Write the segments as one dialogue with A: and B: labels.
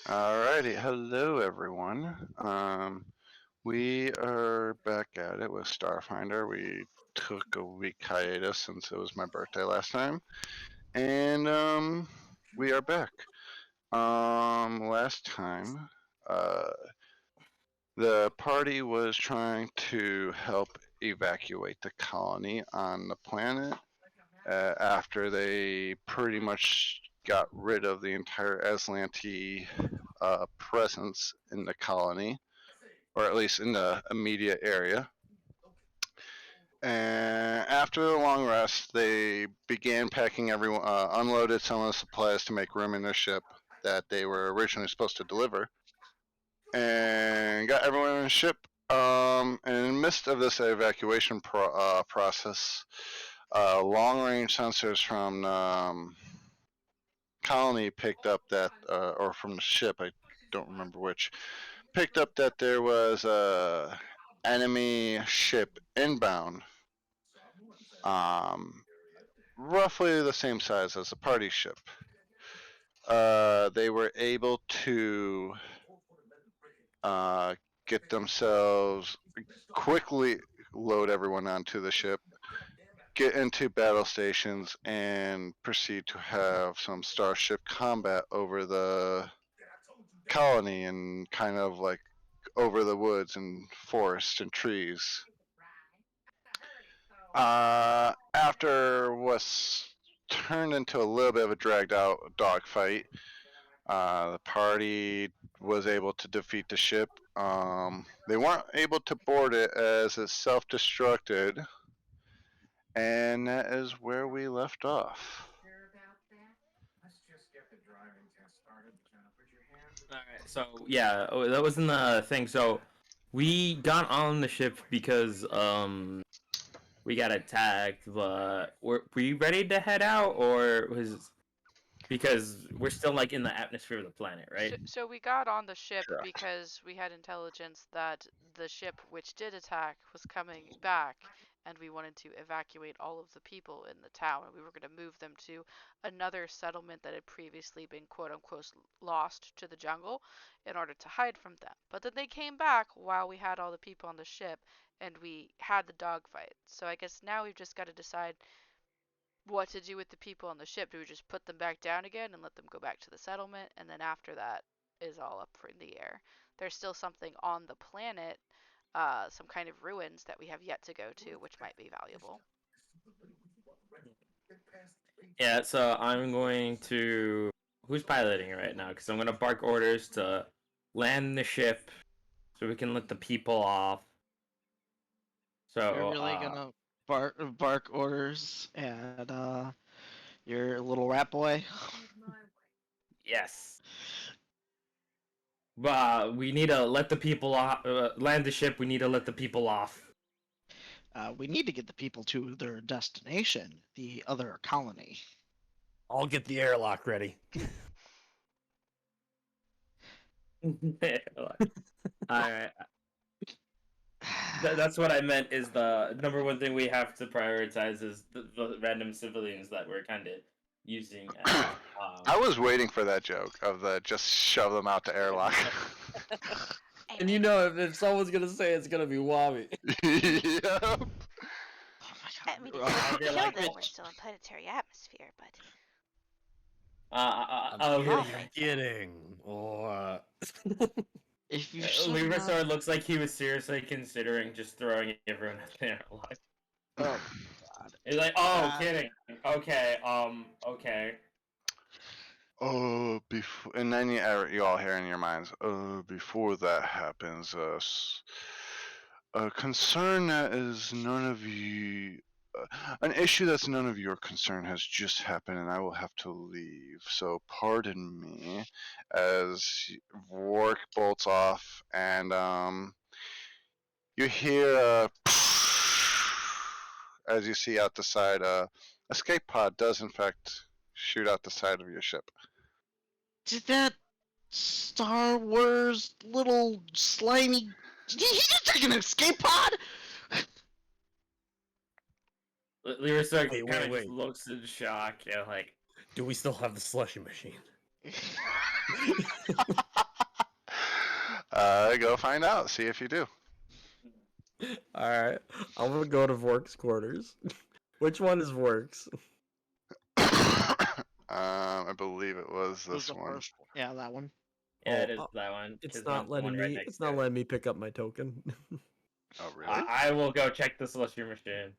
A: Alrighty, hello everyone. We are back at it with Starfinder. We took a week hiatus since it was my birthday last time, and we are back. Last time, uh, the party was trying to help evacuate the colony on the planet after they pretty much got rid of the entire Aslanti presence in the colony, or at least in the immediate area. And after the long rest, they began packing everyone, unloaded some of the supplies to make room in their ship that they were originally supposed to deliver, and got everyone in the ship. And in the midst of this evacuation process, long-range sensors from colony picked up that, or from the ship, I don't remember which, picked up that there was a enemy ship inbound, um, roughly the same size as a party ship. They were able to uh, get themselves quickly load everyone onto the ship, get into battle stations, and proceed to have some starship combat over the colony and kind of like over the woods and forests and trees. After what's turned into a little bit of a dragged out dogfight, the party was able to defeat the ship. They weren't able to board it as it self destructed, and that is where we left off.
B: All right, so yeah, that wasn't the thing. So we got on the ship because we got attacked. But were we ready to head out, or was because we're still like in the atmosphere of the planet,
C: So,
B: right?
C: so we got on the ship
A: Correct.
C: because we had intelligence that the ship which did attack was coming back, and we wanted to evacuate all of the people in the town. And we were going to move them to another settlement that had previously been quote unquote lost to the jungle in order to hide from them. But then they came back while we had all the people on the ship, and we had the dogfight. So I guess now we've just got to decide what to do with the people on the ship. Do we just put them back down again and let them go back to the settlement? And then after that is all up in the air. There's still something on the planet, some kind of ruins that we have yet to go to, which might be valuable.
B: Yeah, so I'm going to. Who's piloting it right now? Because I'm gonna bark orders to land the ship so we can let the people off.
D: You're
B: So,
D: really gonna bark orders at your little rat boy?
B: yes. But we need to let the people off. Land the ship. We need to let the people off.
D: We need to get the people to their destination, the other colony.
E: I'll get the airlock ready.
B: Alright. That's what I meant. Is the number one thing we have to prioritize is the random civilians that we're kind of using as.
A: I was waiting for that joke of the just shove them out the airlock.
E: And you know, if someone's gonna say it's gonna be Wabi.
A: Yep.
D: Oh
F: I mean,
D: my
F: if
D: god.
F: we
B: You're
F: kill
B: like,
F: them, we're still in planetary atmosphere, but
E: I'm
B: here.
F: Alright.
E: kidding. Or
D: If you're
B: Leverstar looks like he was seriously considering just throwing everyone out there alive.
D: Oh my god.
B: He's like, oh, kidding. Okay, okay.
A: Oh, before, and then you all hear in your minds, oh, before that happens, a concern that is none of you, an issue that's none of your concern has just happened, and I will have to leave. So pardon me, as Rourke bolts off, and you hear as you see out the side, escape pod does in fact shoot out the side of your ship.
D: Did that Star Wars little slimy. Did he just take an escape pod?
B: Leverstar kind of
E: wait.
B: just looks in shock and like,
E: do we still have the slushy machine?
A: Go find out. See if you do.
E: All right, I'm gonna go to Vork's quarters. Which one is Vork's?
A: I believe it was
D: It was
A: this
D: the
A: one.
D: first one. Yeah, that one.
B: Yeah, it
E: Oh,
B: is that one.
E: It's
B: His
E: not
B: one's the
E: letting
B: one right
E: me.
B: next
E: It's not
B: to it.
E: letting me pick up my token.
A: Oh, really?
B: I will go check the celestial machine.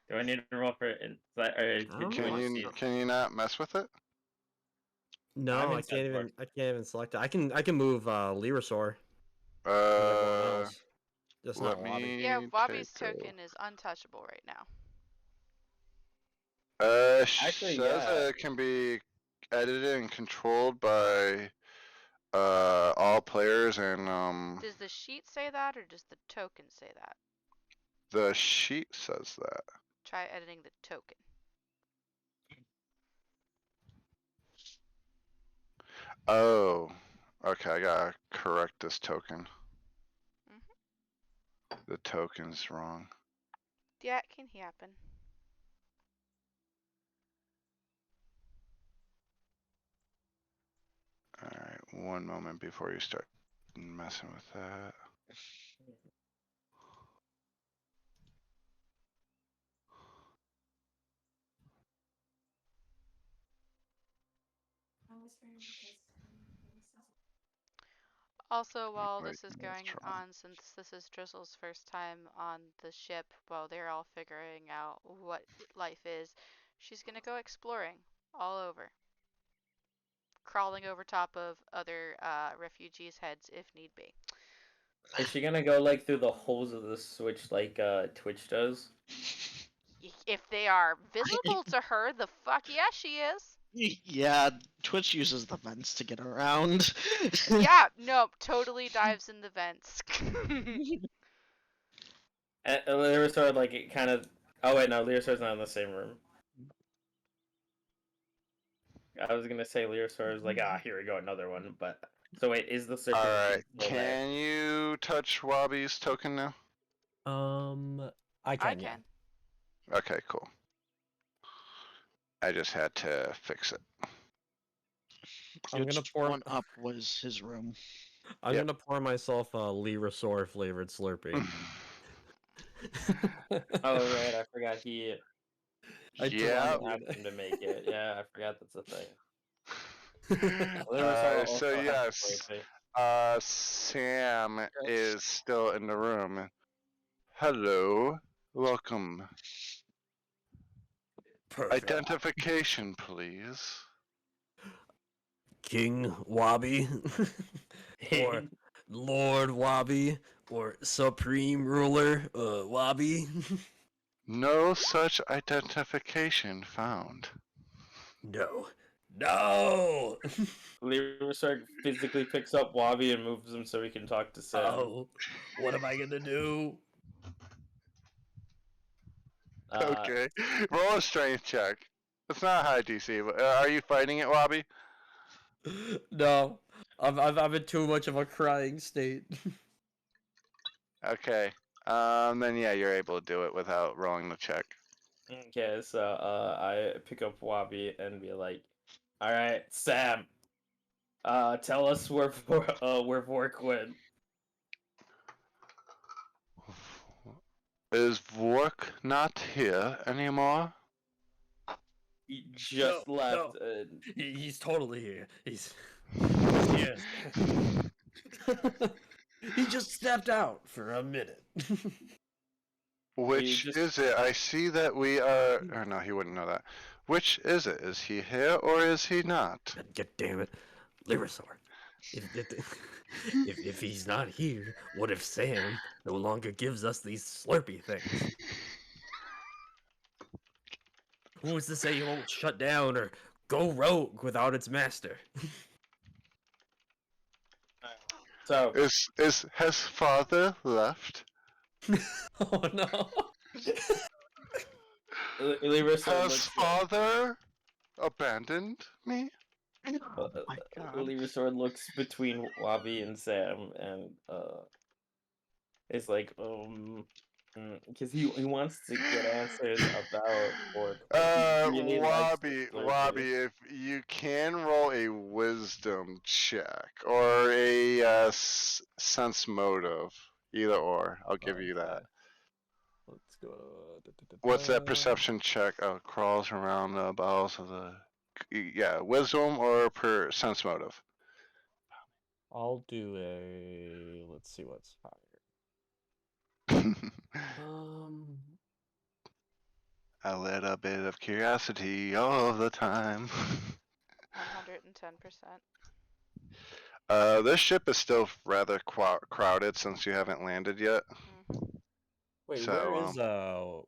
B: Do I need to roll for it? Or
E: don't
B: do I
E: know.
B: just see it?
A: Can you not mess with it?
E: No,
B: I'm
E: I
B: inside
E: can't even.
B: Vork.
E: I can't even select it. I can move Lyrasaur like everyone
A: Uh,
E: else. Just
A: let
E: not Wabi.
A: me
C: Yeah, Wabi's
A: take
C: token is untouchable right now.
B: Actually,
A: says
B: yeah.
A: it can be edited and controlled by all players, and
C: Does the sheet say that, or does the token say that?
A: the sheet says that.
C: Try editing the token.
A: Oh, okay. I gotta correct this token. The token's wrong.
C: Yeah, it can happen.
A: All right, one moment before you start messing with that.
C: Also, while
A: Wait,
C: this is
A: that's
C: going
A: wrong.
C: on, since this is Drizzle's first time on the ship, while they're all figuring out what life is, she's gonna go exploring all over, crawling over top of other refugees' heads if need be.
B: Is she gonna go like through the holes of the switch like Twitch does?
C: If they are visible to her, the fuck yes, she is.
D: Yeah, Twitch uses the vents to get around.
C: Yeah, nope, totally dives in the vents.
B: And Lyrasaur like it kind of. Oh wait, no, Lyrasaur's not in the same room. I was gonna say Lyrasaur is like, here we go, another one. But so wait, is the
A: All
B: circle
A: right,
B: still there?
A: can you touch Wabi's token now?
E: I can.
C: I
E: Yeah.
C: can.
A: Okay, cool. I just had to fix it.
E: I'm gonna
D: Just
E: pour.
D: one up was his room.
E: I'm
A: Yep.
E: gonna pour myself a Lyrasaur flavored Slurpee.
B: Oh right, I forgot he.
E: I took
A: Yeah.
E: one.
B: Asked him to make it. Yeah, I forgot that's a thing. Lyrasaur
A: So
B: also has
A: yes,
B: Slurpee.
A: Sam
D: Yes.
A: is still in the room. Hello, welcome.
E: Perfect.
A: Identification, please.
E: King Wabi, or Lord Wabi, or Supreme Ruler Wabi.
A: No such identification found.
E: No. No!
B: Lyrasaur physically picks up Wabi and moves him so he can talk to Sam.
E: Oh, what am I gonna do?
A: Okay, roll a strength check. It's not high DC, but are you fighting it, Wabi?
E: No, I'm in too much of a crying state.
A: Okay. Then yeah, you're able to do it without rolling the check.
B: Okay, so I pick up Wabi and be like, "All right, Sam, tell us where Vork went."
A: Is Vork not here anymore?
B: He just left.
E: He's totally here. He's yes. He just stepped out for a minute.
A: Which
B: just-
A: is it? I see that we are. Oh, no, he wouldn't know that. Which is it? Is he here or is he not?
E: God damn it, Lyrasaur. If he's not here, what if Sam no longer gives us these Slurpee things? Who's to say he won't shut down or go rogue without its master?
B: So
A: Has father left?
E: Oh no.
B: Lyrasaur
A: Has
B: looks.
A: father abandoned me?
D: Oh my god.
B: Lyrasaur looks between Wabi and Sam and is like, Because he wants to get answers about Orc, but he really likes the Slurpee.
A: Wabi, if you can roll a wisdom check or a sense motive, either or, I'll give you that.
E: Okay. Let's go.
A: What's that perception check? Oh, crawls around the bowels of the. Yeah, wisdom or per sense motive.
E: I'll do a. Let's see what's higher.
A: A little bit of curiosity all the time.
C: 110%.
A: This ship is still rather crowded since you haven't landed yet.
E: Wait,
A: So,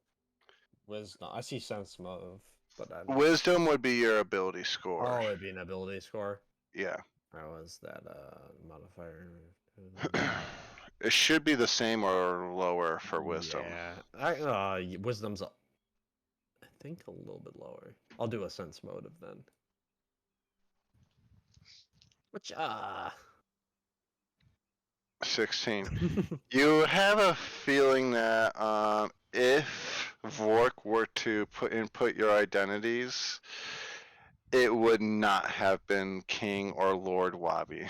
E: where is wisdom? I see sense motive, but I'm.
A: Wisdom would be your ability score.
E: Oh, it'd be an ability score.
A: Yeah.
E: How is that modifier?
A: It should be the same or lower for wisdom.
E: Yeah, wisdom's, I think, a little bit lower. I'll do a sense motive then. Which
A: 16. You have a feeling that if Vork were to input your identities, it would not have been King or Lord Wabi.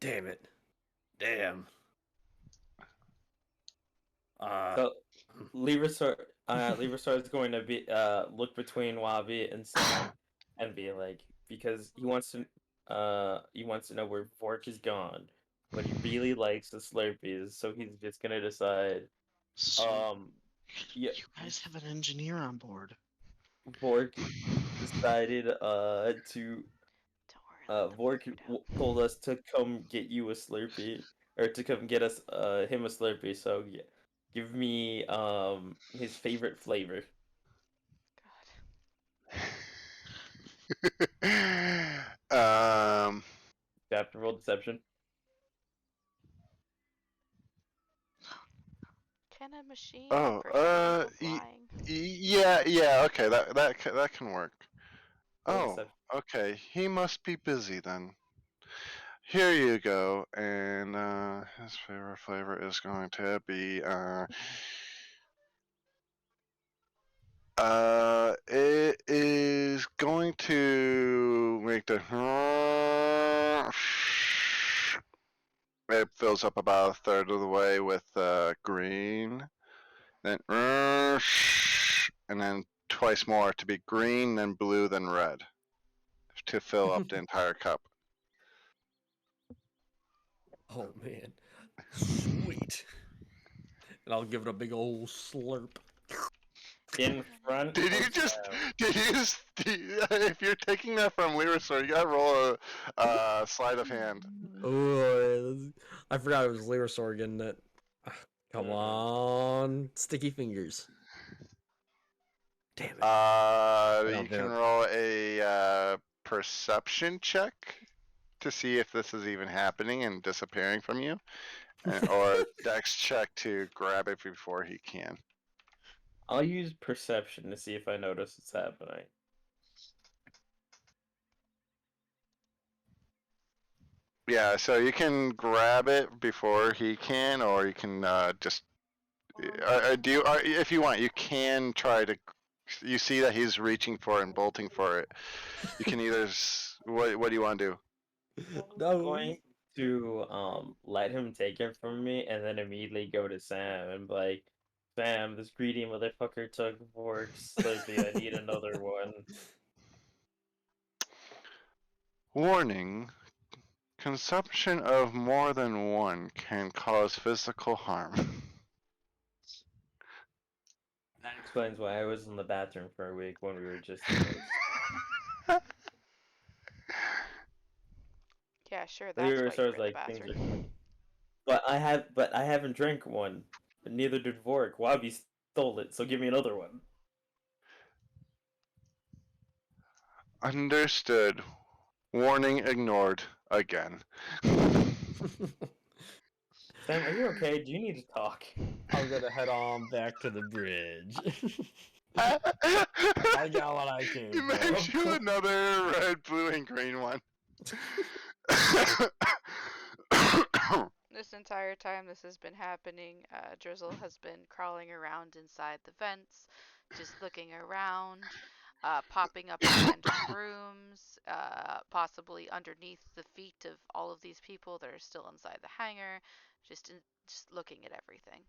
E: Damn it. Damn.
B: So Leverstar is going to be look between Wabi and Sam and be like, because he wants to know where Fork is gone, but he really likes the Slurpees, so he's just gonna decide.
D: So,
B: Yeah,
D: you guys have an engineer on board.
B: Vork decided to
F: Don't worry.
B: Vork told us to come get you a Slurpee, or to come get us him a Slurpee. So yeah, give me his favorite flavor.
C: God.
B: You have to roll deception.
C: Can a machine
A: Oh,
C: perceive people flying?
A: yeah, okay, that can work.
B: Roll
A: Oh,
B: deception.
A: okay, he must be busy then. Here you go, and his favorite flavor is going to be it is going to make the it fills up about a third of the way with green, then and then twice more to be green, then blue, then red to fill up the entire cup.
E: Oh, man. Sweet. And I'll give it a big old slurp.
B: In front.
A: Did you
B: of
A: just?
B: Sam.
A: If you're taking that from Lyrisaur, you gotta roll a sleight of hand.
E: Oh, I forgot it was Lyrisaur getting it. Come on, sticky fingers. Damn it.
A: You can roll a perception check to see if this is even happening and disappearing from you, or a dex check to grab it before he can.
B: I'll use perception to see if I notice it's happening.
A: Yeah, so you can grab it before he can, or you can just if you want, you can try to. You see that he's reaching for it and bolting for it. You can either. What do you want to do?
B: I'm going to let him take it from me and then immediately go to Sam and be like, Sam, this greedy motherfucker took Vork's Slurpee. I need another one.
A: Warning: consumption of more than one can cause physical harm.
B: That explains why I was in the bathroom for a week when we were just.
C: Yeah, sure. That's
B: Literally
C: why you were
B: starts
C: in the
B: like things are.
C: bathroom.
B: But I haven't drank one. But neither did Vork. Wabi stole it, so give me another one.
A: Understood. Warning ignored again.
B: Sam, are you okay? Do you need to talk?
E: I'm gonna head on back to the bridge. I got what I came
A: He
E: for.
A: makes you another red, blue, and green one.
C: This entire time this has been happening, Drizzle has been crawling around inside the vents, just looking around, popping up in random rooms, possibly underneath the feet of all of these people that are still inside the hangar, just looking at everything.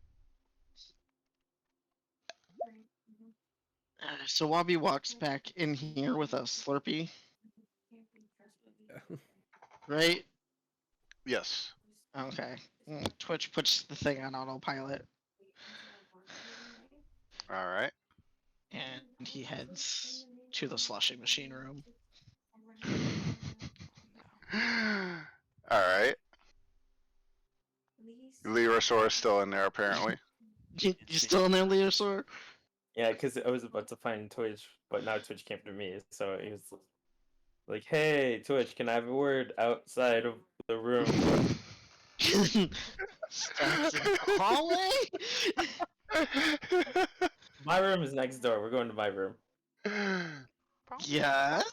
D: So Wabi walks back in here with a Slurpee, right?
A: Yes.
D: Okay. Twitch puts the thing on autopilot,
A: All right.
D: and he heads to the slushy machine room.
A: All right. Lyrosaur is still in there, apparently.
D: You still in there, Leosaur?
B: Yeah, because I was about to find Twitch, but now Twitch came to me, so he was like, "Hey, Twitch, can I have a word outside of the room?"
D: Steps in the hallway?
B: My room is next door. We're going to my room.
D: Yes?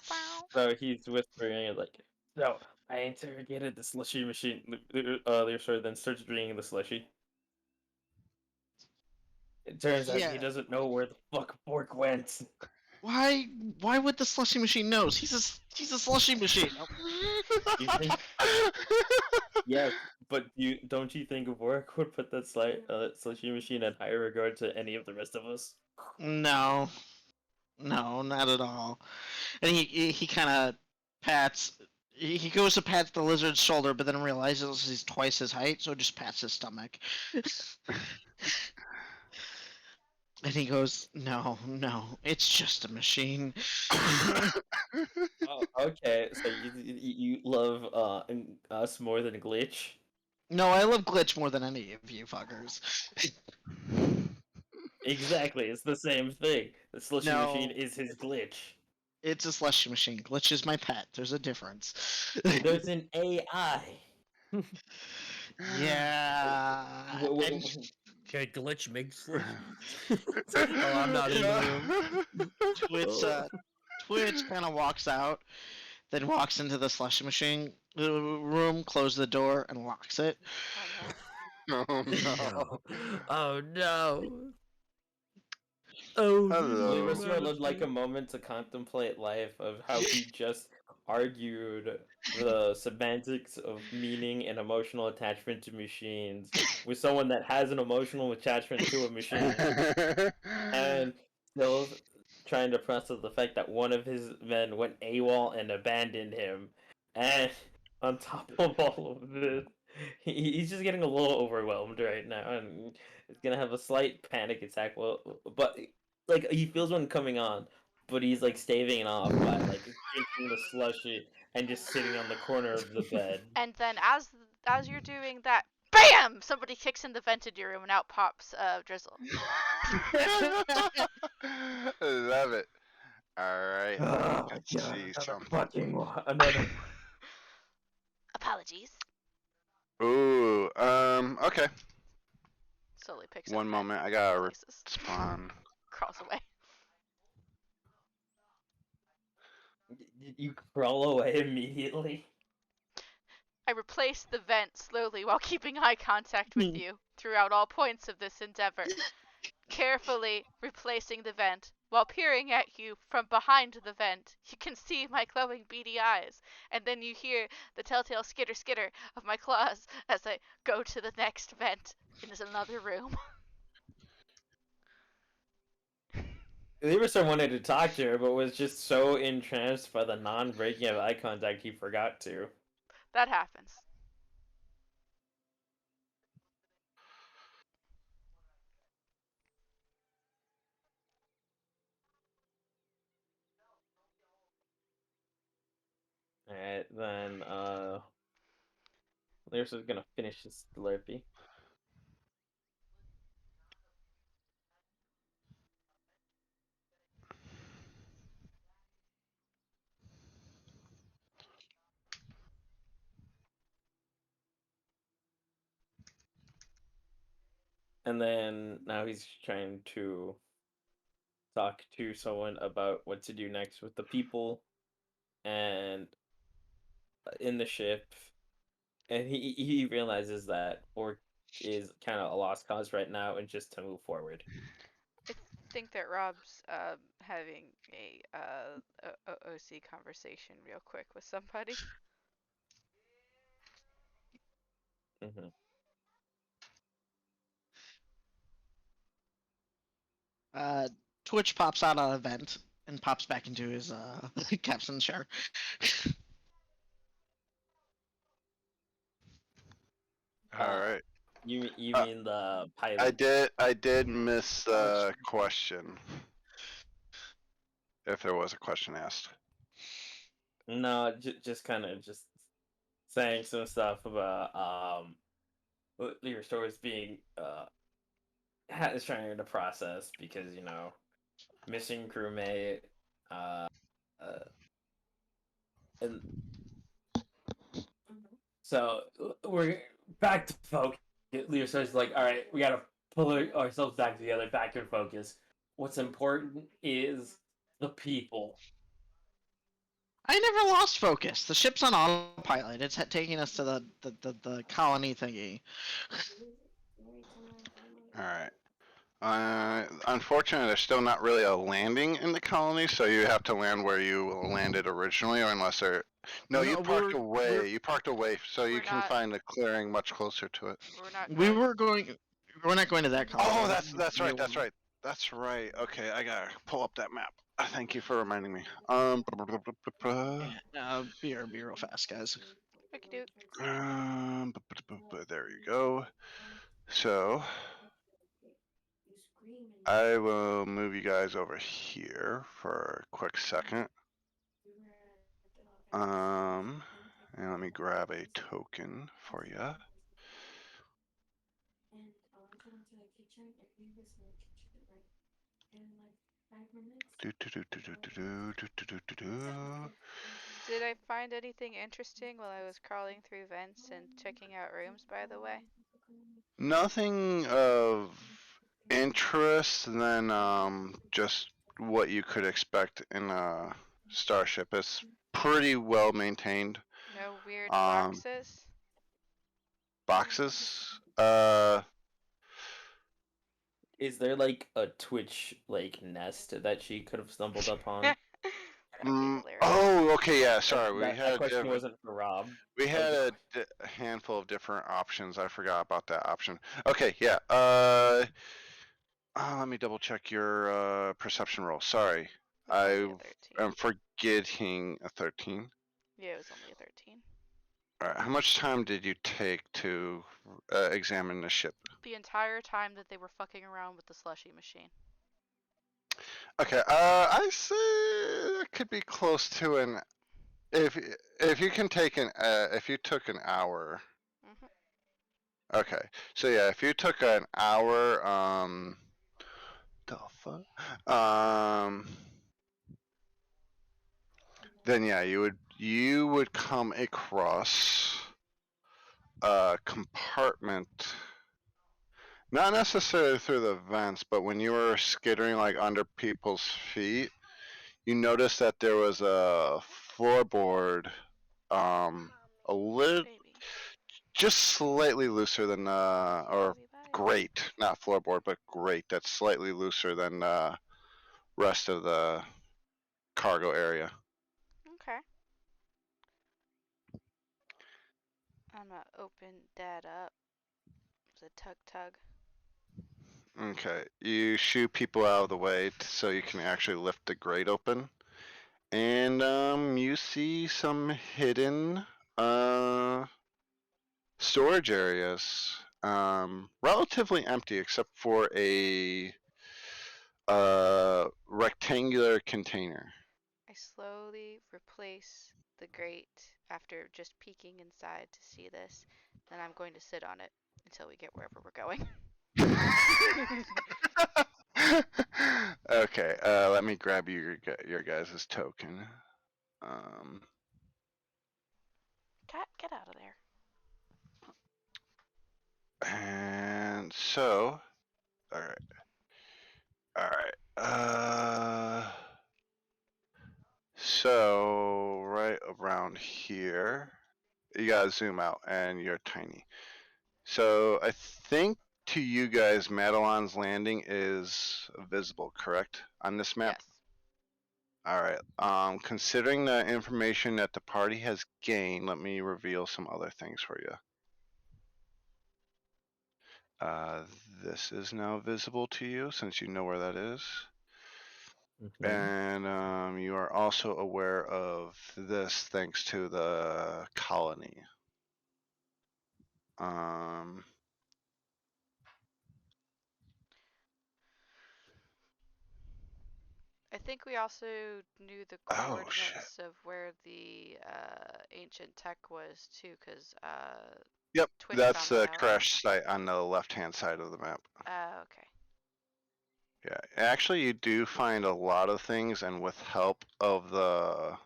B: So he's whispering like, "So I interrogated the slushy machine." Lyrosaur then starts drinking the slushy. It turns out
D: Yeah.
B: he doesn't know where the fuck Fork went.
D: Why would the slushy machine know? He's a slushy machine.
B: You think? Yes, but don't you think Warwick would put that slushy machine in higher regard to any of the rest of us?
D: No. No, not at all. And he kind of pats. He goes to pat the lizard's shoulder, but then realizes he's twice his height, so just pats his stomach. And he goes, "No, no, it's just a machine."
B: Oh, okay. So you love us more than Glitch?
D: No, I love Glitch more than any of you fuckers.
B: Exactly, it's the same thing. The slushy machine
D: No,
B: is his Glitch.
D: it's a slushy machine. Glitch is my pet. There's a difference.
B: There's an AI.
D: Yeah. And
E: Okay, glitch makes oh, I'm not in the room.
D: Twitch, Twitch kind of walks out, then walks into the slushy machine room, closes the door, and locks it.
C: Oh no.
A: Oh no.
E: Oh no. Oh
A: Hello.
B: Lyrosaur would like a moment to contemplate life of how he just argued the semantics of meaning and emotional attachment to machines with someone that has an emotional attachment to a machine and still trying to process the fact that one of his men went AWOL and abandoned him. And on top of all of this, he's just getting a little overwhelmed right now and he's gonna have a slight panic attack. Well, but like he feels one coming on, but he's like staving it off by like drinking the slushy and just sitting on the corner of the bed.
C: And then as you're doing that, BAM! Somebody kicks in the vent in your room and out pops Drizzle.
A: Love it. All right.
B: Oh my
A: Let's
B: god,
A: see
B: another
A: something.
B: fucking one. Another.
F: Apologies.
A: Ooh. Okay.
C: Slowly picks
A: One
C: up
A: moment. I gotta
C: places.
A: respond.
C: Crawls away.
B: You crawl away immediately.
C: I replace the vent slowly while keeping eye contact with you throughout all points of this endeavor, carefully replacing the vent while peering at you from behind the vent. You can see my glowing beady eyes, and then you hear the telltale skitter skitter of my claws as I go to the next vent in another room.
B: Lieberson wanted to talk to her, but was just so entranced by the non-breaking of eye contact he forgot to.
C: That happens.
B: Alright, then, Lieberson's gonna finish his Slurpee. And then now he's trying to talk to someone about what to do next with the people and in the ship and he realizes that Orc is kind of a lost cause right now, and just to move forward.
C: I think that Rob's having a OC conversation real quick with somebody.
B: Mm-hmm.
D: Twitch pops out of a vent and pops back into his captain's chair.
A: All right.
B: You
A: Uh,
B: mean the
A: I
B: pilot?
A: did miss the question. If there was a question asked.
B: No, just kind of just saying some stuff about your stories being is trying to process because missing crewmate uh, uh and so we're back to focus. Lear starts like, all right, we gotta pull ourselves back together, back in focus. What's important is the people.
D: I never lost focus. The ship's on autopilot. It's taking us to the colony thingy.
A: All right. Unfortunately, there's still not really a landing in the colony, so you have to land where you landed originally, or unless there. No, you
D: No,
A: parked away. You parked away, so you
C: We're
A: can
C: not.
A: find a clearing much closer to it.
C: We're not
D: we
C: going.
D: were going. We're not going to that colony.
A: Oh,
D: We're
A: that's
D: going
A: right.
D: to
A: That's right. That's right. Okay, I gotta pull up that map. Thank you for reminding me.
D: Yeah, be real fast, guys.
C: Okie doke.
A: There you go. So I will move you guys over here for a quick second. And let me grab a token for you.
C: Did I find anything interesting while I was crawling through vents and checking out rooms, by the way?
A: Nothing of interest than just what you could expect in a starship. It's pretty well maintained.
C: No weird
A: Um,
C: boxes?
A: boxes.
B: Is there like a Twitch like nest that she could have stumbled upon?
C: That'd be hilarious.
A: Oh, okay, yeah.
B: And
A: Sorry,
B: that question wasn't for Rob.
A: we
B: I was
A: had
B: just
A: a handful of different options. I forgot about that option. Okay, yeah. Let me double check your perception roll. Sorry,
C: It was only
A: I
C: a 13.
A: am forgetting a 13.
C: Yeah, it was only a 13.
A: All right, how much time did you take to examine the ship?
C: The entire time that they were fucking around with the slushy machine.
A: Okay, I say it could be close to an if you can take an if you took an hour.
C: Hmm.
A: Okay, so yeah, if you took an hour, the fuck, then yeah, you would come across a compartment, not necessarily through the vents, but when you were skittering like under people's feet, you noticed that there was a floorboard, a little,
C: Baby.
A: just slightly looser than, or
C: Baby, bye.
A: grate, not floorboard, but grate that's slightly looser than the rest of the cargo area.
C: Okay. I'm gonna open that up. It's a tug tug.
A: Okay, you shoo people out of the way so you can actually lift the grate open, and you see some hidden storage areas, relatively empty except for a rectangular container.
C: I slowly replace the grate after just peeking inside to see this. Then I'm going to sit on it until we get wherever we're going.
A: Okay, let me grab your guys' token. Um,
C: Cat, get out of there.
A: and so, all right, all right. So right around here. You gotta zoom out, and you're tiny. So I think to you guys, Madelon's Landing is visible, correct, on this map?
C: Yes.
A: All right. Considering the information that the party has gained, let me reveal some other things for you. Uh, this is now visible to you since you know where that is.
E: Mhm.
A: And you are also aware of this thanks to the colony. Um,
C: I think we also knew the
A: oh shit.
C: coordinates of where the ancient tech was too, because
A: Yep,
C: Twitch
A: that's
C: found that
A: the
C: out.
A: crash site on the left-hand side of the map.
C: Okay.
A: Yeah, actually, you do find a lot of things, and with help of the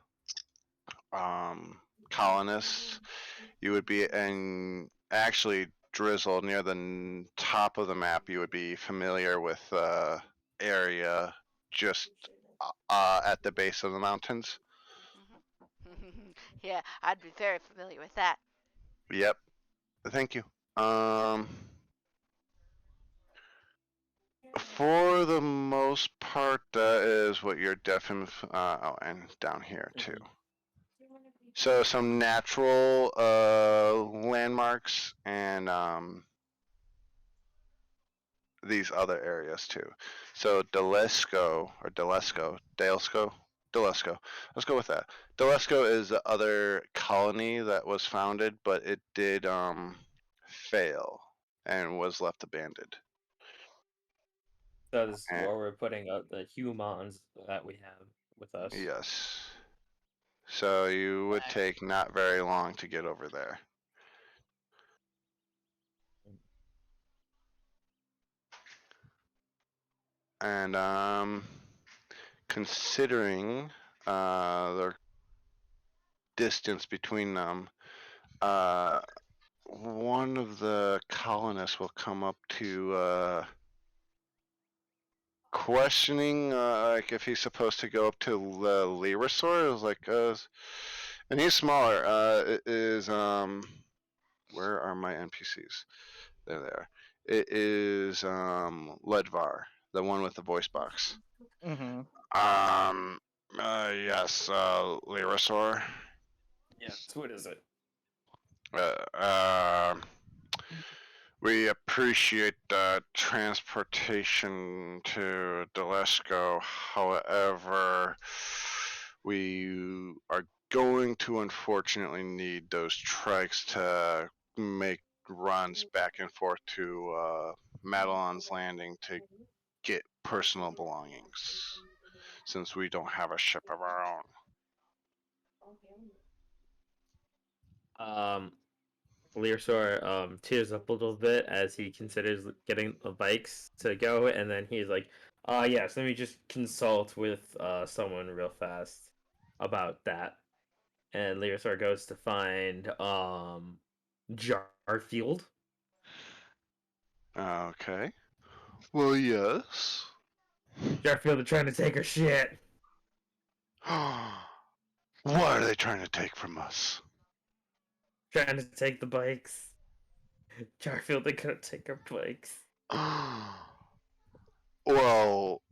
A: colonists, you would be, and actually Drizzle near the top of the map, you would be familiar with the area just at the base of the mountains.
F: Yeah, I'd be very familiar with that.
A: Yep. Thank you. For the most part, that is what you're definitely. Oh, and down here too. So some natural landmarks and these other areas too. So Delesco. Let's go with that. Delesco is the other colony that was founded, but it did fail and was left abandoned.
B: So this is
A: And,
B: where we're putting up the humans that we have with us.
A: yes. So you would take not very long to get over there. And considering the distance between them, one of the colonists will come up to questioning, like if he's supposed to go up to the Lyrasaur. It was like, and he's smaller. It is where are my NPCs? There they are. It is Ledvar, the one with the voice box.
D: Mm-hmm.
A: Yes, Lyrasaur.
B: Yes, what is it?
A: Uh, um, we appreciate the transportation to Delesco. However, we are going to unfortunately need those trikes to make runs back and forth to Madelon's Landing to get personal belongings, since we don't have a ship of our own.
B: Learsaur tears up a little bit as he considers getting the bikes to go, and then he's like, yes, let me just consult with someone real fast about that." And Learsaur goes to find Jarfield.
A: Okay. Well, yes.
B: Jarfield are trying to take her shit.
A: What are they trying to take from us?
B: Trying to take the bikes. Jarfield, they couldn't take our bikes.
A: Well,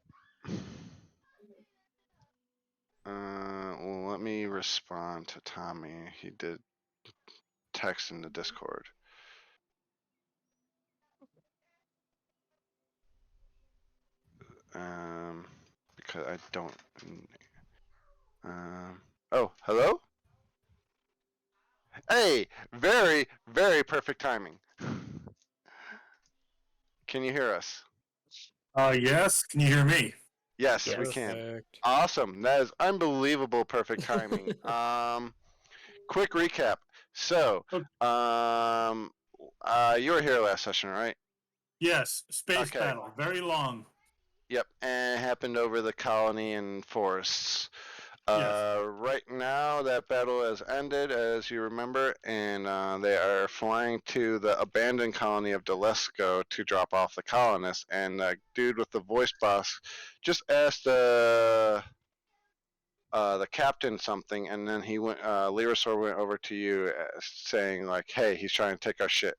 A: well, let me respond to Tommy. He did text in the Discord. Because I don't. Oh, hello? Hey, very, very perfect timing. Can you hear us?
G: Yes. Can you hear me?
A: Yes, we
B: Yes.
A: can.
E: Perfect.
A: Awesome. That is unbelievable perfect timing. Quick recap. So,
G: Okay.
A: you were here last session, right?
G: Yes. Space
A: Okay.
G: battle. Very long.
A: Yep, and it happened over the colony and forests.
G: Yes.
A: Right now, that battle has ended, as you remember, and they are flying to the abandoned colony of Delesco to drop off the colonists. And the dude with the voice box just asked the captain something, and then he went. Lyrasaur went over to you, saying like, "Hey, he's trying to take our shit."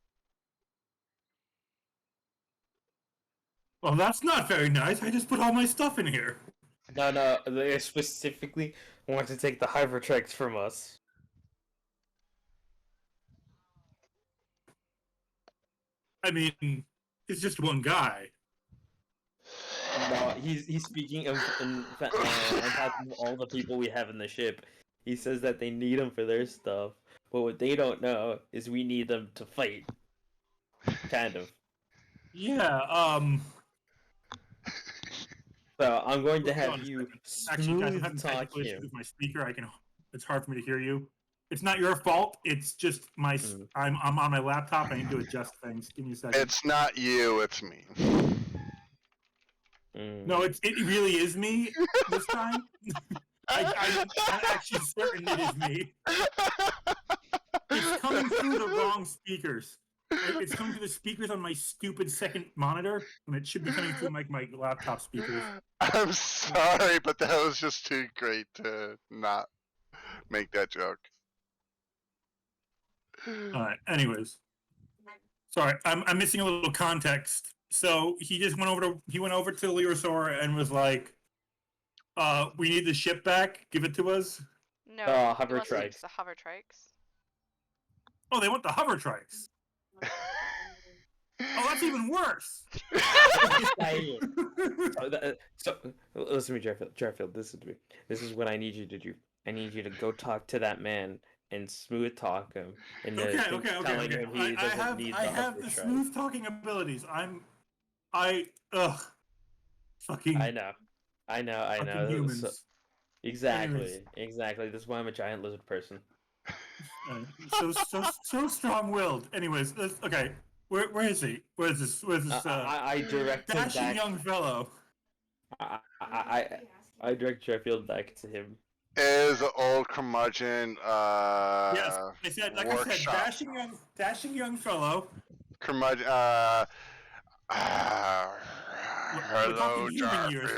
G: Well, that's not very nice. I just put all my stuff in here.
B: No, they specifically want to take the Hypertrex from us.
G: I mean, it's just one guy.
B: No, he's speaking on behalf of all the people we have in the ship. He says that they need them for their stuff, but what they don't know is we need them to fight. Kind of.
G: Yeah.
B: So I'm going to
G: Hold
B: have
G: on a
B: you
G: Actually, guys, I'm
B: smooth
G: having
B: talk
G: technical issues
B: him.
G: with my speaker. It's hard for me to hear you. It's not your fault. It's just my. I'm on my laptop. I need to adjust things. Give me a second.
A: It's not you, it's me.
G: No, it really is me this time. I'm actually certain it is me. It's coming through the wrong speakers. It's coming through the speakers on my stupid second monitor, and it should be coming through my laptop speakers.
A: I'm sorry, but that was just too great to not make that joke.
G: Alright, anyways. Sorry, I'm missing a little context. So he just went over to Lyrasaur and was like, we need the ship back, give it to us.
C: No,
B: Hover
C: he wants to
B: trikes.
C: use the hover trikes.
G: Oh, they want the hover trikes. Oh, that's even worse.
B: So listen to me, Jarfield. This is what I need you to do. I need you to go talk to that man and smooth talk him. And
G: Okay.
B: telling him he doesn't need
G: I have
B: hover
G: the
B: trikes.
G: smooth talking abilities. Fucking.
B: I know.
G: Fucking humans.
B: Exactly. This is why I'm a giant lizard person.
G: So strong-willed. Anyways, okay. Where is he? Where's this?
B: I direct him
G: dashing
B: back.
G: young fellow.
B: I direct Jarfield back to him.
A: Is the old curmudgeon,
G: Yes, I said,
A: workshop.
G: dashing young fellow.
A: Curmudgeon,
G: We're
A: hello,
G: talking human years,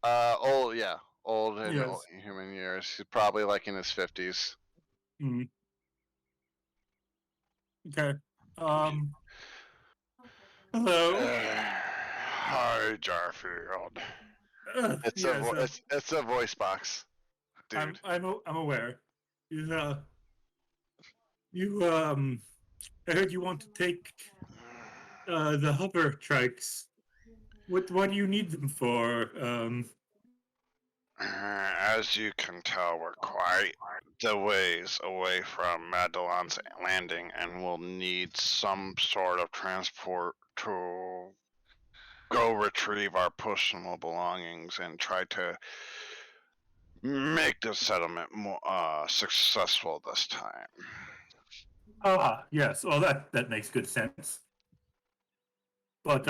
G: right?
A: Old, yeah. Old in
G: Yes.
A: human years. He's probably like in his 50s.
G: Mm. Okay. Hello.
A: Hi, Jarfield. It's a voice box, dude.
G: I'm aware. I heard you want to take the hover trikes. What do you need them for?
A: As you can tell, we're quite the ways away from Madelon's landing, and we'll need some sort of transport to go retrieve our personal belongings and try to make the settlement more successful this time.
G: Yes. Well, that makes good sense. But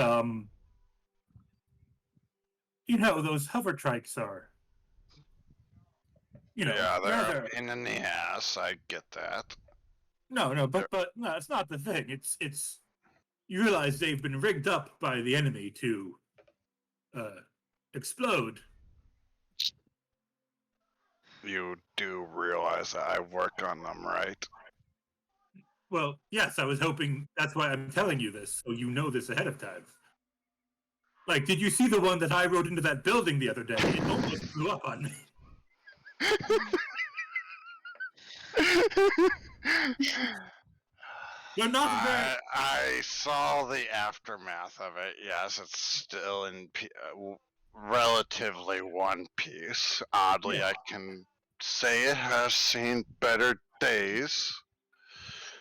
G: those hover trikes are.
A: Yeah, they're
G: rather...
A: a pain in the ass. I get that.
G: No, but no, it's not the thing. It's you realize they've been rigged up by the enemy to explode.
A: You do realize that I work on them, right?
G: Well, yes, I was hoping. That's why I'm telling you this, so you know this ahead of time. Like, did you see the one that I rode into that building the other day? It almost blew up on me. You're not very...
A: I saw the aftermath of it. Yes, it's still in relatively one piece. Oddly,
G: Yeah.
A: I can say it has seen better days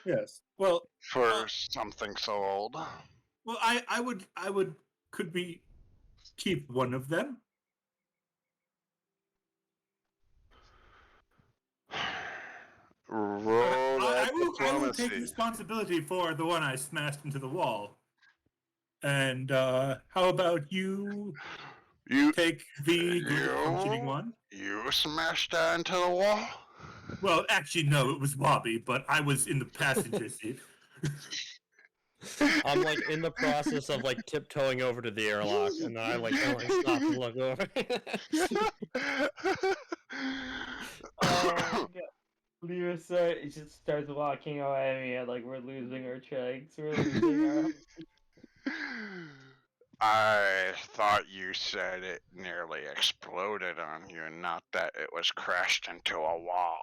G: Yes. Well,
A: for something so old.
G: well, I would could we keep one of them?
A: Roll that
G: I will take
A: diplomacy.
G: responsibility for the one I smashed into the wall. And how about you
A: You
G: take the good functioning one?
A: You smashed that into the wall?
G: Well, actually, no, it was Wobby, but I was in the passenger seat.
E: I'm like in the process of like tiptoeing over to the airlock, and then I like stop and look over.
B: Oh my god. Leo just starts walking away and like we're losing our checks. We're losing our
A: I thought you said it nearly exploded on you, not that it was crashed into a wall.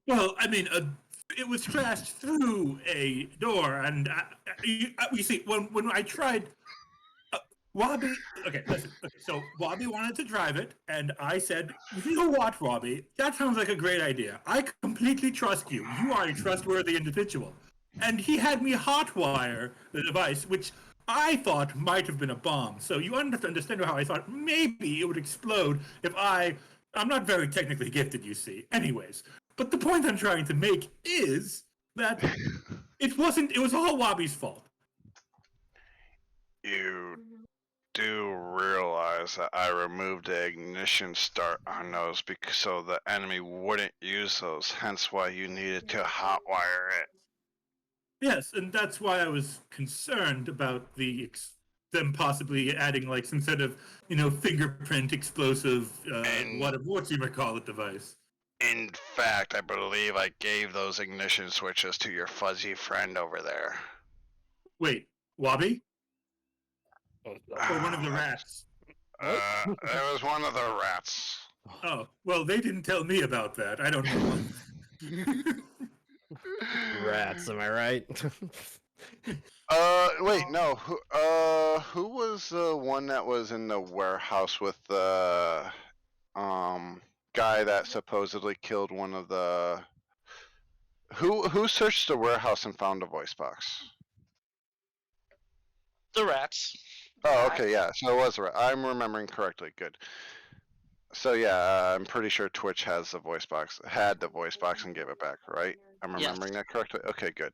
G: Well, I mean, it was crashed through a door, and you see, when I tried, Wabi. Okay, listen. Okay, so Wabi wanted to drive it, and I said, "You know what, Wabi? That sounds like a great idea. I completely trust you. You are a trustworthy individual." And he had me hotwire the device, which I thought might have been a bomb. So you understand how I thought maybe it would explode if I. I'm not very technically gifted, you see. Anyways, but the point I'm trying to make is that it wasn't. It was all Wabi's fault.
A: You do realize that I removed the ignition start on those because so the enemy wouldn't use those, hence why you needed to hotwire it.
G: Yes, and that's why I was concerned about them possibly adding like some sort of fingerprint explosive what you might call it device.
A: In fact, I believe I gave those ignition switches to your fuzzy friend over there.
G: Wait, Wabi
E: Oh,
G: or one of the rats?
A: It was one of the rats.
G: Oh, well, they didn't tell me about that. I don't know.
E: Rats, am I right?
A: Wait, no. Who was the one that was in the warehouse with the guy that supposedly killed one of the? Who searched the warehouse and found a voice box?
D: The rats.
A: Oh, okay, yeah. So it was. I'm remembering correctly. Good. So yeah, I'm pretty sure Twitch has the voice box, had the voice box, and gave it back. Right? I'm
D: Yes.
A: remembering that correctly. Okay, good.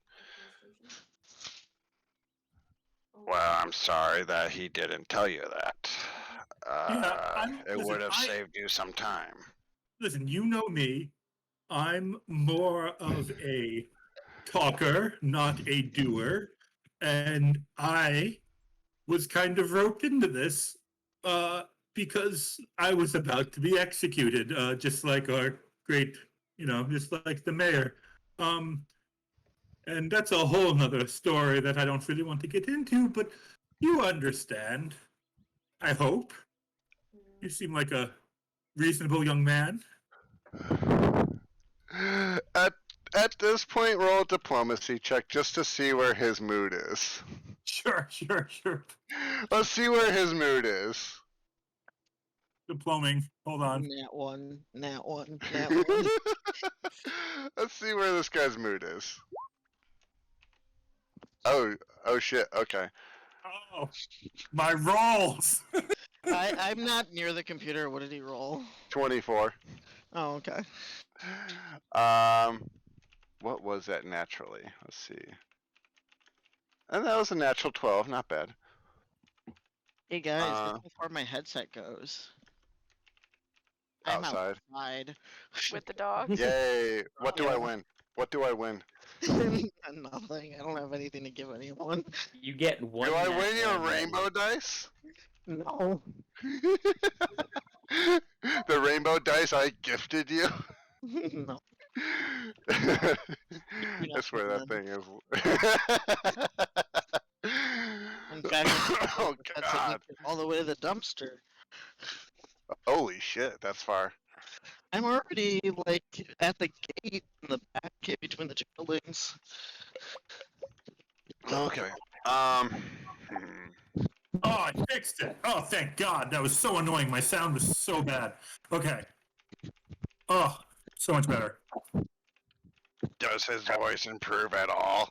A: Well, I'm sorry that he didn't tell you that. It
G: listen,
A: would have saved you some time.
G: Listen, you know me. I'm more of a talker, not a doer, and I was kind of roped into this because I was about to be executed, just like our great, just like the mayor. Um, and that's a whole nother story that I don't really want to get into, but you understand. I hope. You seem like a reasonable young man.
A: At at this point, roll a diplomacy check just to see where his mood is.
G: Sure.
A: Let's see where his mood is.
G: Diploming. Hold on.
D: Nat one. Nat one.
A: Let's see where this guy's mood is. Oh shit. Okay.
G: Oh, my rolls.
D: I'm not near the computer. What did he roll?
A: 24.
D: Oh, okay.
A: What was that naturally? Let's see. And that was a natural 12. Not bad.
D: Hey guys, look how far my headset goes. I'm
A: Outside.
D: outside.
C: with the dog.
A: Yay! What do I
D: Yeah.
A: win? What do I win?
D: Nothing. I don't have anything to give anyone.
B: You get one.
A: Do I
B: nat
A: win your
B: one that
A: rainbow dice?
D: No.
A: The rainbow dice I gifted you?
D: No.
A: I swear that thing is.
D: In fact,
A: Oh
D: that's
A: god!
D: all the way to the dumpster.
A: Holy shit, that's far.
D: I'm already like at the gate in the back gate between the two buildings.
A: Okay.
G: Oh, I fixed it. Oh, thank God. That was so annoying. My sound was so bad. Okay. Oh, so much better.
A: Does his voice improve at all?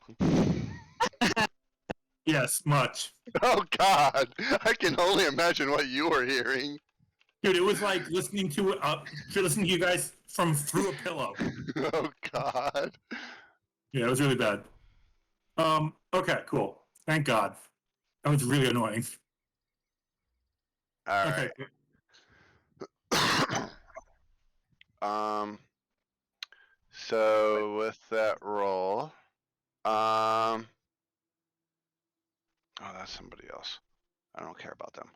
G: Yes, much.
A: Oh god! I can only imagine what you were hearing.
G: Dude, it was like listening to you guys from through a pillow.
A: Oh god.
G: Yeah, it was really bad. Okay, cool. Thank God. That was really annoying.
A: Alright.
G: Okay.
A: So with that roll, Oh, that's somebody else. I don't care about them.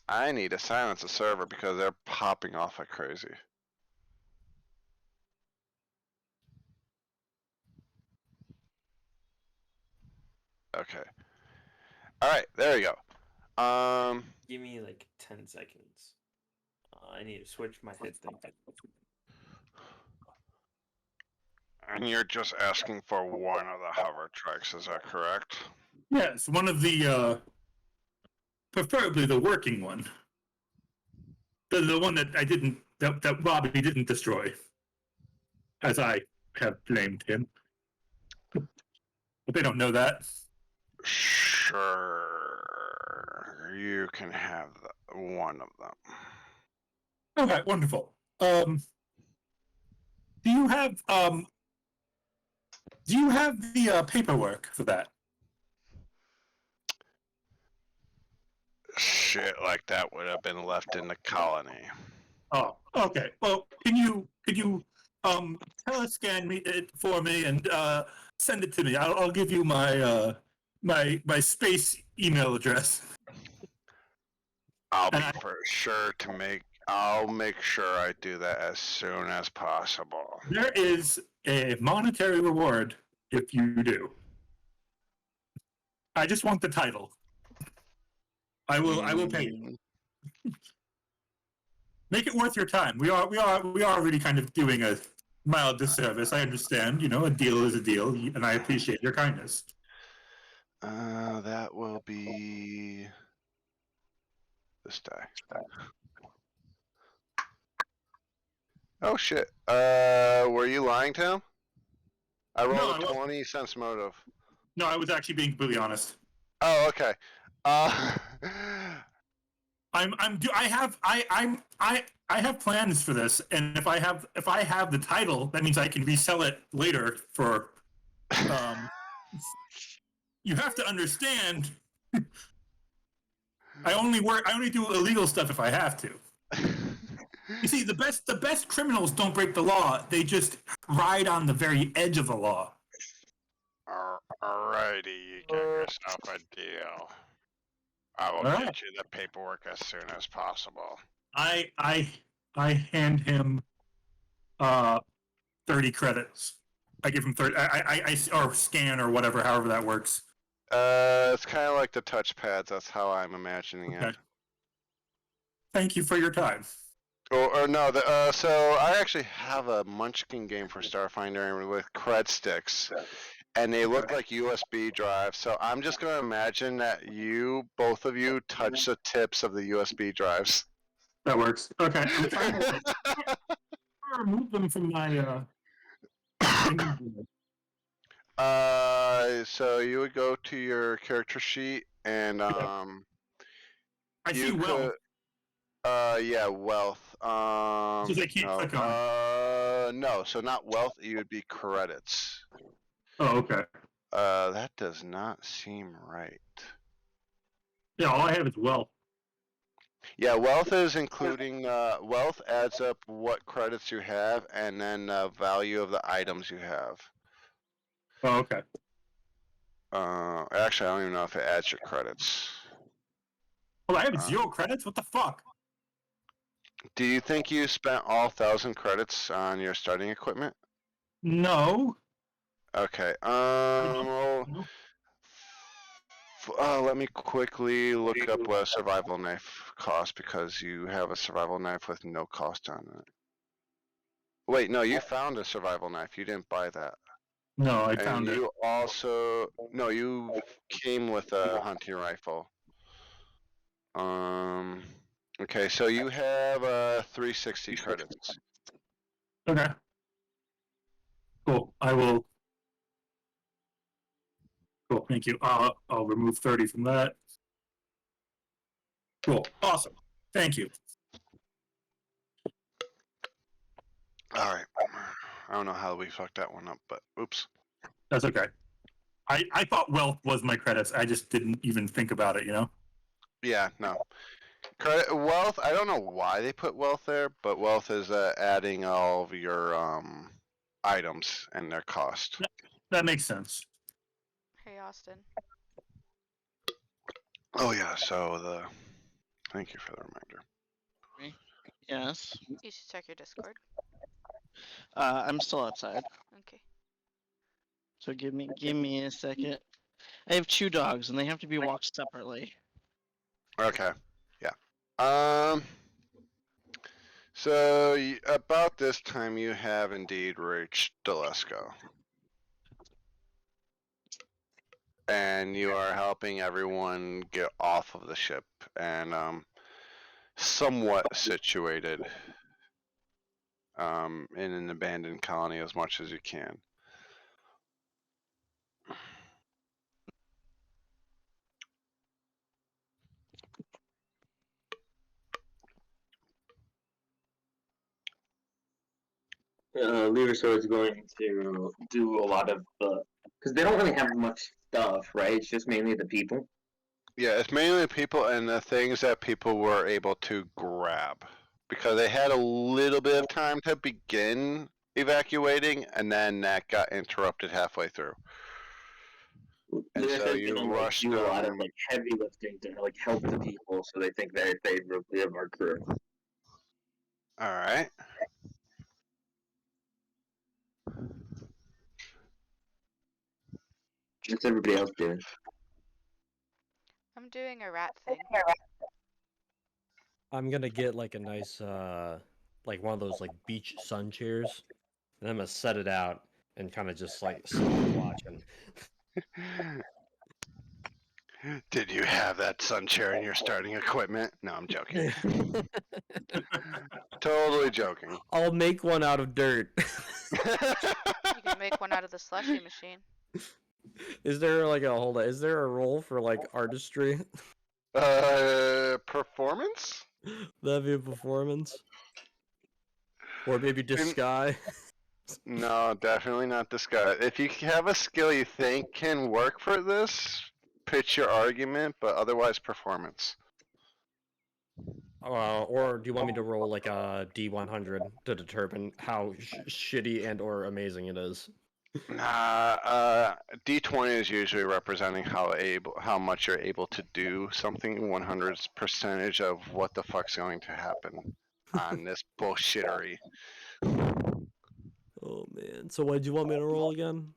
A: I need to silence the server because they're popping off like crazy. Okay. All right, there we go.
E: Give me like 10 seconds. I need to switch my head thing.
A: And you're just asking for one of the hover tracks, is that correct?
G: Yes, one of the preferably the working one. The one that I didn't that Robbie didn't destroy, as I have blamed him. But they don't know that.
A: Sure. You can have one of them.
G: Okay, wonderful. Do you have the paperwork for that?
A: Shit like that would have been left in the colony.
G: Oh, okay. Well, could you telescan me it for me and send it to me? I'll give you my my space email address.
A: I'll
G: And
A: be for sure to make. I'll make sure I do that as soon as possible.
G: There is a monetary reward if you do. I just want the title. I will pay you. Make it worth your time. We are really kind of doing a mild disservice. I understand. You know, a deal is a deal, and I appreciate your kindness.
A: That will be this die. Oh shit. Were you lying to him? I rolled
G: No,
A: a 20 cents motive.
G: No, I was actually being completely honest.
A: Oh, okay.
G: I have plans for this, and if I have the title, that means I can resell it later for. You have to understand. I only do illegal stuff if I have to. You see, the best criminals don't break the law; they just ride on the very edge of the law.
A: Alrighty, you get yourself a deal. I will
G: Alright.
A: get you the paperwork as soon as possible.
G: I hand him 30 credits. I give him 30. I or scan or whatever, however that works.
A: It's kind of like the touchpads. That's how I'm imagining it.
G: Okay. Thank you for your time.
A: Or no, so I actually have a Munchkin game for Starfinder with cred sticks, and they look like USB drives. So I'm just going to imagine that both of you, touch the tips of the USB drives.
G: That works. Okay. I'm trying to remove them from my.
A: So you would go to your character sheet, and
G: I see
A: you
G: wealth.
A: could, yeah, wealth.
G: Because I can't
A: No,
G: click on.
A: no. So not wealth. You would be credits.
G: Oh, okay.
A: That does not seem right.
G: Yeah, all I have is wealth.
A: Yeah, wealth is including wealth adds up what credits you have and then the value of the items you have.
G: Oh, okay.
A: Actually, I don't even know if it adds your credits.
G: Well, I have 0 credits. What the fuck?
A: Do you think you spent all 1,000 credits on your starting equipment?
G: No.
A: Okay. Let me quickly look up what a survival knife costs because you have a survival knife with no cost on it. Wait, no, you found a survival knife. You didn't buy that.
G: No, I
A: And
G: found it.
A: you also you came with a hunting rifle. Okay, so you have 360 credits.
G: Okay. Cool. I will. Cool. Thank you. I'll remove 30 from that. Cool. Awesome. Thank you.
A: All right. I don't know how we fucked that one up, but oops.
G: That's okay. I thought wealth was my credits. I just didn't even think about it, you know?
A: Yeah, no. Wealth, I don't know why they put wealth there, but wealth is adding all of your items and their cost.
G: That makes sense.
C: Austin.
A: Oh yeah. So the. Thank you for the reminder.
D: Yes.
C: You should check your Discord.
D: I'm still outside,
C: Okay.
D: so give me a second. I have 2 dogs, and they have to be walked separately.
A: Okay. Yeah. So about this time, you have indeed reached Dalesko, and you are helping everyone get off of the ship and somewhat situated in an abandoned colony as much as you can.
B: Leaderso is going to do a lot of the because they don't really have much stuff, right? It's just mainly the people.
A: Yeah, it's mainly the people and the things that people were able to grab because they had a little bit of time to begin evacuating, and then that got interrupted halfway through. And
B: They're
A: so
B: gonna
A: you
B: like
A: rushed
B: do a lot of
A: them.
B: like heavy lifting to like help the people, so they think that they really have our crew.
A: All right.
B: What's everybody else doing?
C: I'm doing a rat thing.
E: I'm gonna get like a nice like one of those like beach sun chairs, and I'm gonna set it out and kind of just like sit there watching.
A: Did you have that sun chair in your starting equipment? No, I'm joking. Totally joking.
E: I'll make one out of dirt.
C: You can make one out of the slushy machine.
E: Is there like a hold on? Is there a role for like artistry?
A: Performance?
E: That'd be a performance, or maybe disguise.
A: No, definitely not this guy. If you have a skill you think can work for this, pitch your argument, but otherwise performance.
E: Or do you want me to roll like a D100 to determine how shitty and or amazing it is?
A: Nah, D20 is usually representing how much you're able to do something. 100 is percentage of what the fuck's going to happen on this bullshittery.
E: Oh man. So what do you want me to roll again?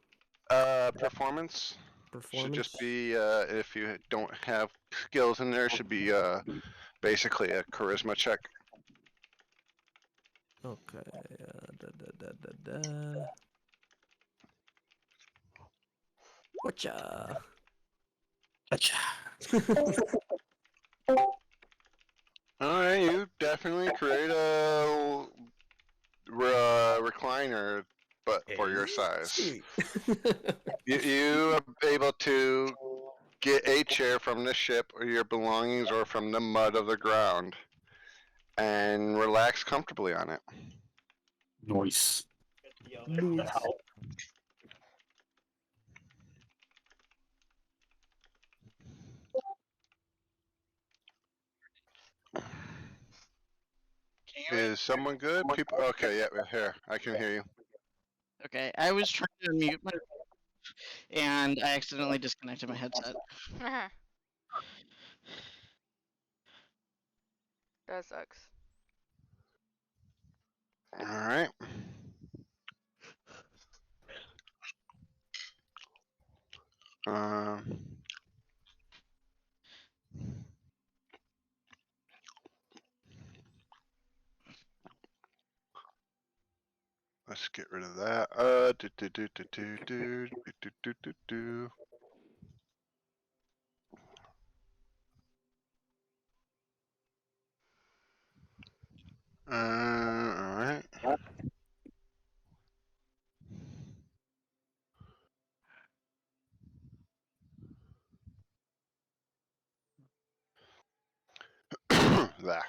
A: Performance should just
E: Performance.
A: be if you don't have skills in there, should be basically a charisma check.
E: Okay. Da. Whatcha?
A: All right, you definitely create a recliner, but for your size.
E: Sweet.
A: You are able to get a chair from the ship or your belongings or from the mud of the ground and relax comfortably on it.
G: Noise.
E: Nice.
A: Is someone good? People. Okay, yeah, here I can hear you.
D: Okay, I was trying to mute my and I accidentally disconnected my headset.
C: That sucks.
A: All right. Um. Let's get rid of that. Do. All right. There.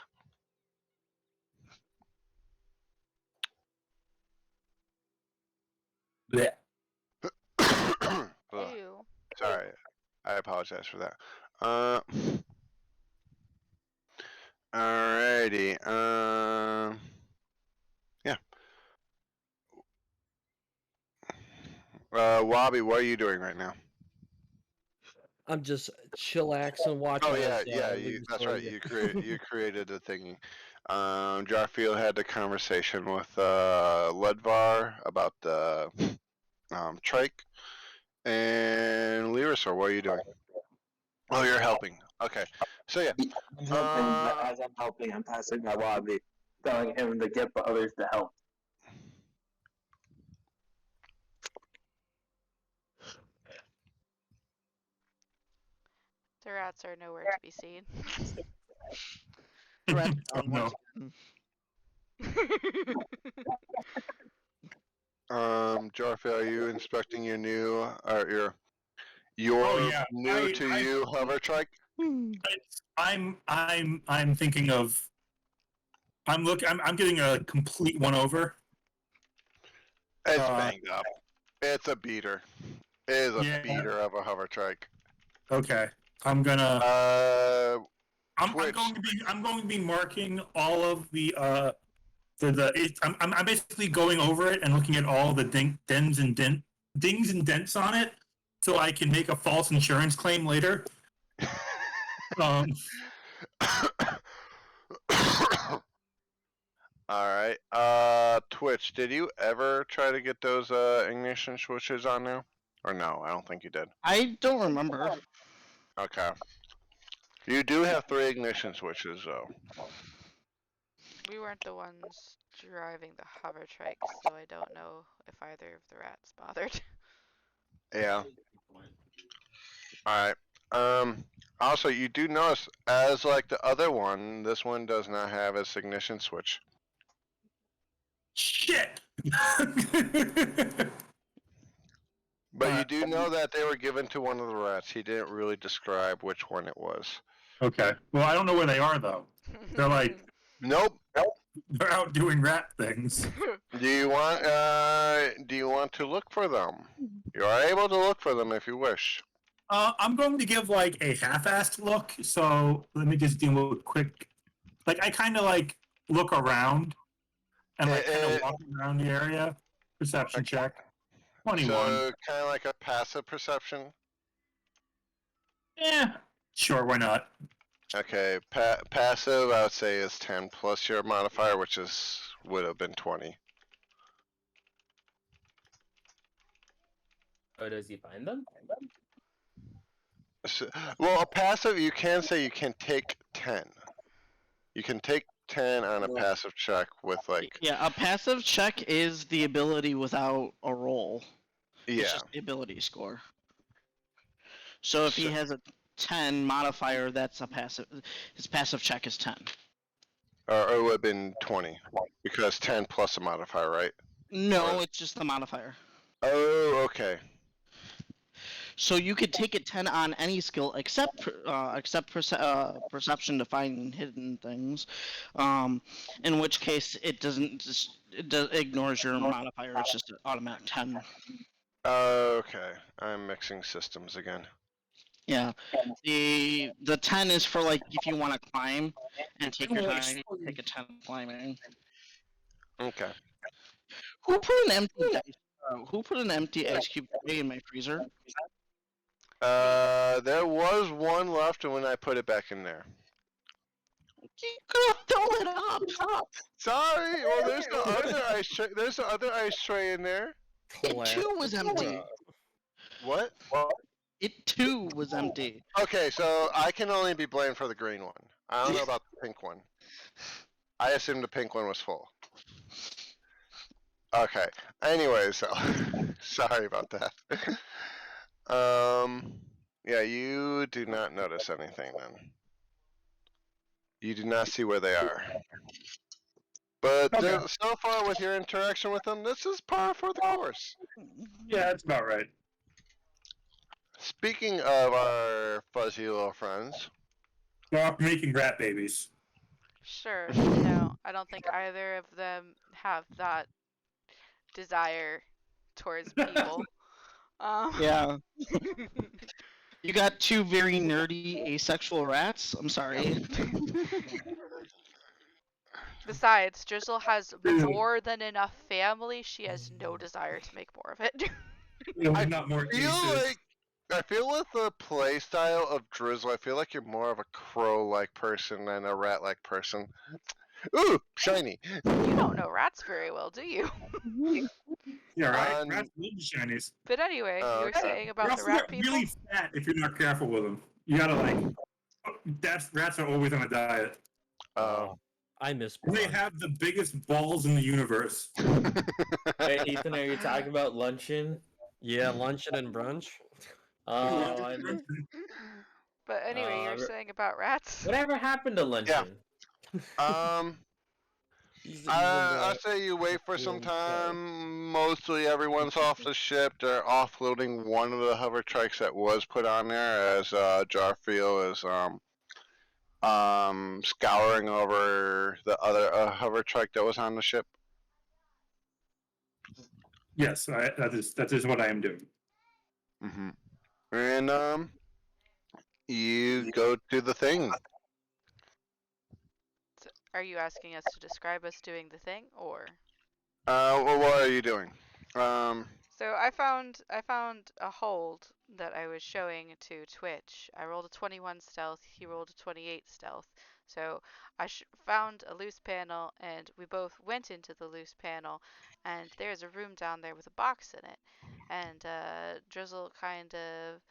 G: Blech.
A: Ugh,
C: Ew.
A: sorry, I apologize for that. Alrighty. Yeah. Wabi, what are you doing right now?
E: I'm just chillaxing, watching.
A: Oh yeah,
E: as,
A: yeah.
E: Leader
A: That's
E: Sword
A: right.
E: get-
A: You created a thingy. Jarfield had the conversation with Ledvar about the trike, and Lyrisaur, what are you doing? Oh, you're helping. Okay, so yeah.
B: I'm helping, but as I'm helping, I'm passing my wabi, telling him to get the others to help.
C: The rats are nowhere to be seen.
D: Rat
G: Oh,
D: down
G: no.
D: once again.
A: Jarfield, are you inspecting your new or your
G: Oh, yeah.
A: new to you hover trike?
G: I'm thinking of. I'm getting a complete one over.
A: It's
G: Uh,
A: banged up. It's a beater. It is a
G: Yeah.
A: beater of a hover trike.
G: Okay. I'm gonna. I'm
A: Twitch.
G: going to be marking all of I'm basically going over it and looking at all the dings and dents on it, so I can make a false insurance claim later. Um,
A: All right. Twitch, did you ever try to get those ignition switches on there? Or no, I don't think you did.
D: I don't remember.
A: Okay. You do have 3 ignition switches though.
C: We weren't the ones driving the hover trike, so I don't know if either of the rats bothered.
A: Yeah. All right. Also, you do notice, as like the other one, this one does not have its ignition switch.
G: shit.
A: But you do know that they were given to one of the rats. He didn't really describe which one it was.
G: Okay. Well, I don't know where they are though. They're like
A: Nope.
G: they're out doing rat things.
A: Do you want to look for them? You are able to look for them if you wish.
G: I'm going to give like a half-assed look. So let me just do a quick. Like I kind of like look around and like kind of walk around the area. Perception check. 21.
A: So kind of like a passive perception.
G: Yeah. Sure. Why not?
A: Okay, passive I would say is 10 plus your modifier, which would have been 20.
B: Oh, does he find them?
A: So, well, a passive you can say you can take 10. You can take 10 on a passive check with like
D: Yeah, a passive check is the ability without a roll.
A: yeah.
D: It's just the ability score. So if he
A: So-
D: has a 10 modifier, that's a passive. His passive check is 10.
A: Or it would have been 20 because 10 plus a modifier, right?
D: No, it's just the modifier.
A: Oh, okay.
D: So you could take it 10 on any skill except perception to find hidden things. In which case it ignores your modifier. It's just an automatic 10.
A: Okay, I'm mixing systems again.
D: Yeah. The 10 is for like if you want to climb and take your time, take a 10 climbing.
A: Okay.
D: Who put an empty ice cube tray in my freezer?
A: There was one left when I put it back in there.
D: You could have filled it up.
A: Sorry. Well, there's the other ice tray. There's the other ice tray in there.
D: It too was empty.
A: What?
D: It too was empty.
A: Okay, so I can only be blamed for the green one. I don't know about the pink one. I assumed the pink one was full. Okay. Anyway, so sorry about that. Yeah, you do not notice anything then. You do not see where they are. But
G: Okay.
A: so far with your interaction with them, this is par for the course.
G: Yeah, that's about right.
A: Speaking of our fuzzy little friends,
G: Stop making rat babies.
C: Sure, no, I don't think either of them have that desire towards people.
D: Yeah. You got two very nerdy asexual rats. I'm sorry.
C: Besides, Drizzle has more than enough family. She has no desire to make more of it.
G: Not more
A: feel
G: cases.
A: like
H: I feel with the play style of Drizzle, I feel like you're more of a crow-like person than a rat-like person. Ooh, shiny.
C: You don't know rats very well, do you?
G: Yeah, right.
H: Um,
G: Rats love the shinies.
C: But anyway, you were
H: okay.
C: saying
G: They
C: about the
G: also
C: rat
G: get
C: people?
G: really fat if you're not careful with them. You gotta like. Rats are always on a diet.
H: Oh.
E: I miss
G: They
E: brunch.
G: have the biggest balls in the universe.
B: Wait, Ethan, are you talking about luncheon?
E: Yeah, luncheon and brunch.
B: Oh, I mean,
C: But anyway, you were saying about rats?
B: whatever happened to luncheon?
H: um,
E: He's in
H: I
E: the
H: say you wait for some
E: field guy.
H: time. Mostly everyone's off the ship. They're offloading one of the hover trikes that was put on there as Jarfield is scouring over the other hover trike that was on the ship.
G: Yes, that is what I am doing.
H: Hmm. And you go to the thing.
C: So, are you asking us to describe us doing the thing, or?
H: Well, what are you doing?
C: So I found a hold that I was showing to Twitch. I rolled a 21 stealth. He rolled a 28 stealth. So I found a loose panel, and we both went into the loose panel. And there's a room down there with a box in it. And Drizzle kind of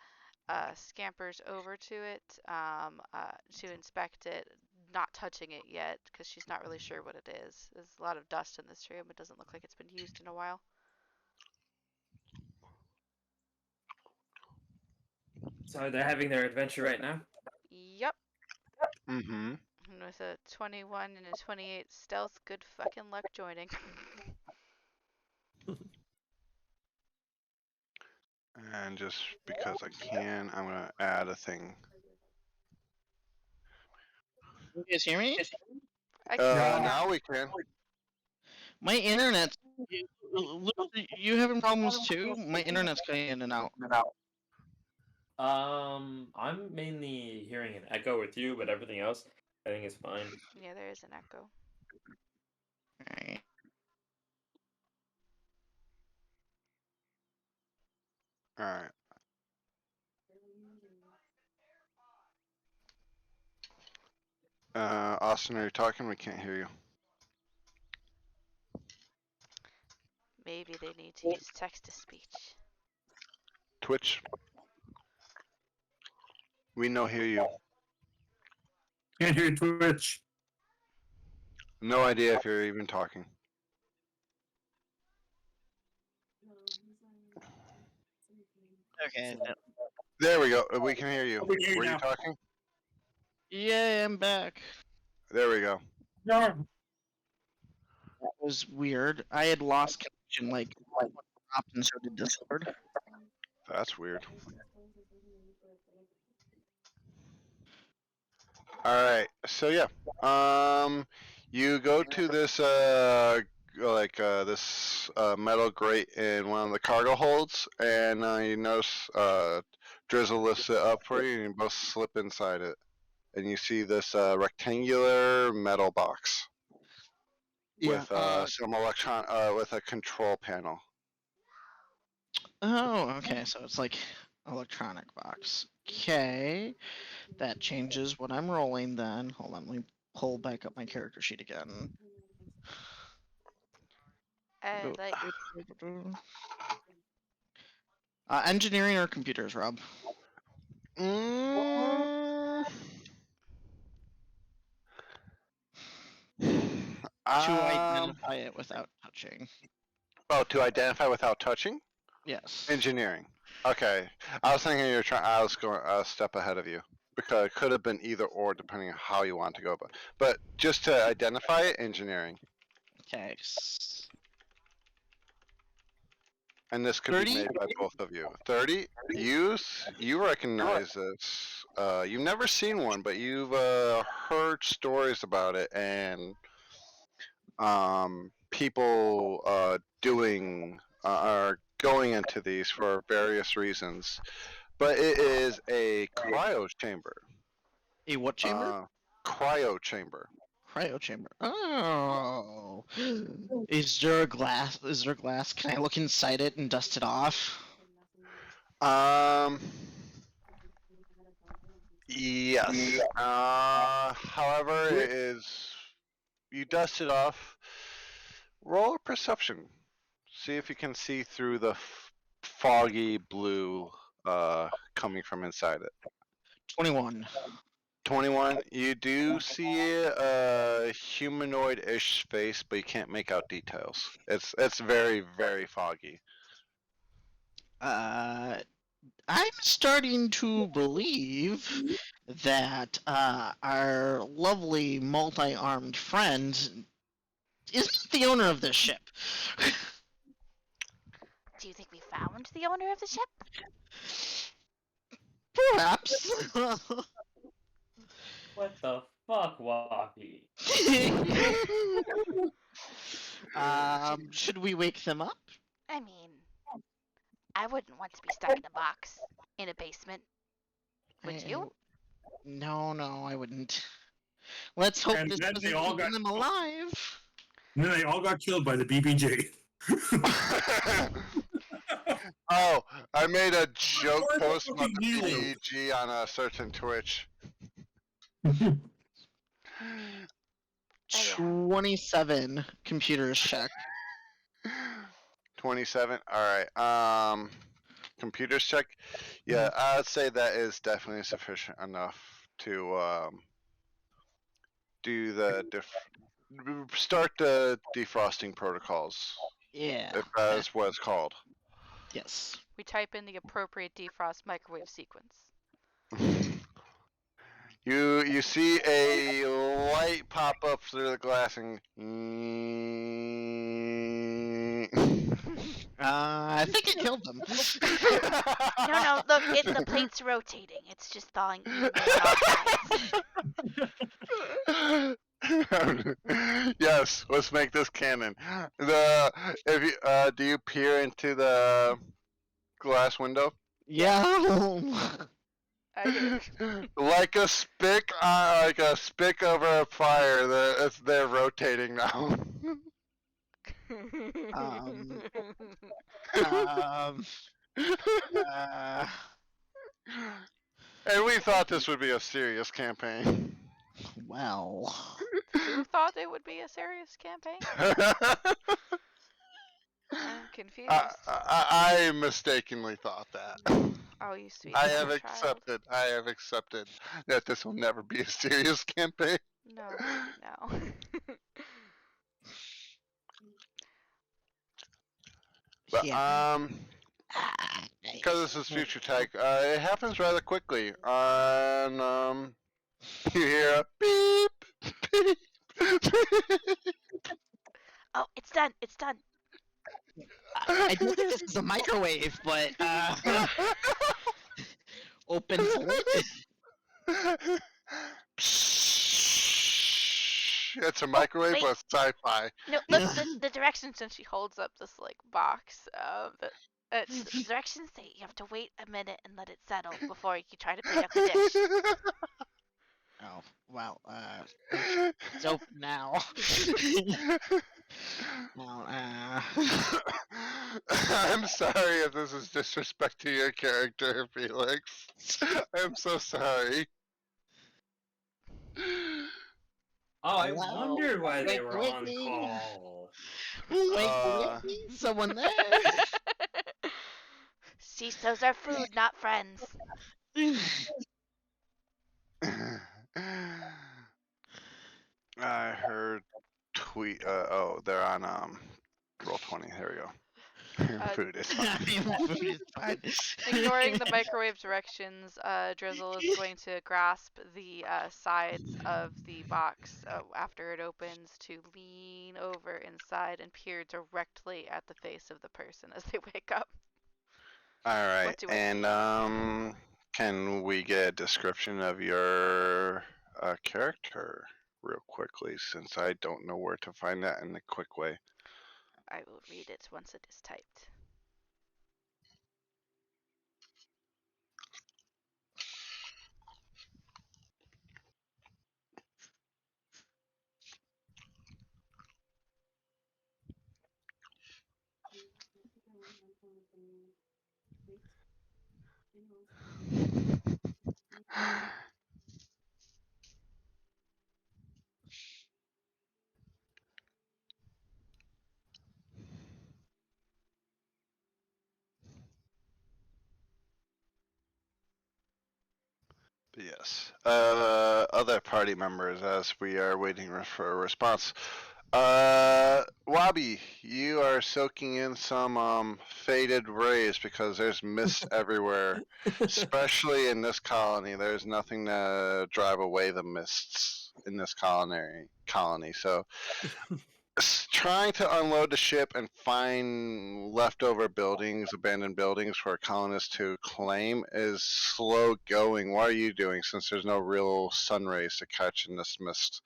C: scampers over to it to inspect it, not touching it yet because she's not really sure what it is. There's a lot of dust in this room. It doesn't look like it's been used in a while.
B: So they're having their adventure right now?
C: Yep.
H: Mm-hmm.
C: And with a 21 and a 28 stealth, good fucking luck joining.
H: And just because I can, I'm gonna add a thing.
D: You guys hear me?
C: I can see
G: Yeah.
H: Now we can.
D: My internet. You having problems too? My internet's cutting in and out.
B: I'm mainly hearing an echo with you, but everything else, I think is fine.
C: Yeah, there is an echo.
D: Alright.
H: All right. Austin, are you talking? We can't hear you.
C: Maybe they need to use text to speech.
H: Twitch. We no hear you.
G: Can't hear Twitch.
H: No idea if you're even talking.
D: Okay.
H: There we go. We can hear you.
G: We can hear you
H: Were you
G: now.
H: talking?
D: Yeah, I'm back.
H: There we go.
G: No.
D: That was weird. I had lost connection like dropped and so did Discord.
H: That's weird. All right. So yeah. You go to this this metal grate in one of the cargo holds, and you notice Drizzle lifts it up for you, and you both slip inside it, and you see this rectangular metal box
D: Yeah.
H: with some with a control panel.
D: Oh, okay. So it's like electronic box. Okay. That changes what I'm rolling then. Hold on, let me pull back up my character sheet again.
C: And like,
D: Engineering or computers, Rob?
H: Mm,
D: To identify it without touching.
H: Oh, to identify without touching?
D: Yes.
H: Engineering. Okay. I was thinking you're trying. I was going a step ahead of you because it could have been either or depending on how you want to go. But just to identify it, engineering.
D: Okay.
H: And this could
D: 30?
H: be made by both of you. 30. You recognize this. You've never seen one, but you've heard stories about it, and people are going into these for various reasons. But it is a cryo chamber.
D: A what chamber?
H: Cryo chamber.
D: Cryo chamber. Oh. Is there glass? Can I look inside it and dust it off?
H: Um. Yes. However, it is you dust it off. Roll a perception. See if you can see through the foggy blue coming from inside it.
D: 21.
H: 21. You do see a humanoid-ish face, but you can't make out details. It's very very foggy.
D: I'm starting to believe that our lovely multi-armed friend isn't the owner of this ship.
F: Do you think we found the owner of the ship?
D: Perhaps.
B: What the fuck, Wappy?
D: Should we wake them up?
F: I mean, I wouldn't want to be stuck in a box in a basement. Would you?
D: No, I wouldn't. Let's hope
G: And
D: this
G: then
D: doesn't
G: they all
D: keep
G: got
D: them alive.
G: And then they all got killed by the BBJ.
H: Oh, I made a joke
G: Or
H: post about
G: fucking
H: the
G: Nilo.
H: BEG on a certain Twitch.
F: Yeah.
D: 27 computers check.
H: 27. All right. Computers check. Yeah, I'd say that is definitely sufficient enough to do the start the defrosting protocols,
D: Yeah.
H: if that is what it's called.
D: Yes.
C: We type in the appropriate defrost microwave sequence.
H: You see a light pop up through the glass and
D: I think it killed them.
F: No, look, the plate's rotating. It's just thawing evenly on all sides.
H: Yes, let's make this canon. The if you do you peer into the glass window?
D: Yeah.
C: I do.
H: Like a spick, over a fire. They're rotating now.
D: um. Um. Uh,
H: And we thought this would be a serious campaign.
D: well.
C: Who thought it would be a serious campaign? I'm confused.
H: I mistakenly thought that.
C: Oh, you sweet
H: I
C: little
H: have
C: child.
H: accepted that this will never be a serious campaign.
C: No, baby, no.
H: But
D: Yeah.
H: because this is future tech, it happens rather quickly. And you hear a beep, beep.
F: Oh, it's done. It's done.
D: I don't think this is a microwave, but open lid.
H: It's a microwave,
F: wait.
H: but it's sci-fi.
F: No, look, the directions.
C: And she holds up this like box.
F: The directions say you have to wait a minute and let it settle before you try to pick up the dish.
D: Oh, well, it's open now. Well,
H: I'm sorry if this is disrespect to your character, Felix. I'm so sorry.
B: Oh, I
D: Hello?
B: wondered why they
D: Wait,
B: were
D: wait,
B: on
D: wait.
B: call.
D: Wait, someone there?
F: CISOs are food, not friends.
H: I heard tweet. Oh, they're on Roll20. There we go. Food is fine.
D: Food is fine.
C: ignoring the microwave directions, Drizzle is going to grasp the sides of the box after it opens to lean over inside and peer directly at the face of the person as they wake up.
H: All right,
C: What do I
H: and
C: see?
H: can we get a description of your character real quickly, since I don't know where to find that in a quick way.
C: I will read it once it is typed.
H: Yes. Other party members, as we are waiting for a response. Wabi, you are soaking in some faded rays because there's mist everywhere, especially in this colony. There's nothing to drive away the mists in this colony. So trying to unload the ship and find leftover buildings, abandoned buildings for colonists to claim is slow going. What are you doing since there's no real sun rays to catch in this mist?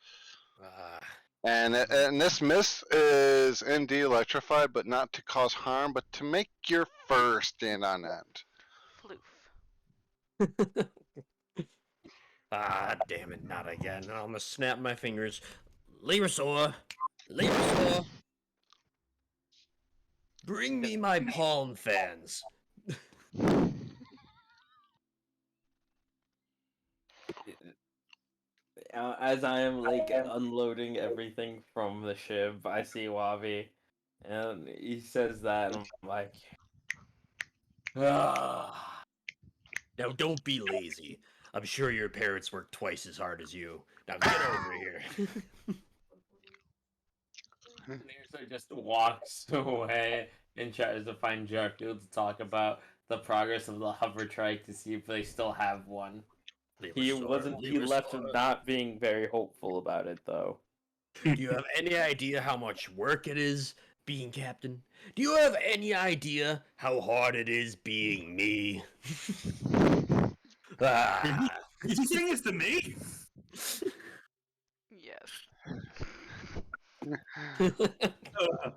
E: Uh,
H: And this mist is indeed electrified, but not to cause harm, but to make your fur stand on end.
C: Floof.
E: ah, damn it, not again. I'm gonna snap my fingers. Lyrasaur! Lyrasaur! Bring me my palm fans.
B: As I am like unloading everything from the ship, I see Wabi, and he says that, and I'm like, ah.
E: Now don't be lazy. I'm sure your parents work twice as hard as you. Now get over here.
B: Nirsa just walks away and tries to find Jarfield to talk about the progress of the hover trike to see if they still have one. He left not being very hopeful about it though.
E: Do you have any idea how much work it is being captain? Do you have any idea how hard it is being me? Ah.
G: Is he saying this to me?
C: Yes.
G: Uh,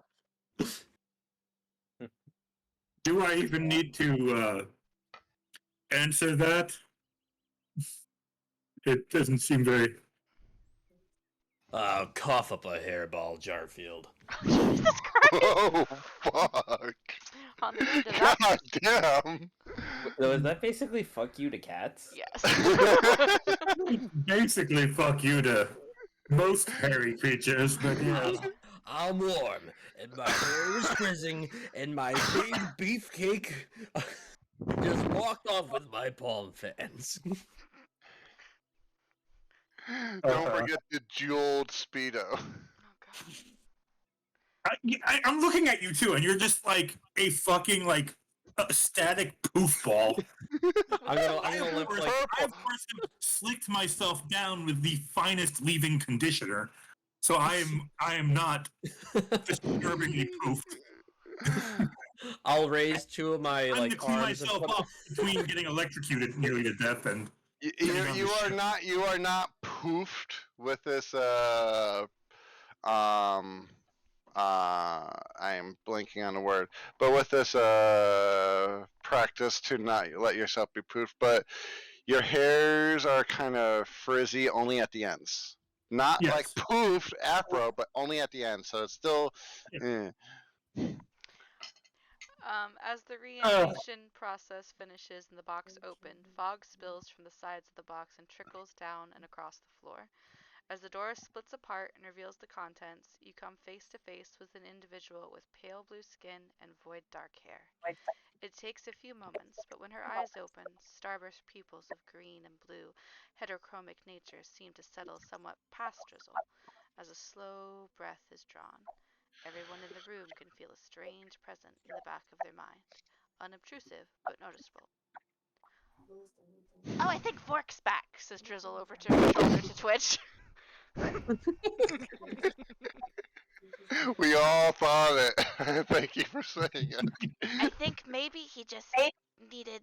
G: do I even need to answer that? It doesn't seem very.
E: Cough up a hairball, Jarfield.
C: Jesus Christ!
H: Oh, fuck.
C: On the end of that,
H: God damn.
B: So is that basically fuck you to cats?
C: yes.
G: Basically, fuck you to most hairy creatures, but yeah.
E: I'm warm, and my hair is frizzing, and my big beefcake just walked off with my palm fans.
H: Don't forget the jeweled Speedo.
C: Oh god.
G: I'm looking at you too, and you're just like a fucking like a static poof ball.
B: I'm gonna lift like
G: I of course have slicked myself down with the finest leave-in conditioner, so I am not disturbingly poofed.
E: I'll raise two of my
G: I'm to
E: like
G: clean
E: arms.
G: myself up between getting electrocuted nearly to death and
H: You are not poofed with this I am blanking on the word, but with this practice to not let yourself be poofed, but your hairs are kind of frizzy only at the ends. Not
G: Yes.
H: like poofed afro, but only at the end. So it's still
C: As the reanimation process finishes and the box opened, fog spills from the sides of the box and trickles down and across the floor. As the door splits apart and reveals the contents, you come face to face with an individual with pale blue skin and void dark hair. It takes a few moments, but when her eyes open, starburst pupils of green and blue, heterochromic nature seem to settle somewhat past drizzle, as a slow breath is drawn. Everyone in the room can feel a strange presence in the back of their mind, unobtrusive but noticeable. Oh, I think Vork's back, says Drizzle over to her shoulder to Twitch.
H: we all thought it. Thank you for saying it.
F: I think maybe he just needed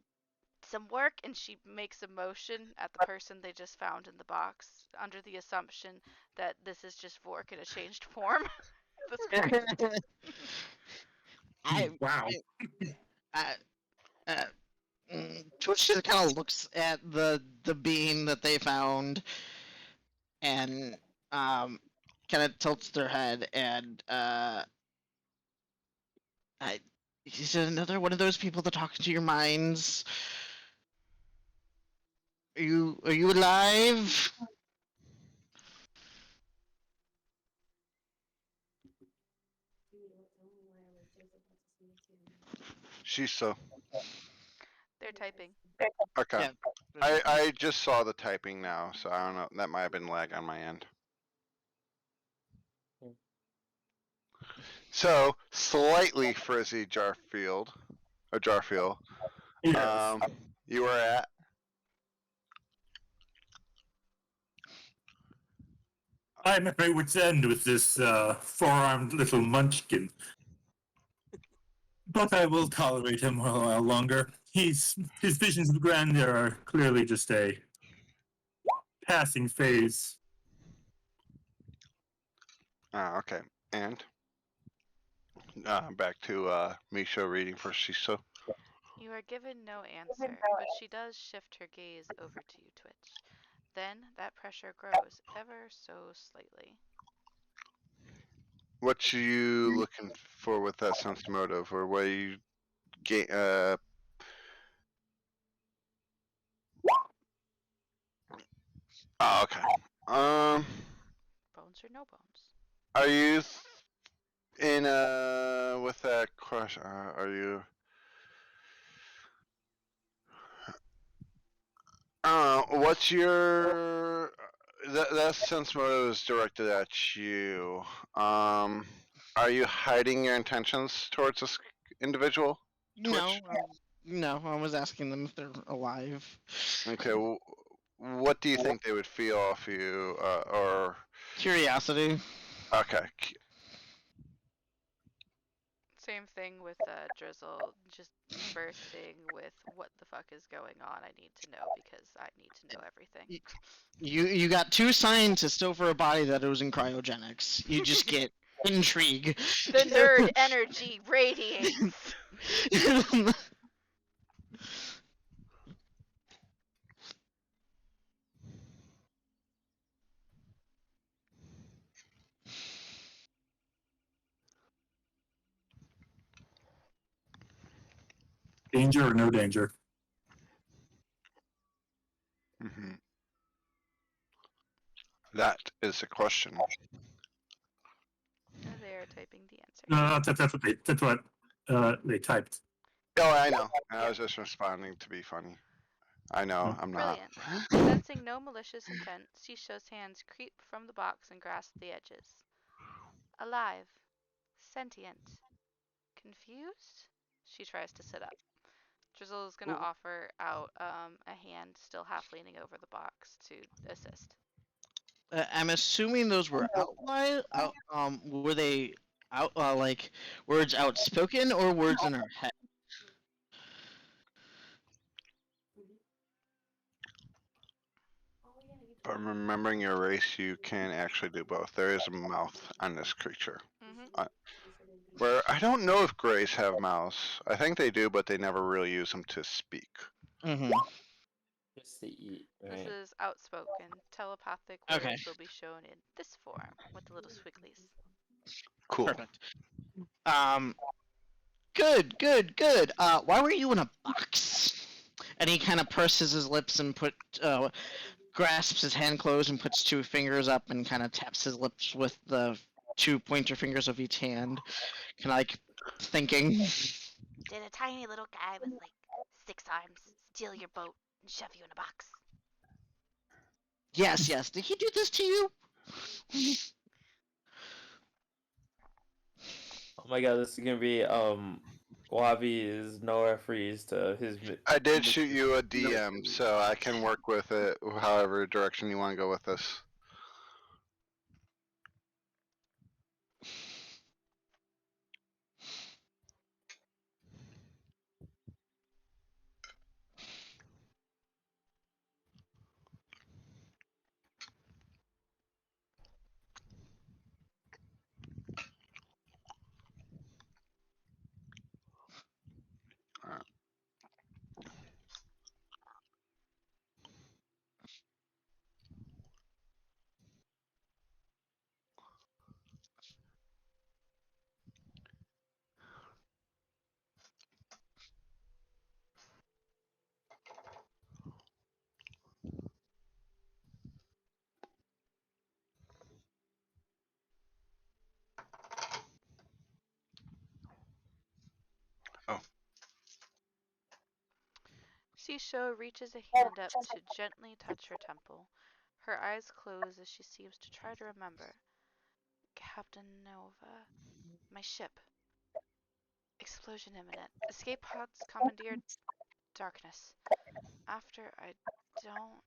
F: some work.
C: And she makes a motion at the person they just found in the box, under the assumption that this is just Vork in a changed form. That's great.
G: wow.
D: Twitch just kind of looks at the being that they found, and kind of tilts their head, and is it another one of those people that talk into your minds? Are you alive?
H: Shiso.
C: They're typing.
H: Okay.
D: Yeah.
H: I just saw the typing now, so I don't know. That might have been lag on my end. So slightly frizzy Jarfield, or Jarfield.
G: Yes.
H: You were at.
G: I'm at my wit's end with this four-armed little munchkin. But I will tolerate him a while longer. His visions of grandeur are clearly just a passing phase.
H: Okay. And back to Misha reading for Shiso.
C: You are given no answer, but she does shift her gaze over to you, Twitch. Then that pressure grows ever so slightly.
H: What you looking for with that sense motive, or what you gain? Oh, okay.
C: Bones or no bones?
H: Are you in with that question? Are you? What's your that sense motive is directed at you. Um, are you hiding your intentions towards this individual?
D: No. No, I was asking them if they're alive.
H: Okay. What do you think they would feel off you, or
D: Curiosity.
H: okay?
C: Same thing with Drizzle, just bursting with what the fuck is going on. I need to know because I need to know everything.
D: You got two scientists over a body that was in cryogenics. You just get intrigue.
C: The nerd energy radiates.
G: Danger or no danger?
H: Hmm. That is the question.
C: They are typing the answer.
G: No, that's what they typed.
H: Oh, I know. I was just responding to be funny. I know. I'm not.
C: Brilliant. Sensing no malicious intent, Shisho's hands creep from the box and grasp the edges. Alive. Sentient. Confused? She tries to sit up. Drizzle is going to offer out a hand, still half leaning over the box, to assist.
D: I'm assuming those were were they out like words outspoken or words in her head?
H: But remembering your race, you can actually do both. There is a mouth on this creature.
C: Mm-hmm.
H: Where I don't know if greys have mouths. I think they do, but they never really use them to speak.
D: Mm-hmm.
B: Just to eat, right?
C: This is outspoken. Telepathic
D: Okay.
C: words will be shown in this form with the little swigglies.
H: Cool.
D: Perfect. Good. Why were you in a box? And he kind of purses his lips and grasps his hand closed and puts two fingers up and kind of taps his lips with the two pointer fingers of each hand, kind of like thinking.
F: Did a tiny little guy with like 6 arms steal your boat and shove you in a box?
D: Yes. Did he do this to you?
B: Oh my god, this is gonna be Wabi is nowhere freeze to his.
H: I did shoot you a DM, so I can work with it however direction you want to go with this.
C: Shisho reaches a hand up to gently touch her temple. Her eyes close as she seems to try to remember. Captain Nova. My ship. Explosion imminent. Escape pods commandeered. Darkness. After I don't.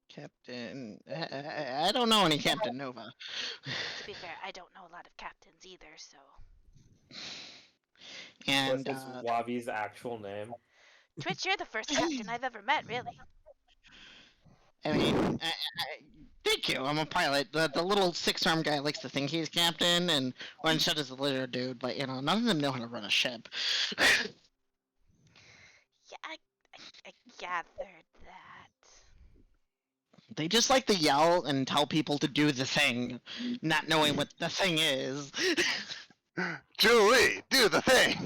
D: Captain. I don't know any Captain Nova.
F: To be fair, I don't know a lot of captains either, so.
D: And
B: What's Wabi's actual name?
F: Twitch, you're the first captain I've ever met, really.
D: I mean, thank you. I'm a pilot. The little 6-arm guy likes to think he's captain, and one shot is the lizard dude. But none of them know how to run a ship.
F: Yeah, I gathered that.
D: They just like to yell and tell people to do the thing, not knowing what the thing is.
H: Julie, do the thing.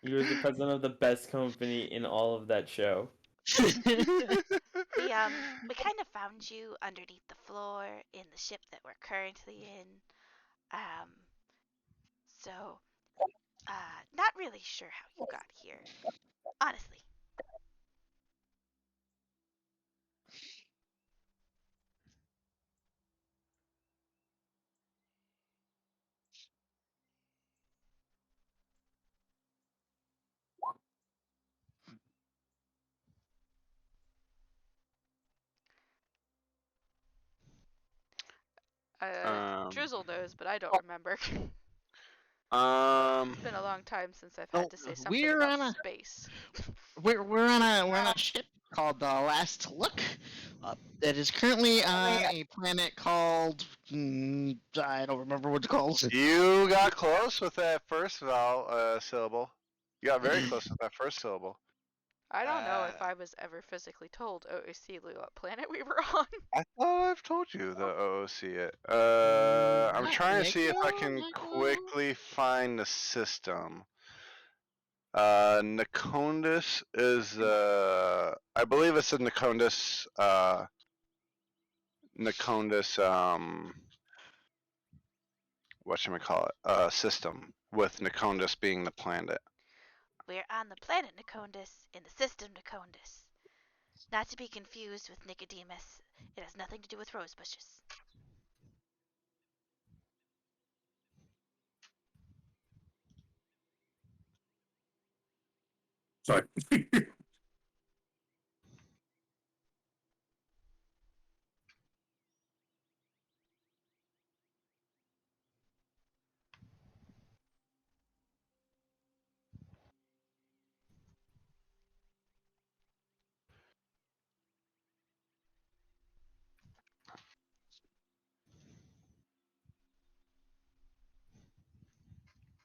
B: You're the president of the best company in all of that show.
F: We kind of found you underneath the floor in the ship that we're currently in. Um, so, not really sure how you got here. Honestly.
C: Drizzle knows, but I don't remember.
H: Um,
C: It's been a long time since I've
D: Well,
C: had to say something
D: we're
C: about
D: on a
C: space.
D: we're on a ship called the Last Look. That is currently on a planet called I don't remember what it's called.
H: you got close with that first syllable. You got very close with that first syllable.
C: I don't know if I was ever physically told OAC what planet we were on.
H: I thought I've told you the OOC it. I'm trying to see if I can quickly find the system. Nacondas is I believe it's a Nacondas whatchamacallit, system, with Nacondas being the planet.
F: We're on the planet Nikondas in the system Nikondas. Not to be confused with Nicodemus. It has nothing to do with rose bushes.
G: Sorry.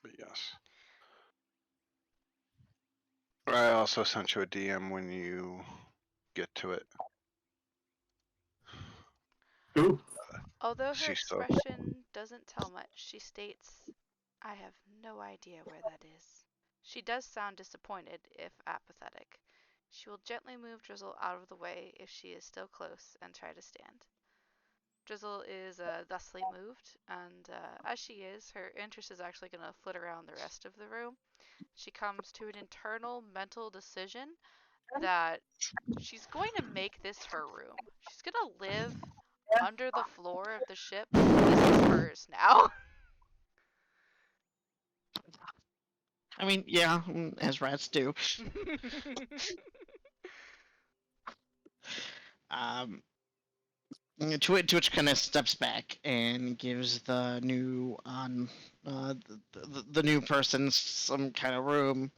H: But yes. I also sent you a DM when you get to it.
G: Ooh.
C: Although her
H: She's so.
C: expression doesn't tell much, she states, I have no idea where that is. She does sound disappointed, if apathetic. She will gently move Drizzle out of the way if she is still close and try to stand. Drizzle is thusly moved, and as she is, her interest is actually going to flit around the rest of the room. She comes to an internal mental decision that she's going to make this her room. She's going to live under the floor of the ship. This is hers now.
D: I mean, yeah, as rats do. Um, Twitch kind of steps back and gives the new the new person some kind of room.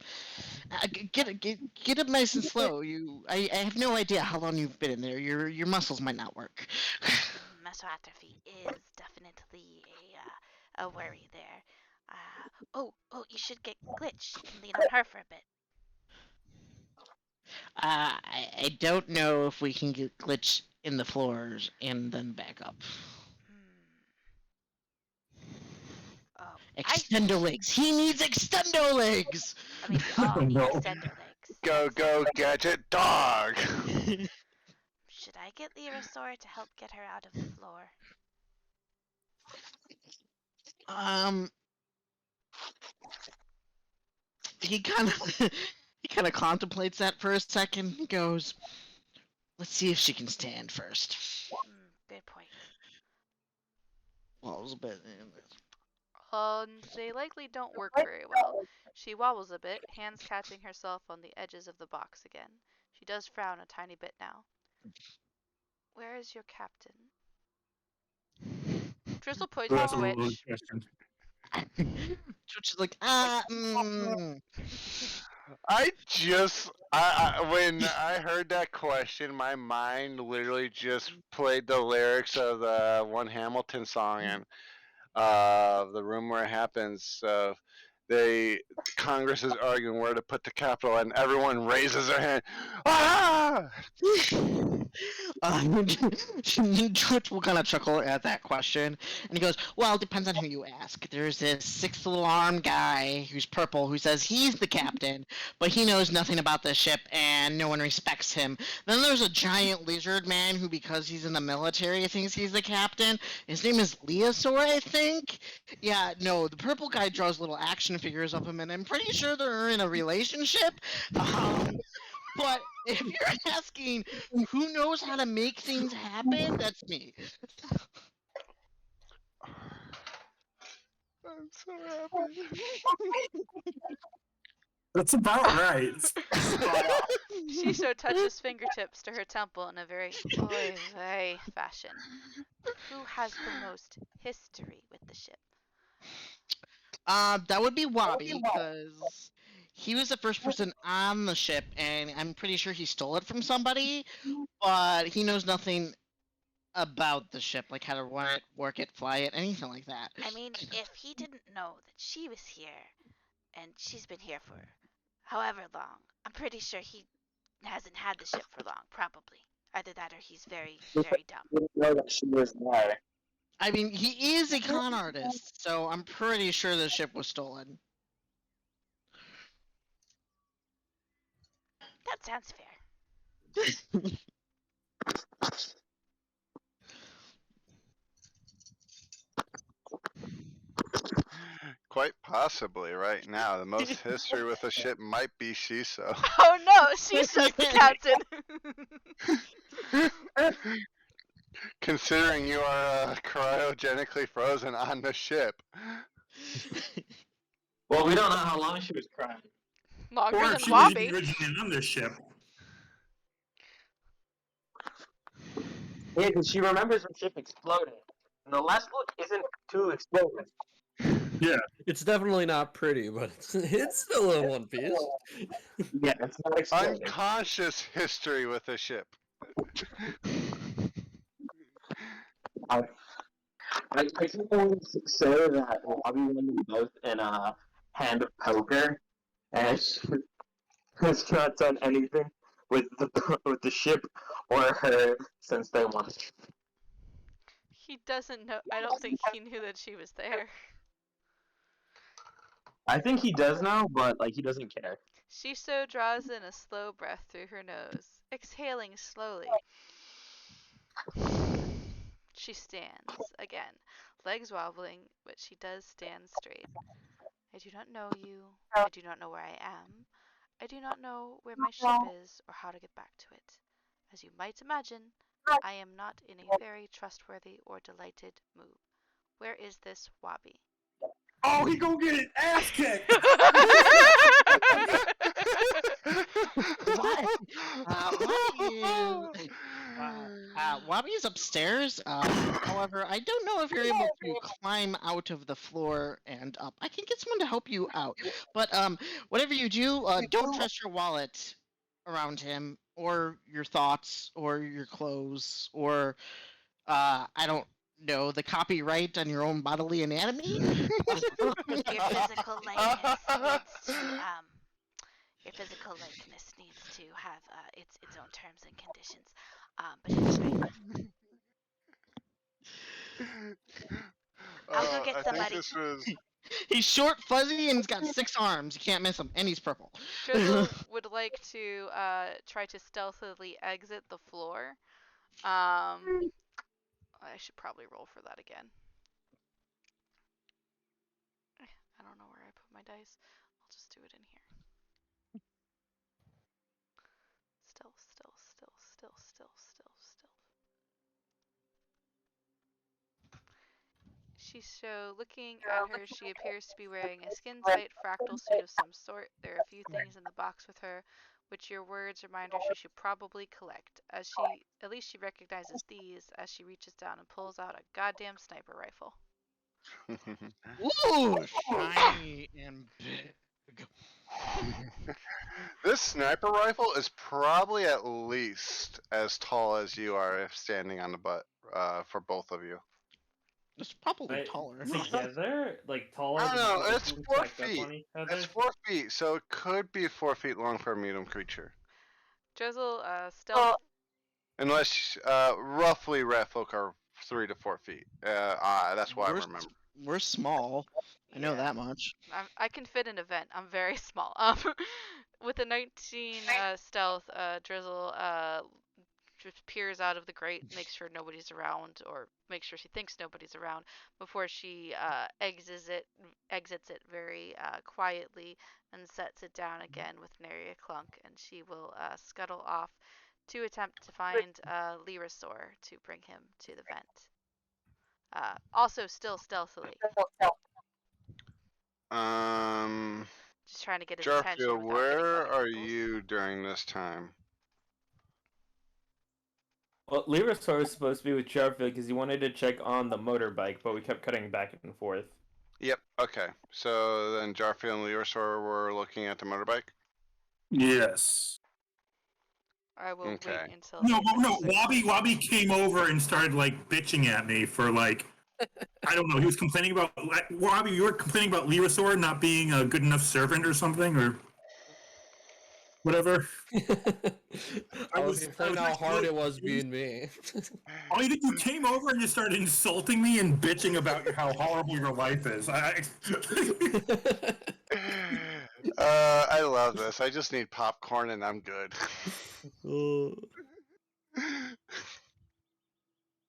D: Get up nice and slow. I have no idea how long you've been in there. Your muscles might not work.
F: Muscle atrophy is definitely a worry there. Oh, you should get Glitch. You can lean on her for a bit.
D: I don't know if we can get glitch in the floors and then back up. Extendo legs. He needs extendo legs.
F: I mean, we all need
G: No.
F: extendo legs.
H: Go, gadget dog!
F: Should I get Lyrasaur to help get her out of the floor?
D: Um. he kind of he kind of contemplates that for a second. He goes, "Let's see if she can stand first."
F: Good point.
D: Well, it was a bit.
C: They likely don't work very well. She wobbles a bit, hands catching herself on the edges of the box again. She does frown a tiny bit now. Where is your captain? Drizzle points to
G: That's a really good
C: Twitch.
G: question.
D: Twitch is like,
H: When I heard that question, my mind literally just played the lyrics of the one Hamilton song and the room where it happens. They Congress is arguing where to put the capital, and everyone raises their hand. Ah!
D: Twitch will kind of chuckle at that question, and he goes, "Well, it depends on who you ask. There's this sixth little arm guy who's purple who says he's the captain, but he knows nothing about the ship, and no one respects him. Then there's a giant lizard man who, because he's in the military, thinks he's the captain. His name is Leosaur, I think. Yeah, no, the purple guy draws little action figures of him, and I'm pretty sure they're in a relationship. But if you're asking who knows how to make things happen, that's me."
H: I'm so happy.
G: That's about right.
C: Shisho touches fingertips to her temple in a very oy vey fashion. Who has the most history with the ship?
D: That would be Wabi, because he was the first person on the ship, and I'm pretty sure he stole it from somebody, but he knows nothing about the ship, like how to run it, work it, fly it, anything like that.
F: I mean, if he didn't know that she was here, and she's been here for however long, I'm pretty sure he hasn't had the ship for long, probably. Either that or he's very, very dumb.
B: Know that she was there.
D: I mean, he is a con artist, so I'm pretty sure the ship was stolen.
F: That sounds fair.
H: Quite possibly, right now, the most history with a ship might be Shiso.
C: Oh no, Shisho's the captain!
H: Considering you are cryogenically frozen on the ship.
B: Well, we don't know how long she was crying.
C: Longer
G: Or
C: than
G: if she was
C: Wabi.
G: even originally on this ship.
B: Yeah, because she remembers her ship exploding. And the last book isn't too explosive.
E: It's definitely not pretty, but it's still in One Piece.
B: Yeah, it's not explosive.
H: Unconscious history with a ship.
B: I can only say that Robbie won them both in a hand of poker, and has not done anything with the ship or her since they won.
C: He doesn't know. I don't think he knew that she was there.
B: I think he does now, but like he doesn't care.
C: Shisho draws in a slow breath through her nose, exhaling slowly. She stands, again, legs wobbling, but she does stand straight. I do not know you. I do not know where I am. I do not know where my ship is or how to get back to it. As you might imagine, I am not in a very trustworthy or delighted mood. Where is this Wabi?
G: Oh, he gonna get his ass kicked!
D: What? Wabi is upstairs. However, I don't know if you're able to climb out of the floor and up. I can get someone to help you out. But whatever you do, don't trust your wallet around him, or your thoughts, or your clothes, or I don't know, the copyright on your own bodily anatomy.
F: Your physical likeness needs to your physical likeness needs to have its own terms and conditions. But anyway, I'll go get
H: I think
F: somebody.
H: this was.
D: He's short, fuzzy, and he's got 6 arms. You can't miss him, and he's purple.
C: Drizzle would like to try to stealthily exit the floor. I should probably roll for that again. I don't know where I put my dice. I'll just do it in here. Looking at her, she appears to be wearing a skin-tight fractal suit of some sort. There are a few things in the box with her, which your words remind her she should probably collect. At least she recognizes these as she reaches down and pulls out a goddamn sniper rifle.
D: Ooh, shiny and big.
H: This sniper rifle is probably at least as tall as you are if standing on the butt for both of you.
D: It's probably
B: Right,
D: taller.
B: together, like taller
H: I don't
B: than
H: know.
B: both
H: It's
B: of them
H: 4
B: stacked up
H: feet.
B: on each other.
H: It's 4 feet, so it could be 4 feet long for a medium creature.
C: Drizzle, stealth.
H: Unless roughly rat folk are 3 to 4 feet. That's what I
D: We're
H: remember.
D: we're small. I know
C: Yeah.
D: that much.
C: I can fit an event. I'm very small. With a 19 stealth, Drizzle just peers out of the grate, makes sure nobody's around, or makes sure she thinks nobody's around before she exits it very quietly and sets it down again with nary a clunk, and she will scuttle off to attempt to find Lyrasaur to bring him to the vent. Also, still stealthily. Just trying to get his attention
H: Jarfield,
C: without getting
H: where
C: more
H: are
C: impulse.
H: you during this time?
B: Well, Lyrasaur was supposed to be with Jarfield because he wanted to check on the motorbike, but we kept cutting back and forth.
H: Yep. Okay. So then Jarfield and Leosaur were looking at the motorbike.
G: Yes.
C: I will
H: Okay.
C: wait until
G: No,
C: he
G: no.
C: finishes.
G: Wobby came over and started like bitching at me for like, I don't know. He was complaining about Wobby. You were complaining about Lyrasaur not being a good enough servant or something or whatever.
E: I was complaining how
G: actually
E: hard
G: really
E: it was
G: confused.
E: being me.
G: All you did, you came over and you started insulting me and bitching about how horrible your life is.
H: I love this. I just need popcorn and I'm good.
E: Oh.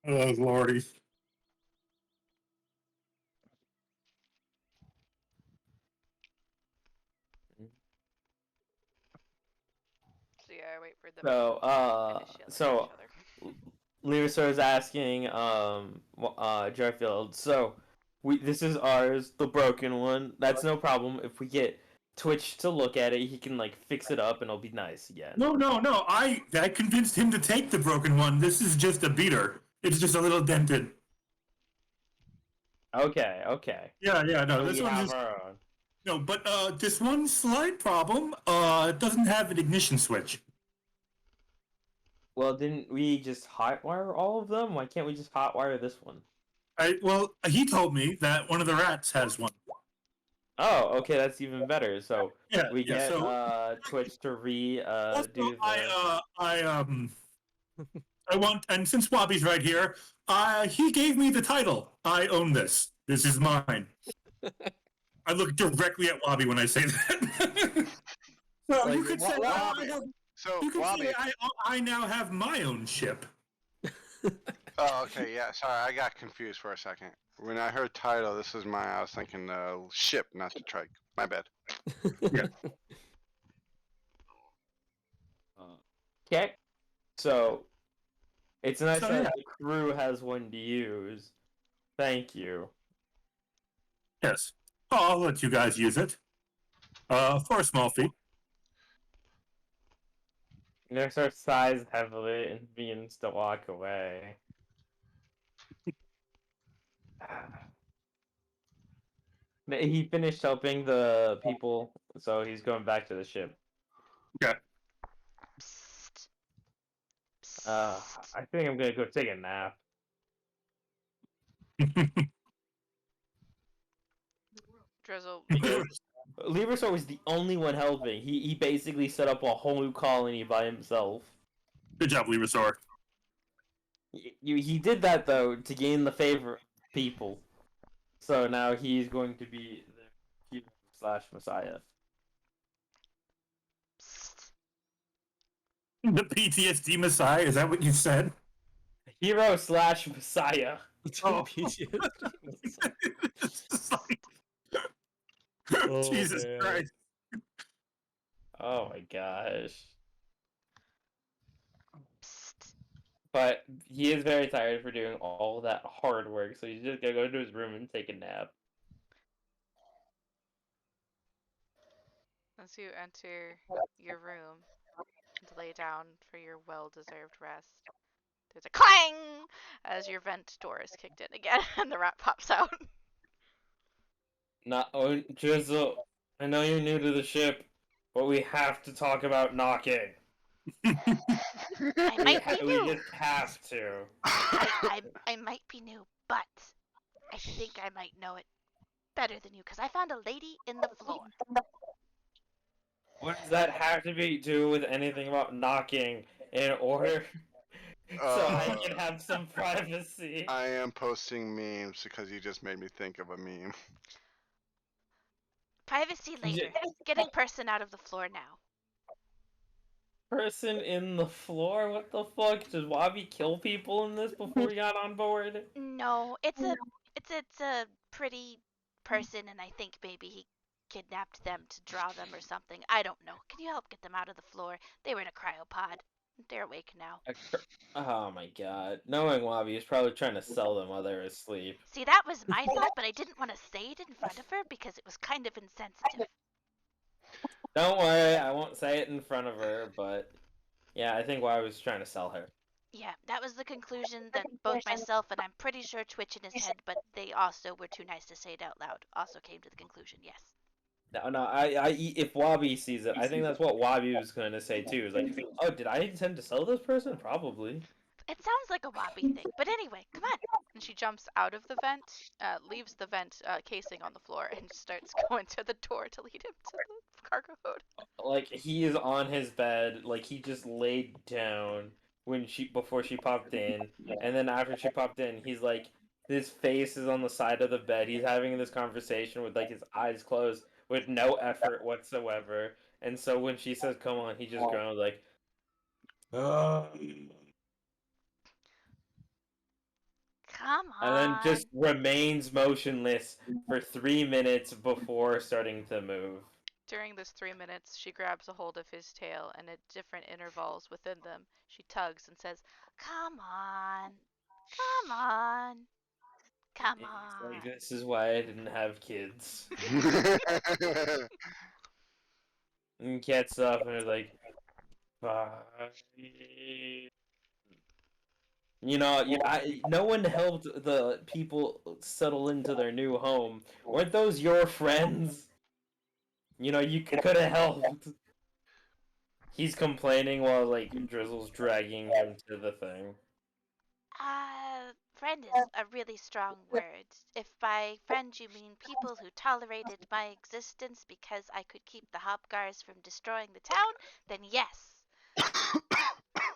G: Oh, lordy.
C: So yeah, I wait for them
B: So,
C: to finish yelling at each other.
B: Lyrasaur is asking, Jarfield, so, this is ours, the broken one. That's no problem. If we get Twitch to look at it, he can, like, fix it up and it'll be nice again.
G: No. I convinced him to take the broken one. This is just a beater. It's just a little dented.
B: Okay.
G: Yeah. No,
B: So
G: this
B: we
G: one's
B: have
G: just
B: our own.
G: no. But this one slight problem. It doesn't have an ignition switch.
B: Well, didn't we just hotwire all of them? Why can't we just hotwire this one?
G: Well, he told me that one of the rats has one.
B: Oh, okay, that's even better. So
G: Yeah.
B: we
G: Yeah.
B: get
G: So
B: Twitch to
G: also,
B: do the.
G: I want, and since Wobby's right here, he gave me the title. I own this. This is mine. I look directly at Wobby when I say that. So
E: Like,
G: you could say
H: So
G: you could
H: Wobby.
G: say I now have my own ship.
H: Oh, okay. Yeah. Sorry, I got confused for a second. When I heard title, this is mine. I was thinking ship, not the trike. My bad.
G: Yeah.
B: Okay. So it's nice
G: So,
B: that
G: yeah.
B: the crew has one to use. Thank you.
G: Yes. I'll let you guys use it. For a small fee.
B: There's our size heavily and begins to walk away. He finished helping the people, so he's going back to the ship.
G: Okay.
C: Psst.
B: I think I'm gonna go take a nap.
C: Drizzle.
B: Because Leversaur was the only one helping. He basically set up a whole new colony by himself.
G: Good job, Leversaur.
B: He did that though to gain the favor of people. So now he's going to be the hero slash messiah.
C: Psst.
G: The PTSD Messiah, is that what you said?
B: Hero slash messiah.
G: Oh.
E: Oh,
G: Jesus
E: man.
G: Christ.
B: Oh my gosh.
C: Psst.
B: But he is very tired for doing all that hard work, so he's just gonna go to his room and take a nap.
C: As you enter your room and lay down for your well-deserved rest, there's a clang as your vent door is kicked in again, and the rat pops out.
B: Not oh, Drizzle. I know you're new to the ship, but we have to talk about knocking.
F: I might be
B: We
F: new.
B: just have to.
F: I might be new, but I think I might know it better than you because I found a lady in the floor.
B: What does that have to do with anything about knocking in order so I can have some privacy?
H: I am posting memes because you just made me think of a meme.
F: Privacy later. Getting person out of the floor now.
B: Person in the floor? What the fuck? Did Wabi kill people in this before we got on board?
F: No, it's a pretty person, and I think maybe he kidnapped them to draw them or something. I don't know. Can you help get them out of the floor? They were in a cryopod. They're awake now.
B: Oh my god. Knowing Wabi is probably trying to sell them while they're asleep.
F: See, that was my thought, but I didn't want to say it in front of her because it was kind of insensitive.
B: Don't worry, I won't say it in front of her, but yeah, I think Wabi was trying to sell her.
F: Yeah, that was the conclusion that both myself and I'm pretty sure Twitch in his head, but they also were too nice to say it out loud, also came to the conclusion, yes.
B: No, if Wabi sees it, I think that's what Wabi was going to say too. Is like, oh, did I intend to sell this person? Probably.
F: It sounds like a Wabi thing, but anyway, come on.
C: And she jumps out of the vent, leaves the vent casing on the floor, and starts going to the door to lead him to the cargo hold.
B: Like he is on his bed, like he just laid down before she popped in, and then after she popped in, he's like his face is on the side of the bed. He's having this conversation with like his eyes closed, with no effort whatsoever. And so when she says "come on," he just groans like, "Ugh."
F: Come
B: And then
F: on.
B: just remains motionless for 3 minutes before starting to move.
C: During this 3 minutes, she grabs a hold of his tail, and at different intervals within them, she tugs and says,
F: Come on. Come on. Come
B: He's
F: on.
B: like, this is why I didn't have kids. And gets up and is like, bye. You know, no one helped the people settle into their new home. Weren't those your friends? You know, you could have helped. He's complaining while, like, Drizzle's dragging him to the thing.
F: Friend is a really strong word. If by friend you mean people who tolerated my existence because I could keep the Hobgars from destroying the town, then yes.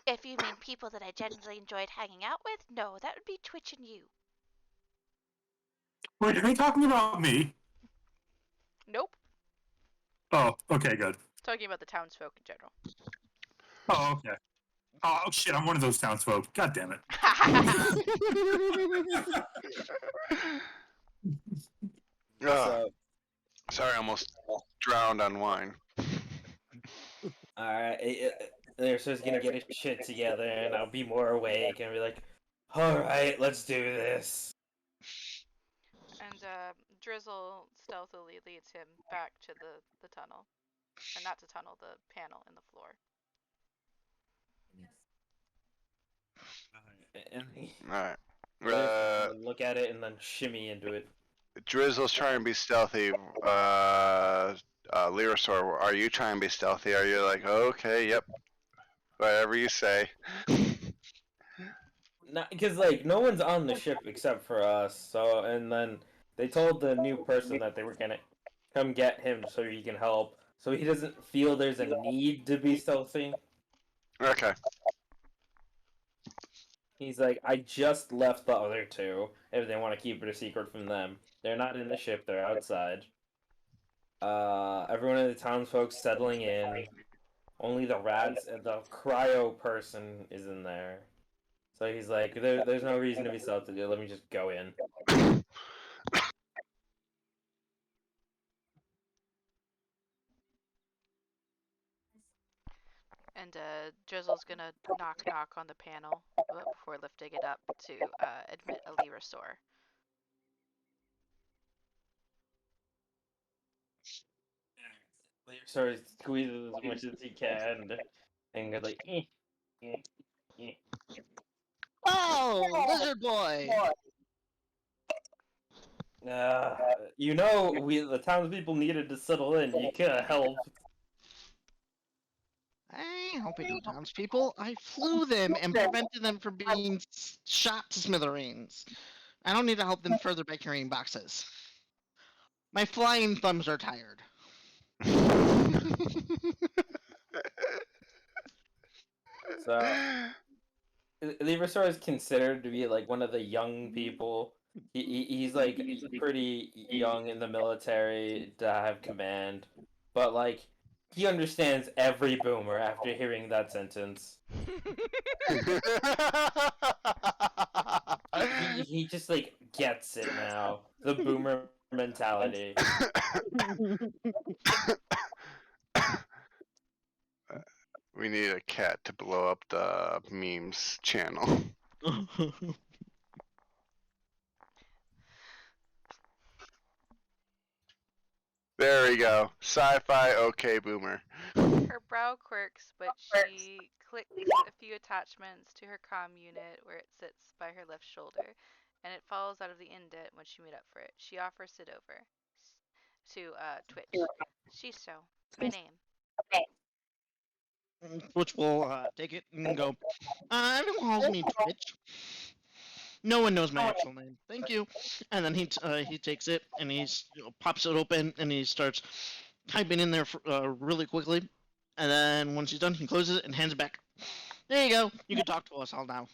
F: If you mean people that I genuinely enjoyed hanging out with, no, that would be Twitch and you.
G: Wait, are they talking about me?
C: Nope.
G: Oh, okay, good.
C: Talking about the townsfolk in general.
G: Oh, okay. Oh, shit, I'm one of those townsfolk. God damn it.
B: So,
H: Sorry, I almost drowned on wine.
B: alright, they're just gonna get his shit together and I'll be more awake and be like, alright, let's do this.
C: And Drizzle stealthily leads him back to the tunnel. Or not the tunnel, the panel in the floor.
B: And
H: Alright.
B: look at it and then shimmy into it.
H: Drizzle's trying to be stealthy. Lyrasaur, are you trying to be stealthy? Are you like, okay, yep, whatever you say?
B: Because like no one's on the ship except for us. So and then they told the new person that they were gonna come get him so he can help. So he doesn't feel there's a need to be stealthy.
H: Okay.
B: He's like, I just left the other two. If they want to keep it a secret from them, they're not in the ship. They're outside. Everyone in the townsfolk settling in. Only the rats and the cryo person is in there. So he's like, there's no reason to be stealthy. Let me just go in.
C: And And Drizzle's gonna knock on the panel before lifting it up to admit a Lyrasaur.
B: Sort of squeezes as much as he can, and goes like, eh, eh.
D: Oh, lizard boy!
B: The townspeople needed to settle in. You could have helped.
D: I ain't helping no townspeople. I flew them and prevented them from being shot to smithereens. I don't need to help them further by carrying boxes. My flying thumbs are tired.
B: So, Lyrasaur is considered to be like one of the young people. He's like pretty young in the military to have command, but like he understands every boomer after hearing that sentence. He just like gets it now. The boomer mentality.
H: We need a cat to blow up the memes channel. There we go. Sci-fi okay boomer.
C: Her brow quirks, but she clicks a few attachments to her comm unit where it sits by her left shoulder, and it falls out of the indent when she made up for it. She offers it over to Twitch. Shiso, my name.
D: Which will take it and go, everyone calls me Twitch. No one knows my actual name. Thank you. And then he takes it and he pops it open and he starts typing in there really quickly. And then once he's done, he closes it and hands it back. There you go. You can talk to us all now.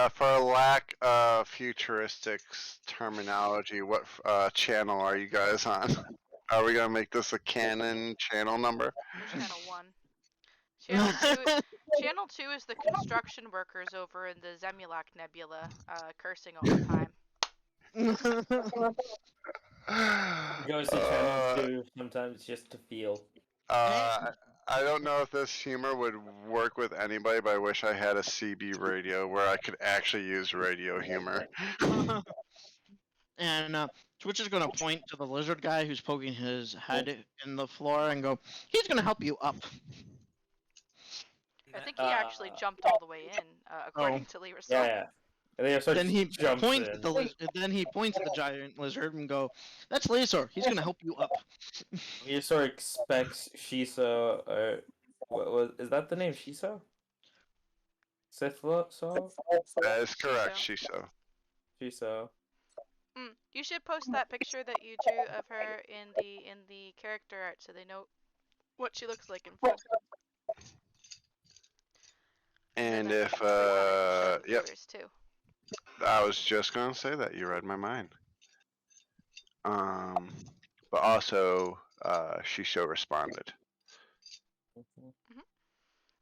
H: For lack of futuristic terminology, what channel are you guys on? Are we gonna make this a canon channel number?
C: We're channel 1. Channel 2 is the construction workers over in the Zemulak Nebula, cursing all the time.
B: Goes to channel 2 sometimes just to feel.
H: I don't know if this humor would work with anybody, but I wish I had a CB radio where I could actually use radio humor.
D: And Twitch is going to point to the lizard guy who's poking his head in the floor and go, he's going to help you up.
C: I think he actually jumped all the way in, according to Lyrasaur.
B: Yeah. And
D: Then he
B: jumps
D: points
B: in.
D: at then he points at the giant lizard and go, that's Lyrasaur. He's going to help you up.
B: Lyrasaur expects Shiso, or is that the name, Shiso? Sithlo?
H: That is correct, Shiso.
B: Shiso.
C: You should post that picture that you drew of her in the character art so they know what she looks like in full.
H: And
C: then
H: if
C: we can click on it and show the
H: yep,
C: viewers too.
H: I was just gonna say that. You read my mind. But also, Shisho responded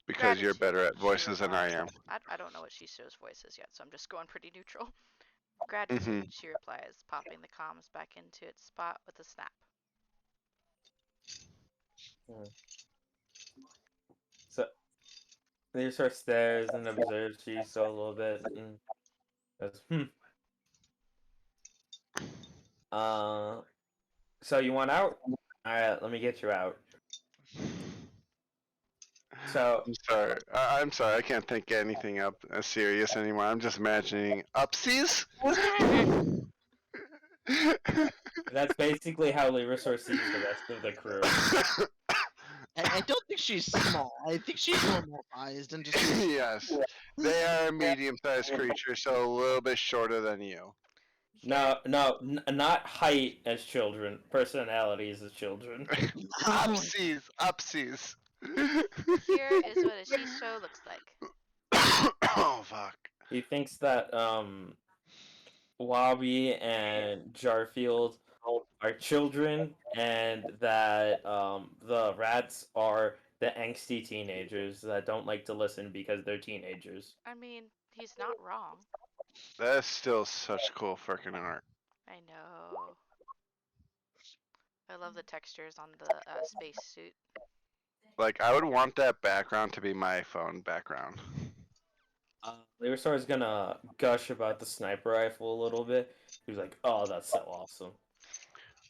H: because you're better at voices than I am.
C: I don't know what Shisho's voice is yet, so I'm just going pretty neutral. Gratitude, she replies, popping the comms back into its spot with a snap.
B: So Lyrasaur stares and observes Shiso a little bit and goes, So you want out? Alright, let me get you out. So
H: I'm sorry. I can't think anything up serious anymore. I'm just imagining upsies.
B: that's basically how Lyrasaur sees the rest of the crew.
D: I don't think she's small. I think she's normal sized and just.
H: Yes, they are a medium-sized creature, so a little bit shorter than you.
B: No, not height as children, personalities as children.
H: Upsies.
C: Here is what a Shisho looks like.
H: Oh fuck.
B: He thinks that Wabi and Jarfield are children, and that the rats are the angsty teenagers that don't like to listen because they're teenagers.
C: I mean, he's not wrong.
H: That is still such cool freaking art.
C: I know. I love the textures on the space suit.
H: Like, I would want that background to be my phone background.
B: Leosaur is gonna gush about the sniper rifle a little bit. He was like, "Oh, that's so awesome."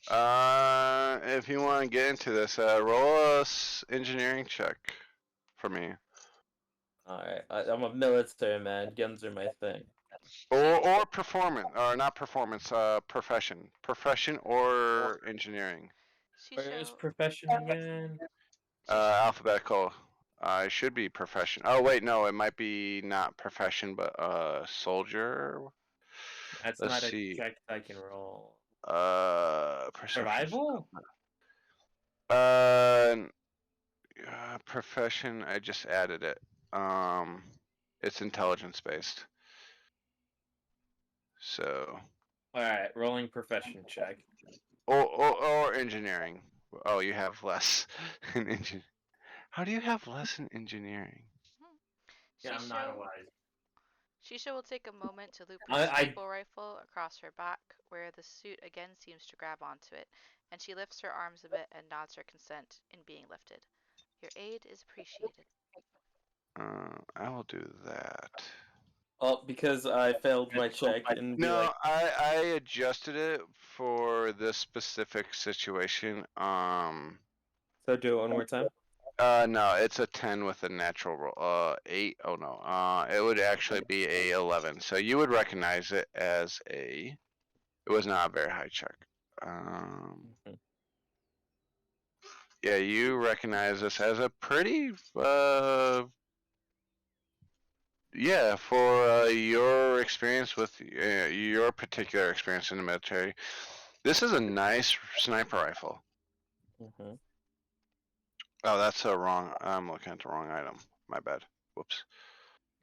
H: If you want to get into this, roll a engineering check for me,
B: All right, I'm a military man. Guns are my thing.
H: or performance, or not performance, profession or engineering.
B: Where's
C: Shisho,
B: profession again?
C: Shisho,
H: Alphabetical. It should be profession. Oh wait, no, it might be not profession, but soldier.
B: That's
H: Let's
B: not a
H: see.
B: check I can roll.
H: Perception.
B: Survival?
H: Uh, profession. I just added it. It's intelligence based. So,
B: All right, rolling profession check.
H: or engineering. Oh, you have less in engine. How do you have less in engineering?
B: Yeah, I'm not a
C: Shisho,
B: wise.
C: Shisho will take a moment to loop her
B: I
C: sniper rifle across her back, where the suit again seems to grab onto it, and she lifts her arms a bit and nods her consent in being lifted. Your aid is appreciated.
H: I will do that.
B: because I failed my check and be
H: No,
B: like,
H: I adjusted it for this specific situation.
B: so do it one more time.
H: No, it's a 10 with a natural roll. 8. Oh no. It would actually be a 11. So you would recognize it as a. It was not a very high check.
B: Mhm.
H: Yeah, you recognize this as a pretty. Yeah, for your experience with your particular experience in the military, this is a nice sniper rifle.
B: Mhm.
H: Oh, that's a wrong. I'm looking at the wrong item. My bad. Whoops.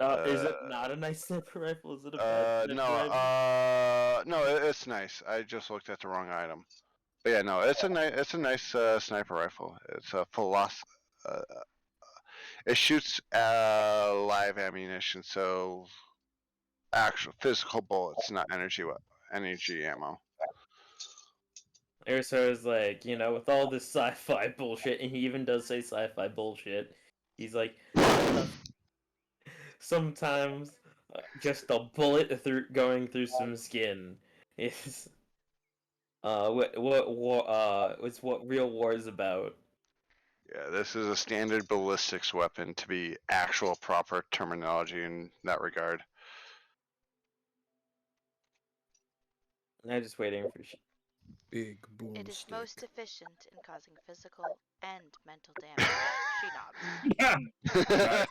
B: Is
H: Uh,
B: it not a nice sniper rifle? Is it a bad
H: no,
B: sniper rifle?
H: no, it's nice. I just looked at the wrong item. But yeah, no, it's a nice sniper rifle. It's a uh, it shoots live ammunition, so actual physical bullets, not energy ammo.
B: Ursa is like, with all this sci-fi bullshit, and he even does say sci-fi bullshit. He's like, sometimes just a bullet through going through some skin is it's what real war is about.
H: Yeah, this is a standard ballistics weapon to be actual proper terminology in that regard.
B: I'm just waiting for.
E: Big
F: It is most
E: boomstick.
F: efficient in causing physical and mental damage. She nods.
G: Yeah.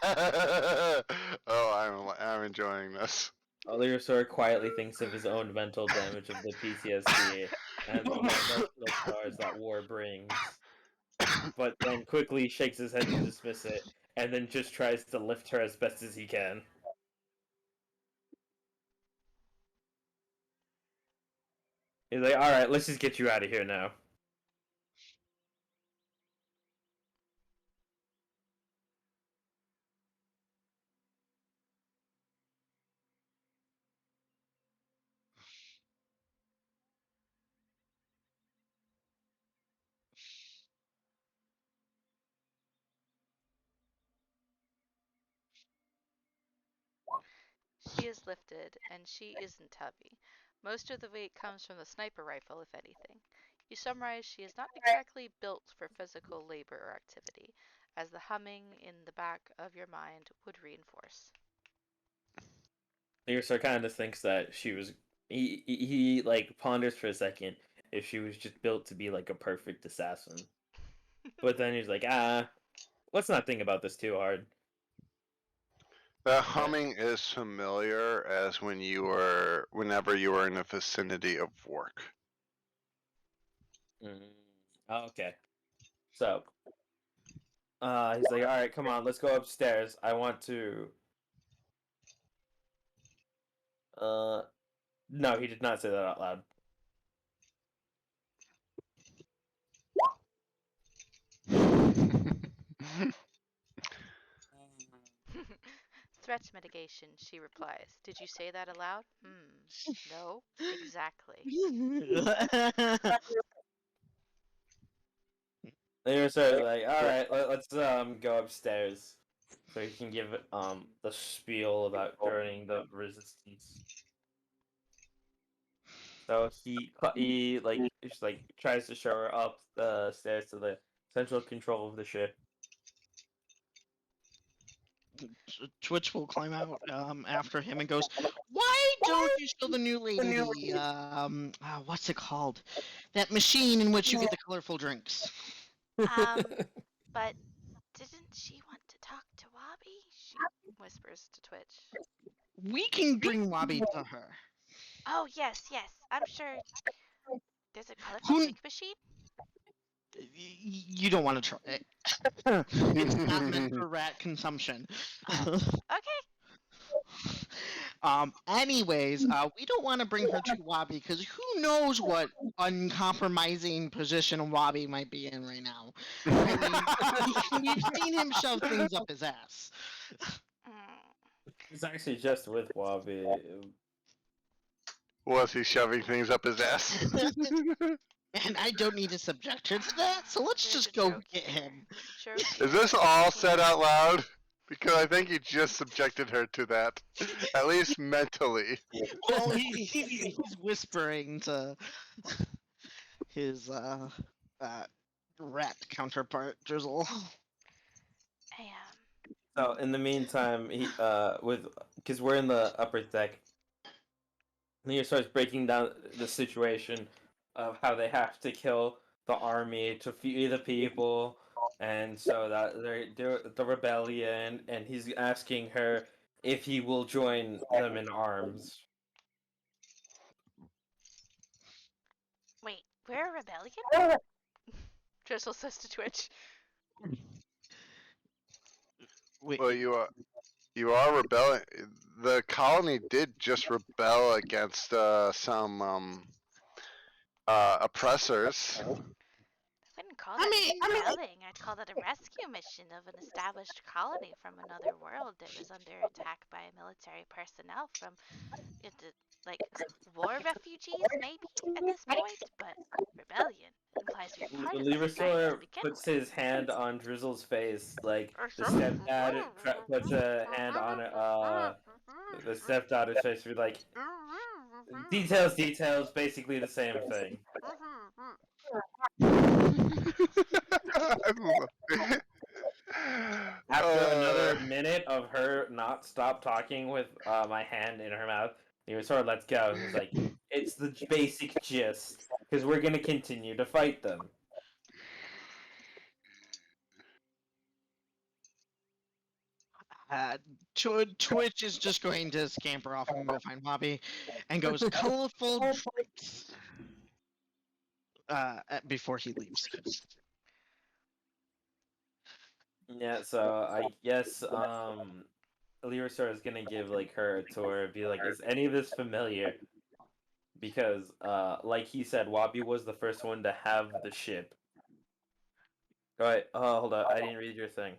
G: Nice.
H: Oh, I'm enjoying this.
B: Leosaur quietly thinks of his own mental damage of the PTSD and the emotional scars that war brings, but then quickly shakes his head to dismiss it, and then just tries to lift her as best as he can. He's like, "All right, let's just get you out of here now."
C: She is lifted, and she isn't heavy. Most of the weight comes from the sniper rifle, if anything. You summarize she is not exactly built for physical labor or activity, as the humming in the back of your mind would reinforce.
B: Leosaur kind of thinks that she was. He like ponders for a second if she was just built to be like a perfect assassin, but then he's like, let's not think about this too hard.
H: The
B: Uh,
H: humming is familiar as whenever you were in the vicinity of work.
B: okay. So, he's like, all right, come on, let's go upstairs. I want to. No, he did not say that out loud.
C: Threat mitigation, she replies. Did you say that aloud? No, exactly.
B: Lyra started like, all right, let's go upstairs so he can give the spiel about joining the resistance. So he like just like tries to show her up the stairs to the central control of the ship.
D: Twitch will climb out after him and goes, "Why don't you show the new lady the what's it called? That machine in which you get the colorful drinks."
F: But didn't she want to talk to Wabi?
C: She whispers to Twitch.
D: We can bring Wabi to her.
F: Oh, yes, yes. I'm sure there's a colorful
D: Who-
F: drink machine.
D: You don't want to try it. It's not meant for rat consumption.
F: Okay.
D: Anyways, we don't want to bring her to Wabi because who knows what uncompromising position Wabi might be in right now. I mean, we've seen him shove things up his ass.
F: Mm.
B: It's actually just with Wabi.
H: Was he shoving things up his ass?
D: And I don't need to subject her to that, so let's
F: There's
D: just
F: a
D: go
F: joke
D: get
F: here.
D: him.
F: Joke
H: Is
F: here.
H: this all said out loud? Because I think he just subjected her to that, at least mentally.
D: Well, he's whispering to his rat counterpart, Drizzle.
B: So in the meantime, he with because we're in the upper deck, Leah starts breaking down the situation of how they have to kill the army to feed the people, and so that they do the rebellion, and he's asking her if he will join them in arms.
F: Wait, we're a rebellion?
C: Drizzle says to Twitch.
D: Wait,
H: Well, you are rebelling. The colony did just rebel against some oppressors.
F: I wouldn't call
D: I
F: that
D: mean-
F: rebelling. I'd call that a rescue mission of an established colony from another world that was under attack by military personnel from, like, war refugees, maybe, at this point? But rebellion implies you're part of this gang to
B: Leversaur
F: begin
B: puts
F: with.
B: his hand on Drizzle's face, like the stepdad puts a hand on the stepdaughter's face. We're like, details, basically the same thing. After another minute of her not stop talking with my hand in her mouth, Leversaur lets go. He's like, it's the basic gist, because we're gonna continue to fight them.
D: Twitch is just going to scamper off and go find Bobby, and goes colorful drinks before he leaves.
B: Yeah, so I guess Leversaur is gonna give like her a tour, be like, is any of this familiar? Because like he said, Wabi was the first one to have the ship. Alright, hold on, I didn't read your thing.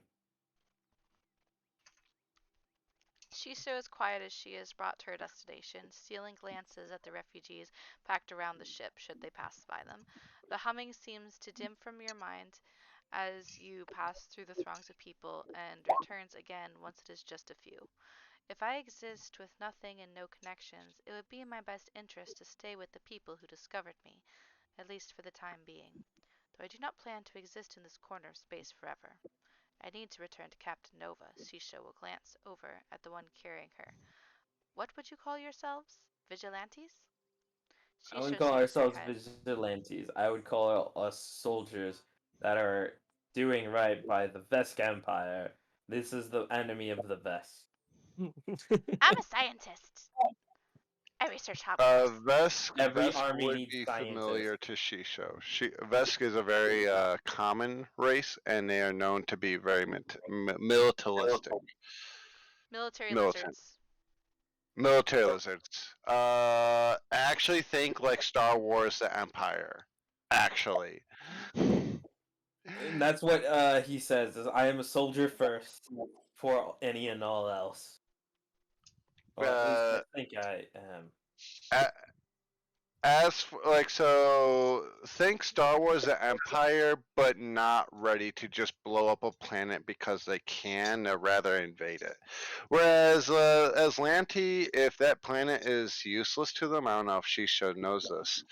C: Shisho, as quiet as she is, brought to her destination, stealing glances at the refugees packed around the ship should they pass by them. The humming seems to dim from your mind as you pass through the throngs of people and returns again once it is just a few. If I exist with nothing and no connections, it would be in my best interest to stay with the people who discovered me, at least for the time being, though I do not plan to exist in this corner of space forever. I need to return to Captain Nova. Shisho will glance over at the one carrying her. What would you call yourselves? Vigilantes?
B: I wouldn't
C: Shisho
B: call
C: shakes her
B: ourselves
C: head.
B: vigilantes. I would call us soldiers that are doing right by the Vesk Empire. This is the enemy of the Vesk.
F: I'm a scientist. I research hobgoblins.
B: Every
H: Vesk
B: army
H: would
B: needs
H: be
B: scientists.
H: familiar to Shisho. Vesk is a very common race, and they are known to be very militaristic.
C: Military
H: Militant.
C: lizards.
H: Military lizards. Actually think like Star Wars: The Empire. Actually.
B: And that's what he says, is I am a soldier first for any and all else. Well, at least I think I am.
H: So think Star Wars the Empire, but not ready to just blow up a planet because they can, they'd rather invade it. Whereas as Lanty, if that planet is useless to them, I don't know if Shisha knows this,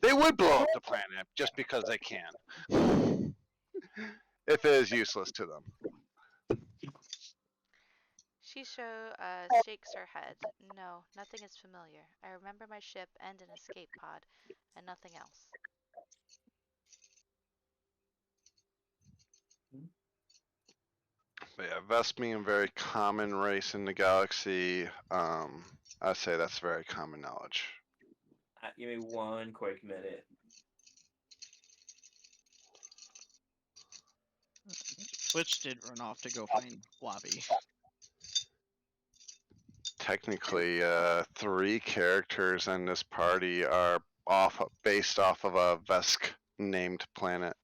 H: they would blow up the planet just because they can. If it is useless to them.
C: Shisho shakes her head. No, nothing is familiar. I remember my ship and an escape pod, and nothing else.
H: But yeah, Vesk being a very common race in the galaxy, I'd say that's very common knowledge.
B: Give me one quick minute.
D: Twitch did run off to go find Wabi.
H: Technically, 3 characters in this party are based off of a Vesk named planet.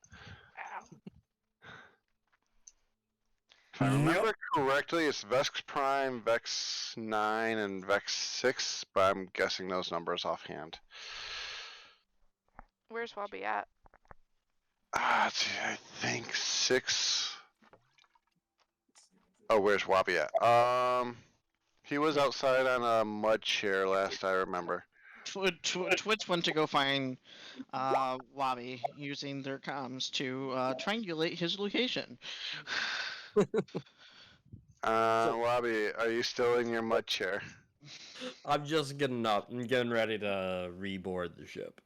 H: If I remember correctly, it's Vex Prime, Vex 9, and Vex 6, but I'm guessing those numbers offhand.
C: Where's Wabi at?
H: Let's see, I think 6. Oh, where's Wabi at? He was outside on a mud chair last I remember.
D: Twitch went to go find Wabi using their comms to triangulate his location.
H: Wabi, are you still in your mud chair?
E: I'm just getting up and getting ready to reboard the ship.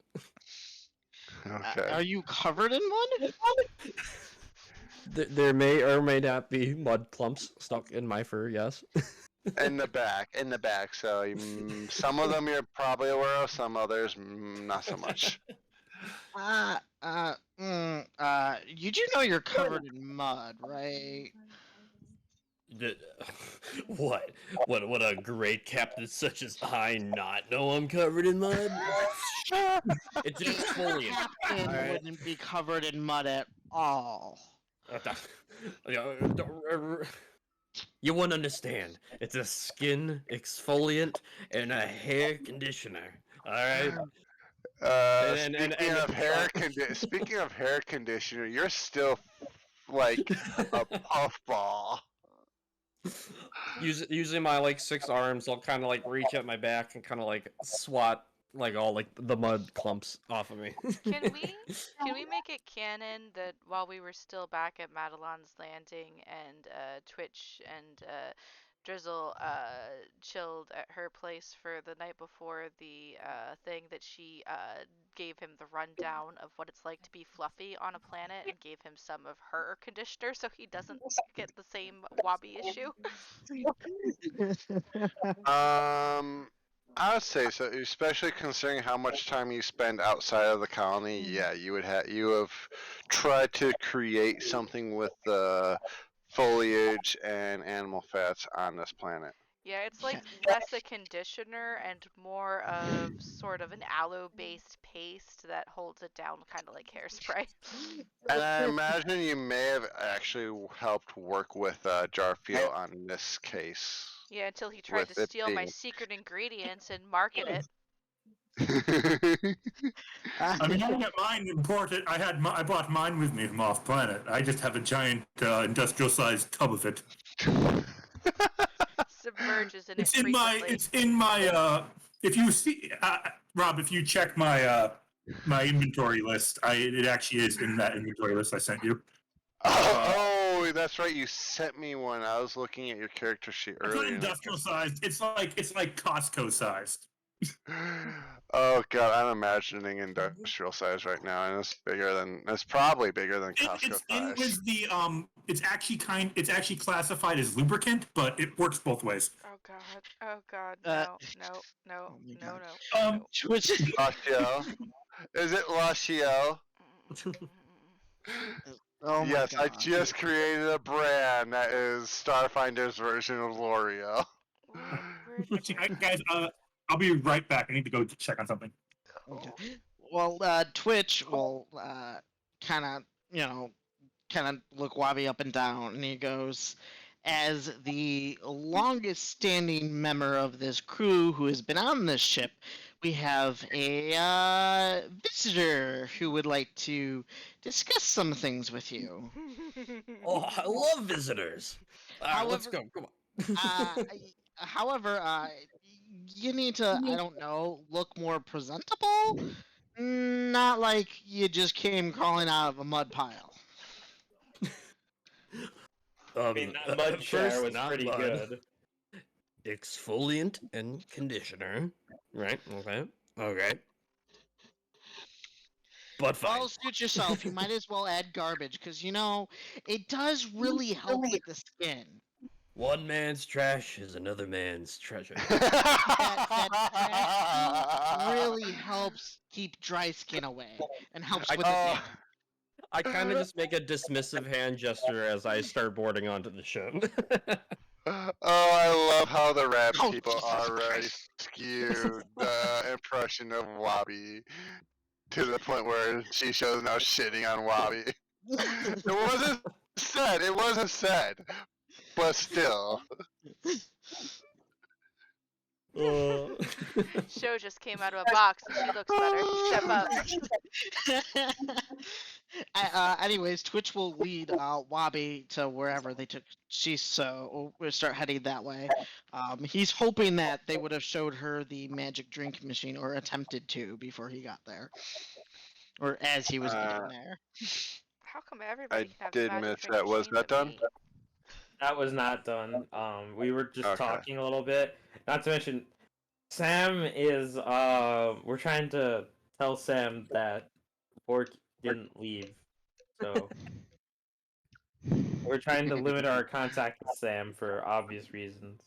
H: Okay.
D: Are you covered in mud?
E: There may or may not be mud clumps stuck in my fur, yes.
H: In the back. So some of them you're probably aware of, some others not so much.
D: You do know you're covered in mud, right?
E: What? What a great captain such as I not know I'm covered in mud? It's an exfoliant.
D: Captain
E: Alright.
D: wouldn't be covered in mud at all.
E: You won't understand. It's a skin exfoliant and a hair conditioner. Alright?
H: Speaking of hair conditioner, you're still like a puffball.
E: Using my like 6 arms, I'll kind of like reach at my back and kind of like swat like all like the mud clumps off of me.
C: Can we make it canon that while we were still back at Madelon's Landing and Twitch and Drizzle chilled at her place for the night before the thing, that she gave him the rundown of what it's like to be fluffy on a planet and gave him some of her conditioner so he doesn't get the same Wabi issue?
H: I would say so, especially considering how much time you spend outside of the colony. Yeah, you have tried to create something with the foliage and animal fats on this planet.
C: Yeah, it's like less a conditioner and more of sort of an aloe-based paste that holds it down, kind of like hairspray.
H: And I imagine you may have actually helped work with Jarfiel on this case.
C: Yeah, until he tried to steal my secret ingredients and market it.
G: I mean, I got mine imported. I brought mine with me from off planet. I just have a giant industrial-sized tub of it.
C: Submerges in it
G: It's in my.
C: frequently.
G: It's in my. If you see, Rob, if you check my my inventory list, it actually is in that inventory list I sent you.
H: Oh, that's right. You sent me one. I was looking at your character sheet
G: It's not
H: earlier.
G: industrial sized. It's like Costco sized.
H: Oh god, I'm imagining industrial size right now, and it's probably bigger than Costco
G: It's in
H: size.
G: with the It's actually classified as lubricant, but it works both ways.
C: Oh god. Oh god. No.
D: Oh my God.
C: No.
D: Twitch.
H: Lucio. Is it Lucio?
D: Oh my
H: Yes, I
D: God.
H: just created a brand that is Starfinder's version of L'Oreal.
G: Guys, I'll be right back. I need to go check on something.
D: Okay. Well, Twitch will kind of look Wabi up and down, and he goes, as the longest standing member of this crew who has been on this ship, we have a visitor who would like to discuss some things with you.
E: Oh, I love visitors. All right, let's
D: However,
E: go. Come on.
D: however, you need to, I don't know, look more presentable. Not like you just came crawling out of a mud pile.
B: I mean, that mud shower
E: first,
B: was
E: not
B: pretty
E: mud.
B: good.
E: Exfoliant and conditioner. Right? Okay. Okay. But fine.
D: Well, suit yourself. You might as well add garbage because it does really help with the skin.
E: One man's trash is another man's treasure.
D: That trash really helps keep dry skin away and helps with the
H: Oh,
D: tan.
E: I kind of just make a dismissive hand gesture as I start boarding onto the ship.
H: oh, I love how the rap
D: Oh,
H: people
D: Jesus
H: already
D: Christ.
H: skewed the impression of Wabi to the point where Shisho's now shitting on Wabi. It wasn't said. It wasn't said. But still.
C: Show just came out of a box and she looks better. Step up.
D: Anyways, Twitch will lead Wabi to wherever they took Shiso. We'll start heading that way. He's hoping that they would have showed her the magic drink machine or attempted to before he got there, or as he was getting there.
C: How come everybody
H: I
C: can have the
H: did
C: magic
H: miss
C: drink
H: that. Was
C: machine
H: that
C: but
H: done?
C: me?
B: That was not done. We were just
H: Okay.
B: talking a little bit. Not to mention, Sam is. We're trying to tell Sam that Bork didn't leave, so we're trying to limit our contact with Sam for obvious reasons.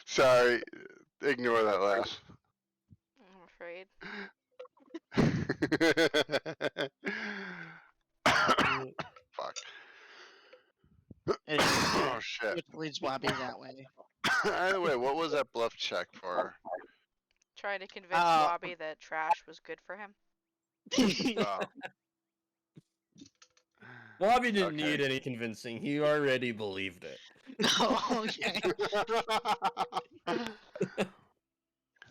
H: Sorry. Ignore that laugh.
C: I'm afraid.
H: Fuck.
D: Anyways,
H: Oh shit.
D: Twitch leads Wabi that way.
H: Either way, what was that bluff check for?
C: Trying to convince Wabi that trash was good for him.
H: Oh.
E: Bobby didn't
H: Okay.
E: need any convincing. He already believed it.
D: Oh, okay.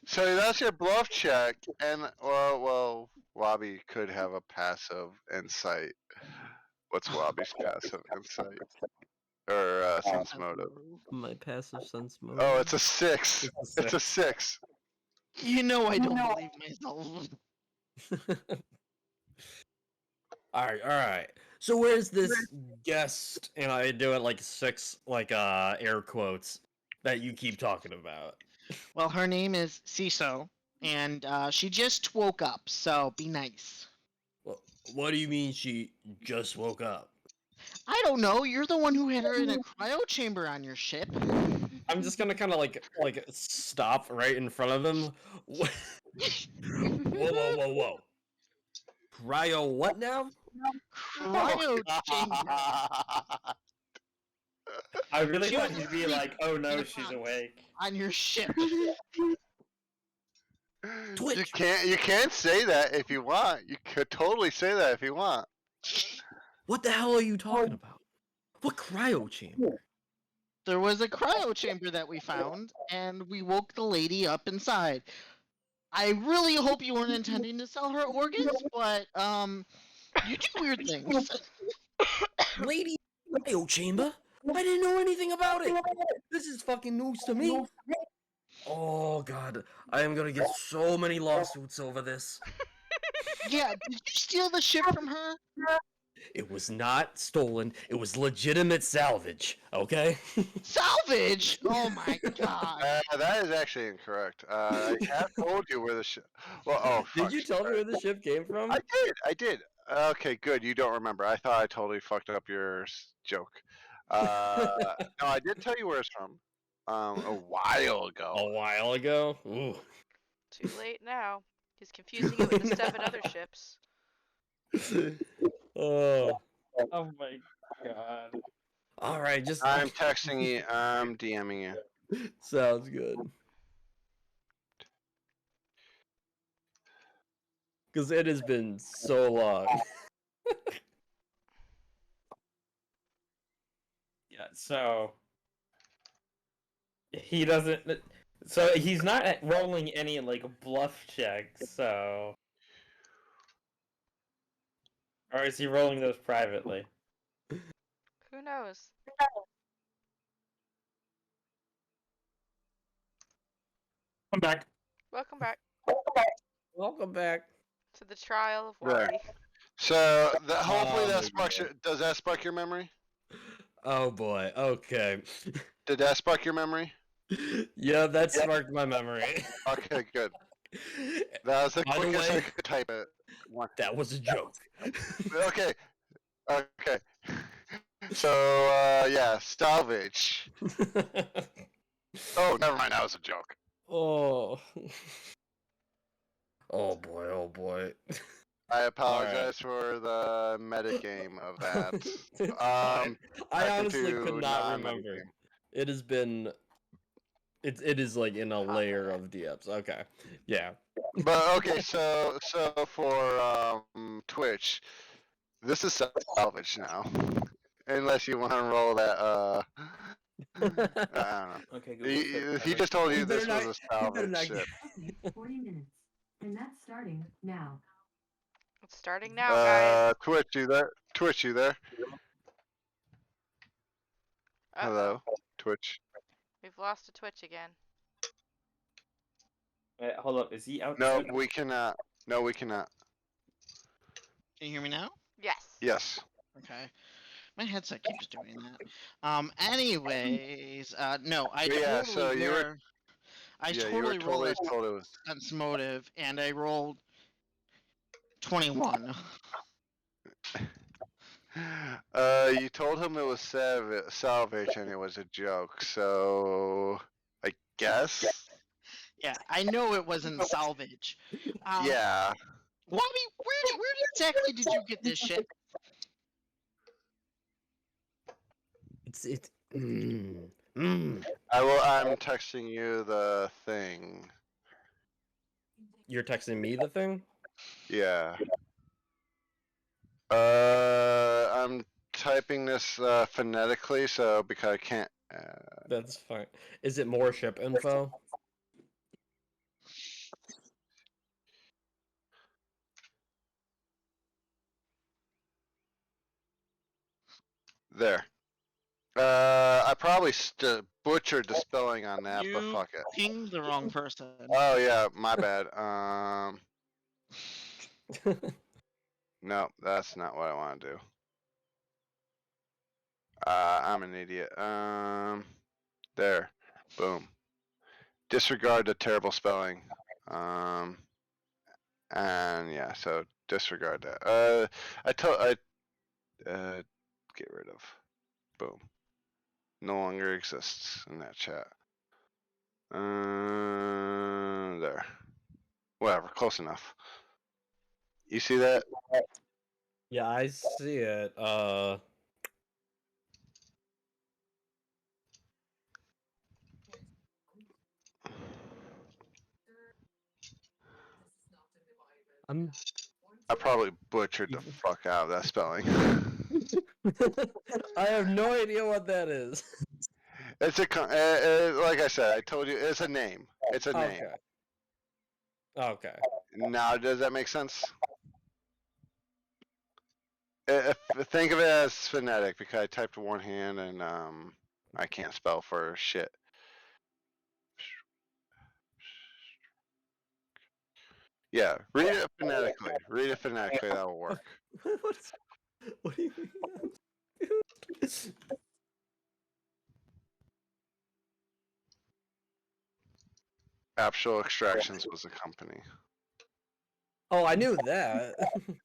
H: So that's your bluff check, and well, Wabi could have a passive insight. What's Wabi's passive insight or sense motive?
E: My passive sense mode.
H: Oh, it's a 6.
E: It's a
H: It's a 6.
D: You know I don't believe myself.
E: All right. So where's this guest? And I do it like 6, like air quotes that you keep talking about.
D: Well, her name is Ciso, and she just woke up, so be nice.
E: Well, what do you mean she just woke up?
D: I don't know. You're the one who had her in a cryo chamber on your ship.
E: I'm just gonna kind of like stop right in front of him. Whoa, whoa. Cryo what now?
D: Cryo chamber
B: I really
D: She
B: thought
D: was
B: he'd be
D: asleep
B: like, "Oh
D: in
B: no,
D: a
B: she's
D: box.
B: awake."
D: on your ship.
E: Twitch.
H: You can't say that if you want. You could totally say that if you want.
E: What the hell are you talking about? What cryo chamber?
D: There was a cryo chamber that we found, and we woke the lady up inside. I really hope you weren't intending to sell her organs, but you do weird things.
E: Lady cryo chamber? I didn't know anything about it. This is fucking news to me. Oh god, I am gonna get so many lawsuits over this.
D: Yeah, did you steal the ship from her?
E: It was not stolen. It was legitimate salvage. Okay.
D: Salvage! Oh my god.
H: That is actually incorrect. I have told you where the Well, oh fuck.
E: Did you tell me where the ship came from?
H: I did. Okay, good. You don't remember. I thought I totally fucked up your joke. No, I did tell you where it's from. A while ago.
E: A while ago. Ooh.
C: Too late now. He's confusing it with the stuff in other ships.
E: Oh.
B: Oh my god.
E: All right, just
H: I'm texting you. I'm DMing you.
E: sounds good. Because it has been so long.
B: So he doesn't. So he's not rolling any like bluff checks. So, or is he rolling those privately?
C: Who knows?
G: I'm back.
C: Welcome back
E: Welcome back.
C: to the trial of
H: There.
C: Wally.
H: So hopefully
E: Oh
H: that
E: my
H: sparks
E: God.
H: your. Does that spark your memory?
E: Oh boy. Okay.
H: Did that spark your memory?
E: Yeah, that sparked my memory.
H: Okay, good. That was the
E: By the
H: quickest I
E: way,
H: could type it. One.
E: that was a joke.
H: Okay. Okay. So yeah, salvage. Oh, never mind. That was a joke.
E: Oh. Oh boy, oh boy.
H: I apologize for the metagame of that.
E: It's fine. I
H: Back
E: honestly could
H: into
E: not
H: non-metagame.
E: remember. It has been it is like in a layer of DMs. Okay. Yeah.
H: But okay, so for Twitch, this is salvage now. Unless you want to roll that I don't know.
B: Okay, Google said
H: He just told you
E: You better
H: this was
E: not
H: a
E: you better
H: salvage
E: not
H: ship.
I: 40 minutes. And that's starting now.
C: It's starting now, guys.
H: Twitch, you there? Twitch, you there?
C: Uh-oh.
H: Hello, Twitch.
C: We've lost a Twitch again.
B: Wait, hold up. Is he
H: No,
B: outside?
H: we cannot. No, we cannot.
D: Can you hear me now?
C: Yes.
H: Yes.
D: Okay. My headset keeps doing that. Anyways, no, I
H: But yeah,
D: totally
H: so you were.
D: were. I
H: Yeah, you were
D: totally rolled
H: totally
D: a
H: told it was.
D: sense motive, and I rolled 21.
H: You told him it was salvage and it was a joke, so I guess.
D: Yeah, I know it wasn't salvage.
H: Yeah.
D: Wobby, where exactly did you get this shit?
E: It's mm.
H: I'm texting you the thing.
E: You're texting me the thing?
H: Yeah. I'm typing this phonetically, so because I can't.
E: That's fine. Is it more ship info?
H: There. I probably butchered the spelling on that, but
D: You
H: fuck it.
D: pinged the wrong person.
H: Oh yeah, my bad. No, that's not what I want to do. I'm an idiot. There. Boom. Disregard the terrible spelling. And yeah, so disregard that. Get rid of. Boom. No longer exists in that chat. There. Whatever, close enough. You see that?
E: Yeah, I see it. I'm
H: I probably butchered the fuck out of that spelling.
E: I have no idea what that is.
H: It's like I said, I told you, it's a name. It's a name.
E: Okay.
H: Now, does that make sense? Think of it as phonetic because I typed one hand and I can't spell for shit. Yeah, read it phonetically. Read it phonetically. That will work.
E: What do you mean?
H: Absol Extractions was a company.
E: Oh, I knew that.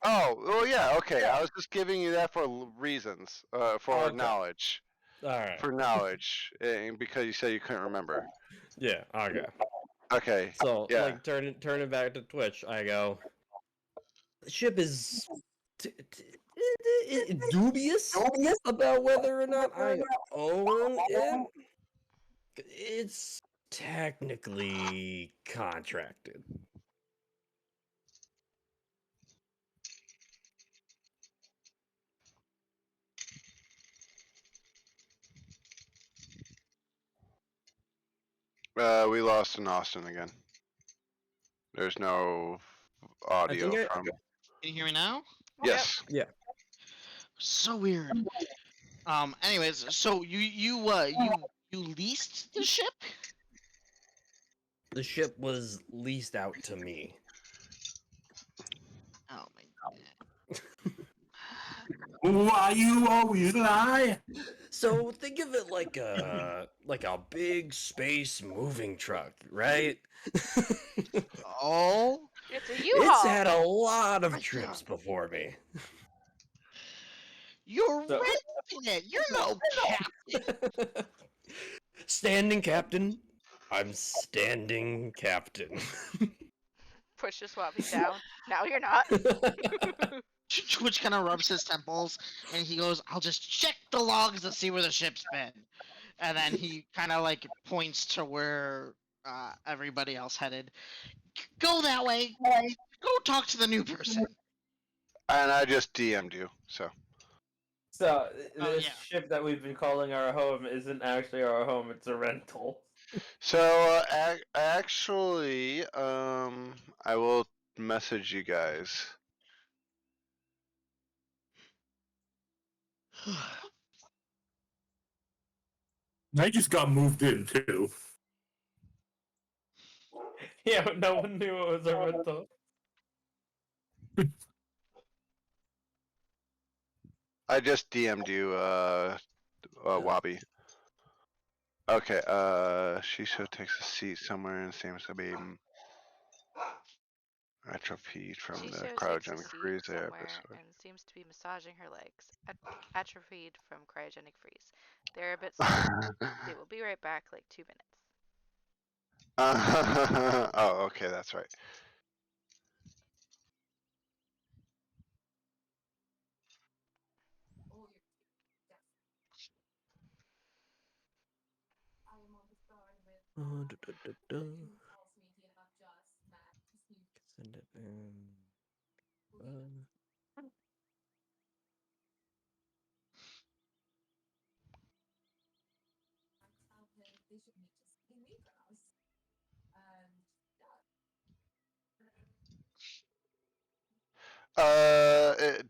H: Oh, well, yeah, okay. I was just giving you that for reasons, for
E: Okay.
H: knowledge.
E: All right.
H: For knowledge, because you said you couldn't remember.
E: Yeah. Okay.
H: Okay.
E: So,
H: Yeah.
E: like, turn it back to Twitch. I go. The ship is dubious about whether or not I own it. It's technically contracted.
H: We lost in Austin again. There's no audio
E: I-
H: from.
D: Can you hear me now?
H: Yes.
E: Yeah.
D: So weird. Anyways, so you leased the ship?
E: The ship was leased out to me.
D: Oh my
G: Why you always lie?
E: So think of it like a big space moving truck, right?
D: Oh
C: It's a
E: It's
C: U-Haul.
E: had a lot of
D: my
E: trips
D: God.
E: before me.
D: You're
B: So-
D: renting it. You're no captain.
E: Standing captain. I'm standing captain.
C: Push the swap down. Now you're not.
D: Twitch kind of rubs his temples and he goes, "I'll just check the logs to see where the ship's been." And then he kind of like points to where everybody else headed. Go that way. Go talk to the new person.
H: And I just DM'd you, so.
B: So
D: Oh,
B: this
D: yeah.
B: ship that we've been calling our home isn't actually our home; it's a rental.
H: So actually, I will message you guys.
G: I just got moved in too.
B: Yeah, no one knew it was a rental.
H: I just DM'd you, Wabi. Okay, Shisho takes a seat somewhere and seems to be atrophied from the
C: Shisho takes a
H: cryogenic
C: seat
H: freeze
C: somewhere
H: episode.
C: and seems to be massaging her legs, atrophied from cryogenic freeze. They're a bit slow. They will be right back, like 2 minutes.
H: Oh, okay, that's right.
E: Send it in.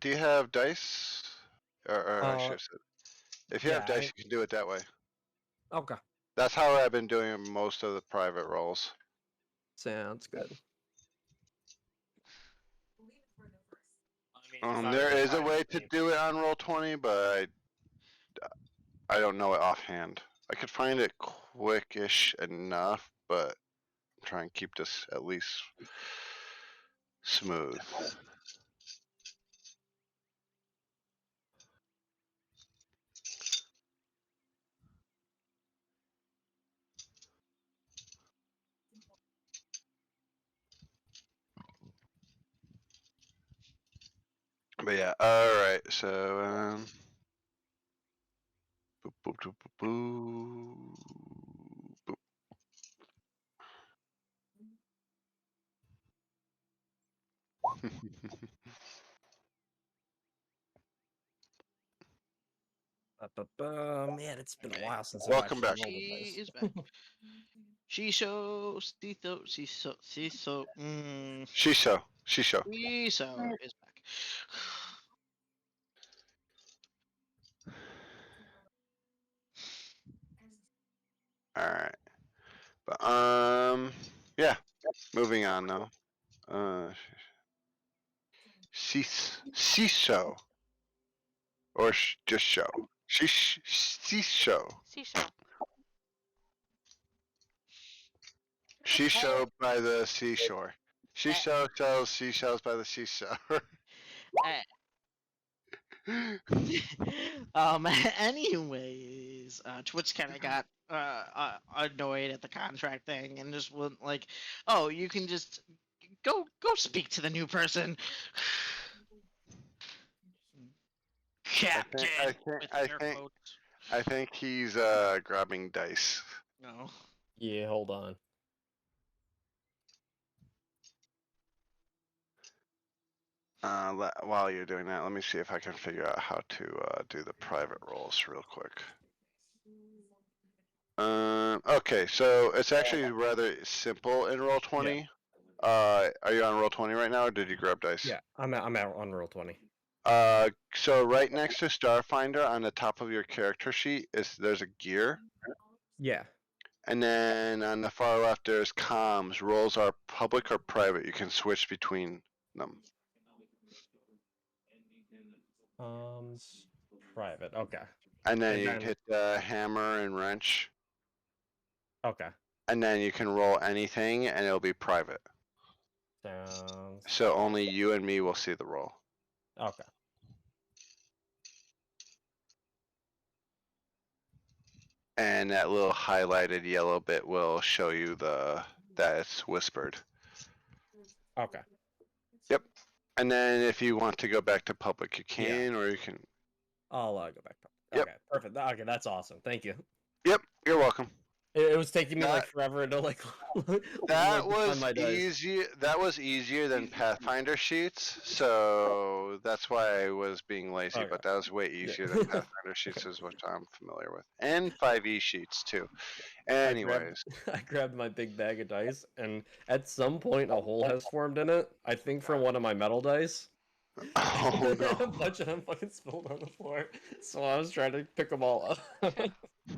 H: Do you have dice? Or I should have said, if you have
E: Yeah.
H: dice, you can do it that way.
E: Okay.
H: That's how I've been doing most of the private rolls.
E: Sounds good.
H: There is a way to do it on Roll20, but I don't know it offhand. I could find it quickish enough, but I'm trying to keep this at least smooth. But yeah, alright, so, boop, boop, boop, boop, boop, boop.
E: Man, it's been a
D: Okay.
E: while since
H: Welcome
E: I've
H: back.
E: actually rolled
D: She
E: this.
D: is back. Shisho is back.
H: Alright. But, yeah, moving on though. Shisho. Or just show. Shisho.
C: Seashell.
H: Shisho by the seashore.
D: Eh,
H: Shisho sells seashells by the seashore.
D: eh, anyways, Twitch kind of got annoyed at the contract thing and just went like, "Oh, you can just go speak to the new person, Captain." With air quotes.
H: I think he's grabbing dice.
D: No.
E: Yeah, hold on.
H: While you're doing that, let me see if I can figure out how to do the private rolls real quick. Okay, so it's actually rather simple in Roll20. Are you on Roll20 right now, or did you grab dice?
E: Yeah, I'm out on roll 20.
H: So right next to Starfinder on the top of your character sheet there's a gear,
E: Yeah.
H: and then on the far left there's comms. Roles are public or private. You can switch between them.
E: Private. Okay.
H: And then
E: And
H: you
E: then
H: hit the hammer and wrench,
E: okay.
H: and then you can roll anything, and it'll be private.
E: Sounds
H: So only you and me will see the roll.
E: okay.
H: And that little highlighted yellow bit will show you that it's whispered.
E: Okay.
H: Yep. And then if you want to go back to public, you
E: Yeah.
H: can, or you can.
E: I'll go back.
H: Yep.
E: Okay, perfect. Okay, that's awesome. Thank you.
H: Yep. You're welcome.
E: It was taking me like
H: That-
E: forever to like
H: That
E: look
H: was
E: on my dice.
H: easy. That was easier than Pathfinder sheets, so that's why I was being lazy.
E: Okay.
H: But that was way easier than Pathfinder sheets, is what I'm familiar with, and 5e sheets too. Anyways,
E: I grabbed my big bag of dice, and at some point a hole has formed in it. I think from one of my metal dice.
H: oh
E: A
H: no.
E: bunch of them fucking spilled on the floor. So I was trying to pick them all up.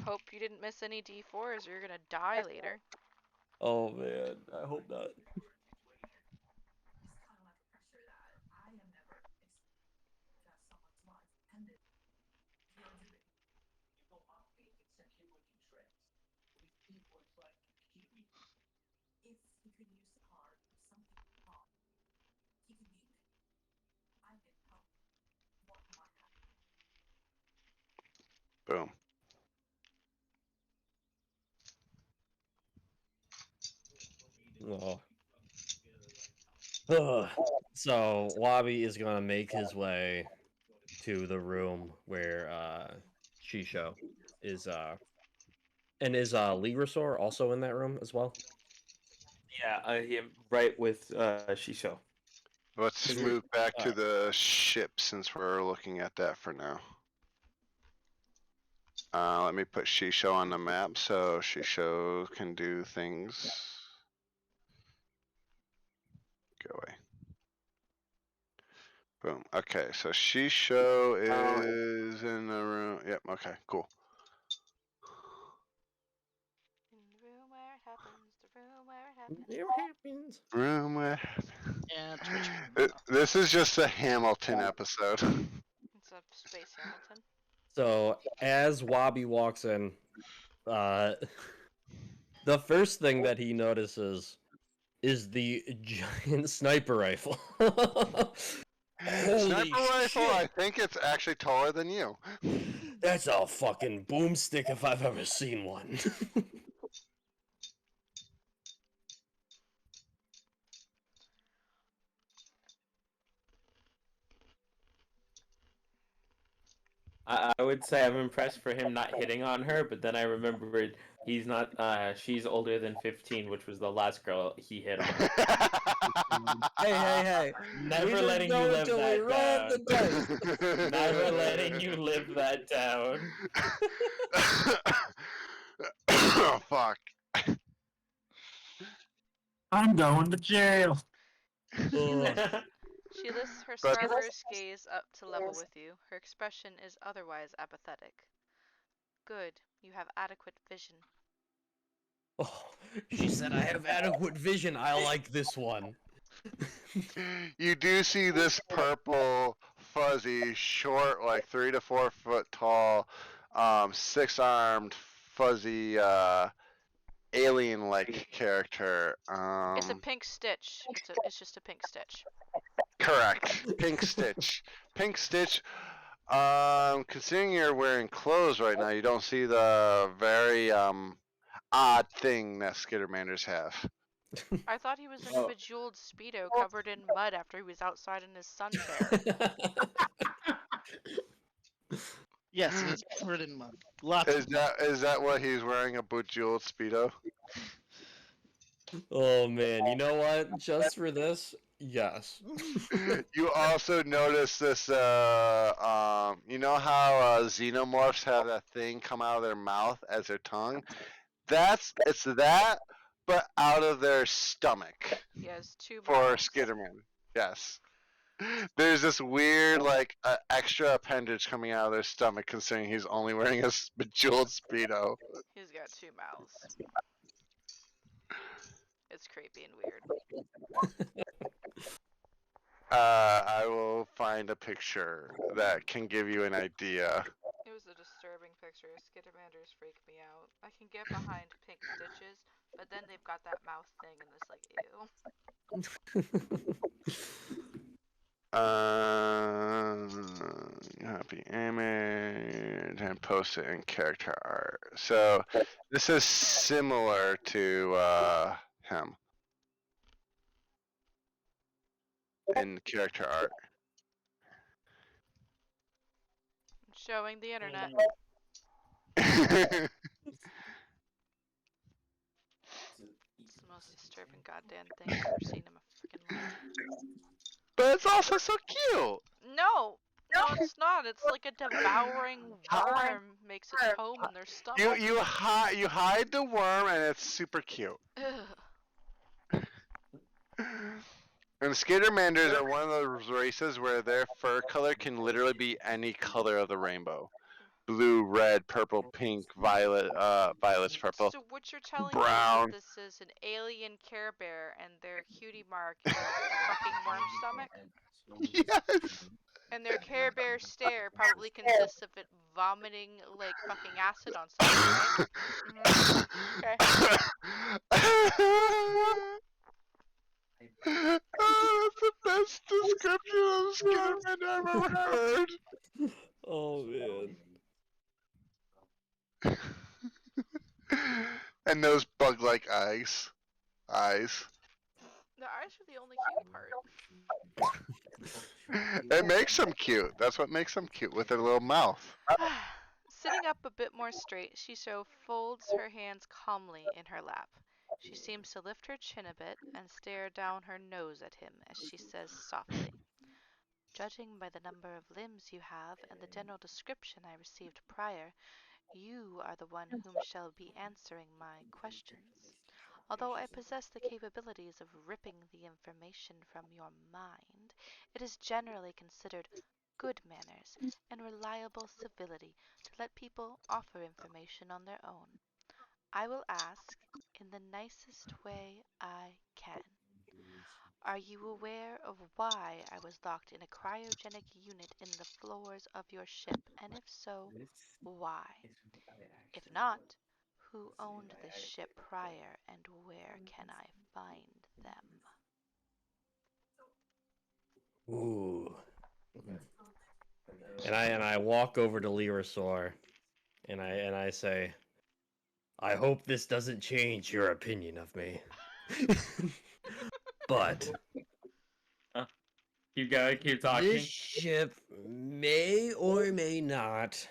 C: Hope you didn't miss any D4s or you're gonna die later.
E: Oh man, I hope not.
H: Boom.
E: Oh. Ugh. So Wabi is gonna make his way to the room where Shisho is and is Ligrasor also in that room as well?
B: Yeah, him right with Shisho.
H: Let's
E: Is it-
H: move back to the ship since we're looking at that for now. Let me put Shisho on the map so Shisho can do things. Go away. Boom. Okay, so Shisho is in the room. Yep, okay, cool.
C: In the room where it happens, the room where it happens.
E: It happens.
H: Room where...
D: Yeah, Twitch.
H: This is just a Hamilton episode.
C: It's a Space Hamilton.
E: So as Wabi walks in, the first thing that he notices is the giant sniper rifle. Holy
H: Sniper rifle, I
E: shit!
H: think it's actually taller than you.
E: That's a fucking boomstick if I've ever seen one.
B: I would say I'm impressed for him not hitting on her, but then I remembered he's not. She's older than 15, which was the last girl he hit on.
E: Hey!
B: Never
E: We didn't
B: letting you
E: know
B: live
E: until we
B: that
E: rolled the
B: down.
E: dice.
B: Never letting you live that down.
H: Oh, fuck.
G: I'm going to jail.
E: Ugh.
C: She lifts her
H: But-
C: starburst gaze up to level with you. Her expression is otherwise apathetic. Good, you have adequate vision.
E: Oh, she said I have adequate vision. I like this one.
H: You do see this purple, fuzzy, short, like 3 to 4 foot tall, 6-armed, fuzzy, alien-like character.
C: It's a pink stitch. It's just a pink stitch.
H: Correct. Pink Stitch. Pink Stitch. Considering you're wearing clothes right now, you don't see the very odd thing that Skittermanders have.
C: I thought he was in a bejeweled Speedo covered in mud after he was outside in his sun chair.
D: Yes, and it's covered in mud. Lots
H: Is
D: of mud.
H: that what he's wearing? A bejeweled speedo?
E: Oh man, you know what? Just for this, yes.
H: You also notice this. know how xenomorphs have that thing come out of their mouth as their tongue? It's that, but out of their stomach
C: He has two
H: for
C: mouths.
H: Skitterman. Yes. There's this weird, like, extra appendage coming out of their stomach, considering he's only wearing a bejeweled Speedo.
C: He's got two mouths. It's creepy and weird.
H: I will find a picture that can give you an idea.
C: It was a disturbing picture. Skittermanders freak me out. I can get behind pink stitches, but then they've got that mouth thing, and it's like, ew.
H: Copy image and post it in character art. So this is similar to him in character art.
C: Showing the internet. It's the most disturbing goddamn thing I've ever seen in my freaking life.
H: But it's also so cute.
C: No! No, it's not. It's like a devouring worm makes its home in their stomach.
H: You hide the worm and it's super cute.
C: Ugh.
H: And Skittermanders are one of those races where their fur color can literally be any color of the rainbow. Blue, red, purple, pink, violet, violet's purple,
C: So what you're telling
H: brown.
C: me is that this is an alien Care Bear and their cutie mark is a fucking worm stomach?
H: Yes.
C: And their Care Bear stare probably consists of it vomiting like fucking acid on something, right? Okay.
H: Oh, that's the best description of Skitterman I've ever heard.
E: Oh man.
H: And those bug-like eyes.
C: The eyes are the only cute part.
H: It makes them cute. That's what makes them cute, with their little mouth.
C: Sitting up a bit more straight, Shisho folds her hands calmly in her lap. She seems to lift her chin a bit and stare down her nose at him as she says softly, "Judging by the number of limbs you have and the general description I received prior, you are the one whom shall be answering my questions. Although I possess the capabilities of ripping the information from your mind, it is generally considered good manners and reliable civility to let people offer information on their own. I will ask in the nicest way I can. Are you aware of why I was locked in a cryogenic unit in the floors of your ship, and if so, why? If not, who owned this ship prior, and where can I find them?"
E: Ooh. And I walk over to Lyrasaur, and I say, "I hope this doesn't change your opinion of me." But
B: Keep going, keep talking.
E: this ship may or may not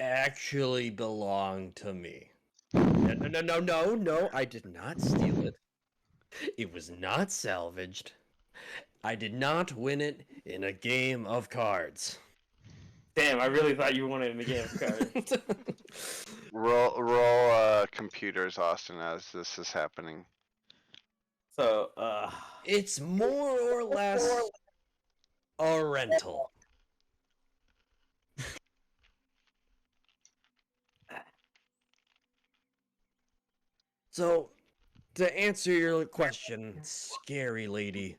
E: actually belong to me. No, I did not steal it. It was not salvaged. I did not win it in a game of cards.
B: Damn, I really thought you wanted in the game of cards.
H: Roll computers, Austin, as this is happening.
B: So,
E: It's more or less a rental. So, to answer your question, scary lady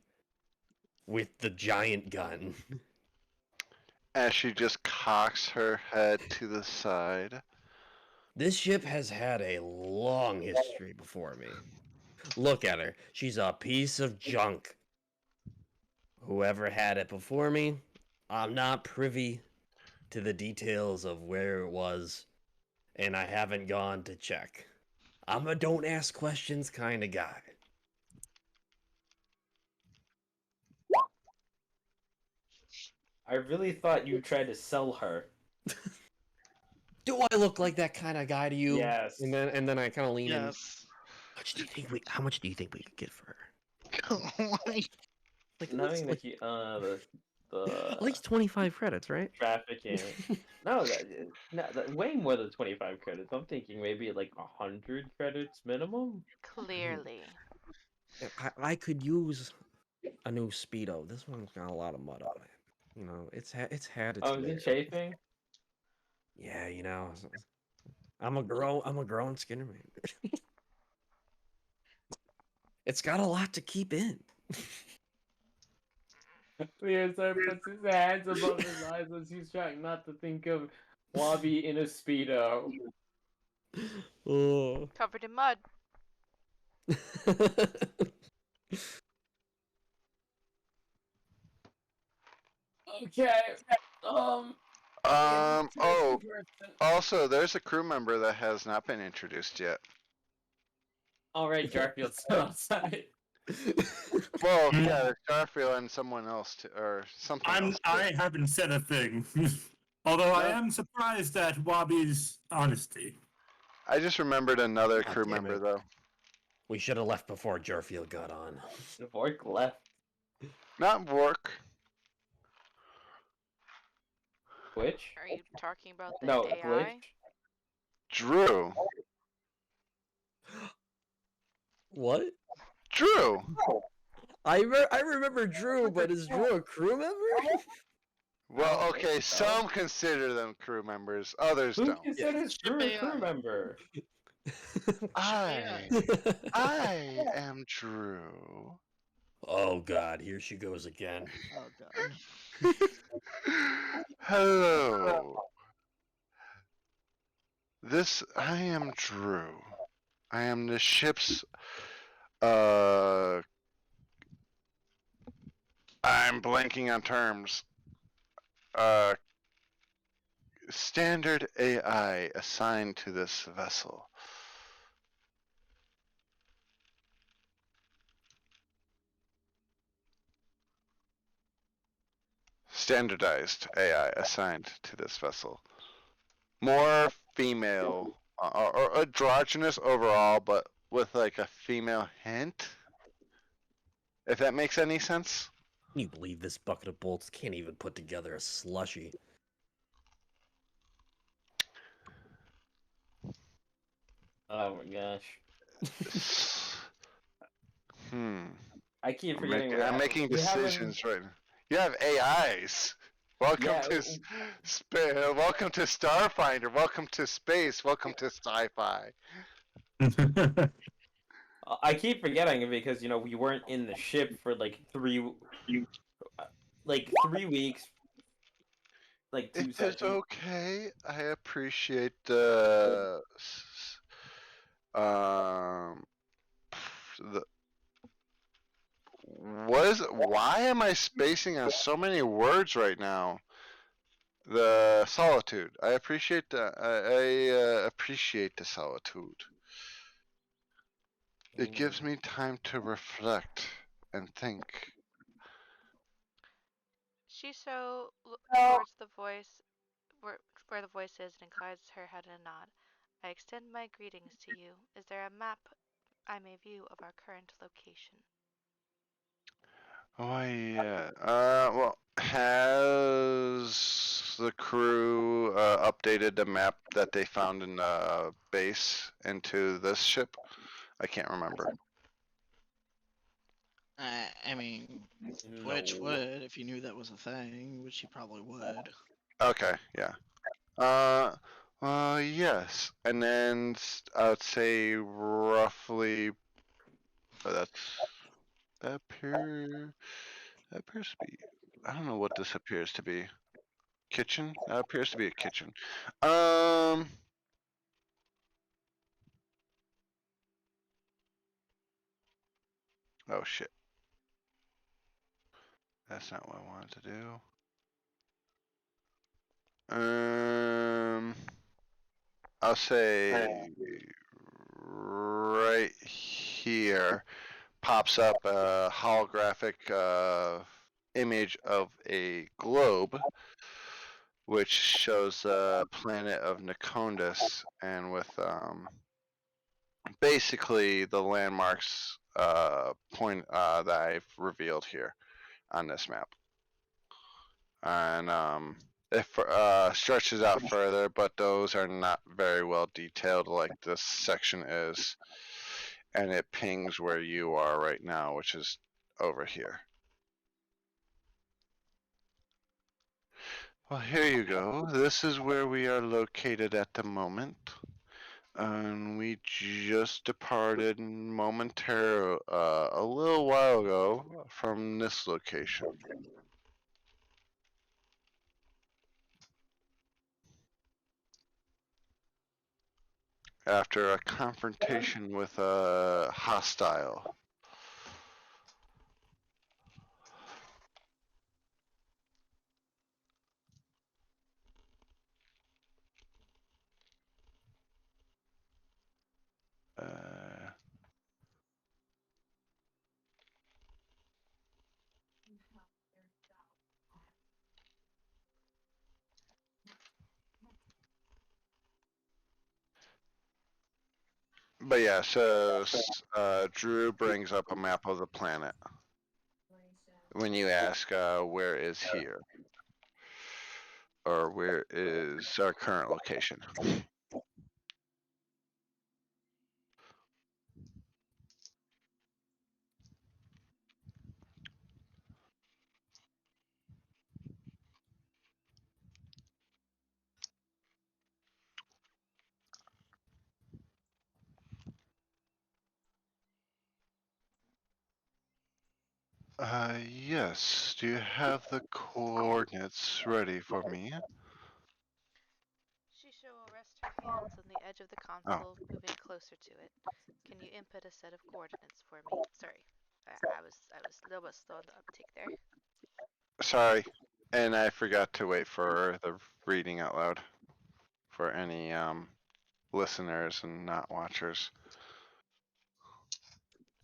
E: with the giant gun.
H: As she just cocks her head to the side.
E: This ship has had a long history before me. Look at her. She's a piece of junk. Whoever had it before me, I'm not privy to the details of where it was, and I haven't gone to check. I'm a don't ask questions kind of guy.
B: I really thought you tried to sell her.
E: Do I look like that kind of guy to you?
B: Yes.
E: And then I kind of lean in.
D: Yes.
E: How much do you think we could get for her?
D: Like,
B: Knowing
E: like
B: that you,
E: At least 25 credits, right?
B: trafficking. No, way more than 25 credits. I'm thinking maybe like 100 credits minimum.
C: Clearly.
E: I could use a new speedo. This one's got a lot of mud on it. You know, it's had its
B: Oh, is
E: wear.
B: it chafing?
E: Yeah, you know, I'm a grown Skinner man. It's got a lot to keep in.
B: Leo sir puts his hands above his eyes as he's trying not to think of Wabi in a speedo.
E: Oh.
C: Covered in mud.
B: Okay.
H: Oh, also, there's a crew member that has not been introduced yet.
B: All right, Garfield's still outside.
H: Well, yeah, there's Starfield and someone else, or something else.
G: I haven't said a thing. Although I
H: No.
G: am surprised at Wabi's honesty.
H: I just remembered another
E: God
H: crew
E: damn
H: member,
E: it.
H: though.
E: We should have left before Jarfield got on.
B: The Vork left.
H: Not Vork.
B: Glitch?
C: Are you talking about the
B: No,
C: AI?
B: Glitch.
H: Drew.
E: What?
H: Drew.
E: I remember Drew, but is Drew a crew member?
H: Well,
B: don't
H: okay,
B: think so.
H: some consider them crew members, others
B: Who
H: don't.
B: considers Drew a crew member?
H: I am Drew.
E: Oh God, here she goes again.
D: Oh god.
H: Hello. I am Drew. I am the ship's, I'm blanking on terms. Uh, Standard AI assigned to this vessel. Standardized AI assigned to this vessel. More female, or androgynous overall, but with like a female hint. If that makes any sense.
E: Can you believe this bucket of bolts can't even put together a slushy?
B: Oh my gosh. I keep
H: I'm
B: forgetting
H: making, I'm making decisions right now. You have AIs. Welcome
B: Yeah,
H: to welcome to Starfinder. Welcome to space. Welcome to sci-fi.
B: I keep forgetting because we weren't in the ship for like 3 weeks, like
H: It
B: 2
H: is
B: sessions.
H: okay. I appreciate the um the why am I spacing on so many words right now? The solitude. I appreciate the I appreciate the solitude. It gives me time to reflect and think.
C: Shiso towards the voice, where the voice is, and inclines her head in a nod. I extend my greetings to you. Is there a map I may view of our current location?
H: Oh yeah. Well, has the crew updated the map that they found in the base into this ship? I can't remember.
D: I mean, which
B: No.
D: would if you knew that was a thing, which he probably would.
H: Okay, yeah. Yes. And then I would say roughly. That's that appears to be. I don't know what this appears to be. Kitchen? That appears to be a kitchen. Um. Oh shit. That's not what I wanted to do. I'll say right here pops up a holographic image of a globe, which shows the planet of Nacondas, and with basically the landmarks point that I've revealed here on this map. and it stretches out further, but those are not very well detailed like this section is, and it pings where you are right now, which is over here. Well, here you go. This is where we are located at the moment. And we just departed momentarily, a little while ago from this location. After a confrontation with a hostile. Uh, but yeah, so Drew brings up a map of the planet when you ask where is here or where is our current location. Yes. Do you have the coordinates ready for me?
C: Shisha will rest her hands on the edge of the
H: Oh,
C: console, moving closer to it. Can you input a set of coordinates for me? Sorry, I was a little bit slow on the uptake there.
H: sorry. And I forgot to wait for the reading out loud for any listeners and not watchers.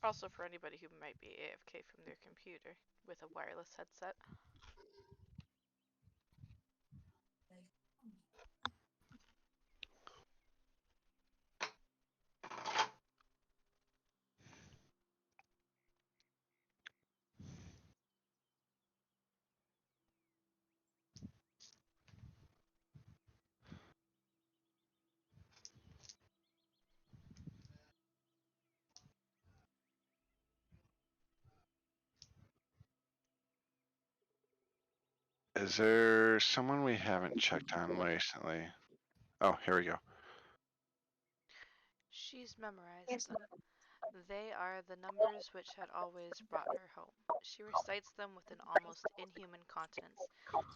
C: Also for anybody who might be AFK from their computer with a wireless headset.
H: Is there someone we haven't checked on recently? Oh, here we go.
C: She's memorized them. They are the numbers which had always brought her home. She recites them with an almost inhuman continence.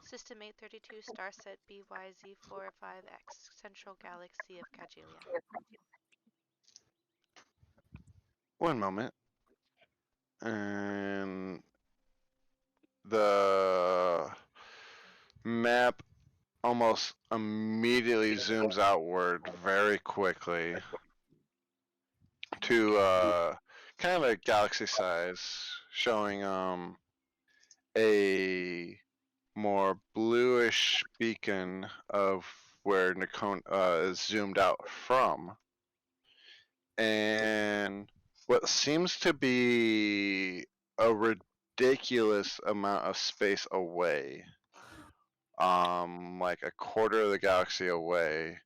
C: System 832, Starset BYZ45X, Central Galaxy of Cagelia.
H: One moment. And the map almost immediately zooms outward very quickly to kind of a galaxy size, showing a more bluish beacon of where Nikon is zoomed out from, and what seems to be a ridiculous amount of space away, like a quarter of the galaxy away,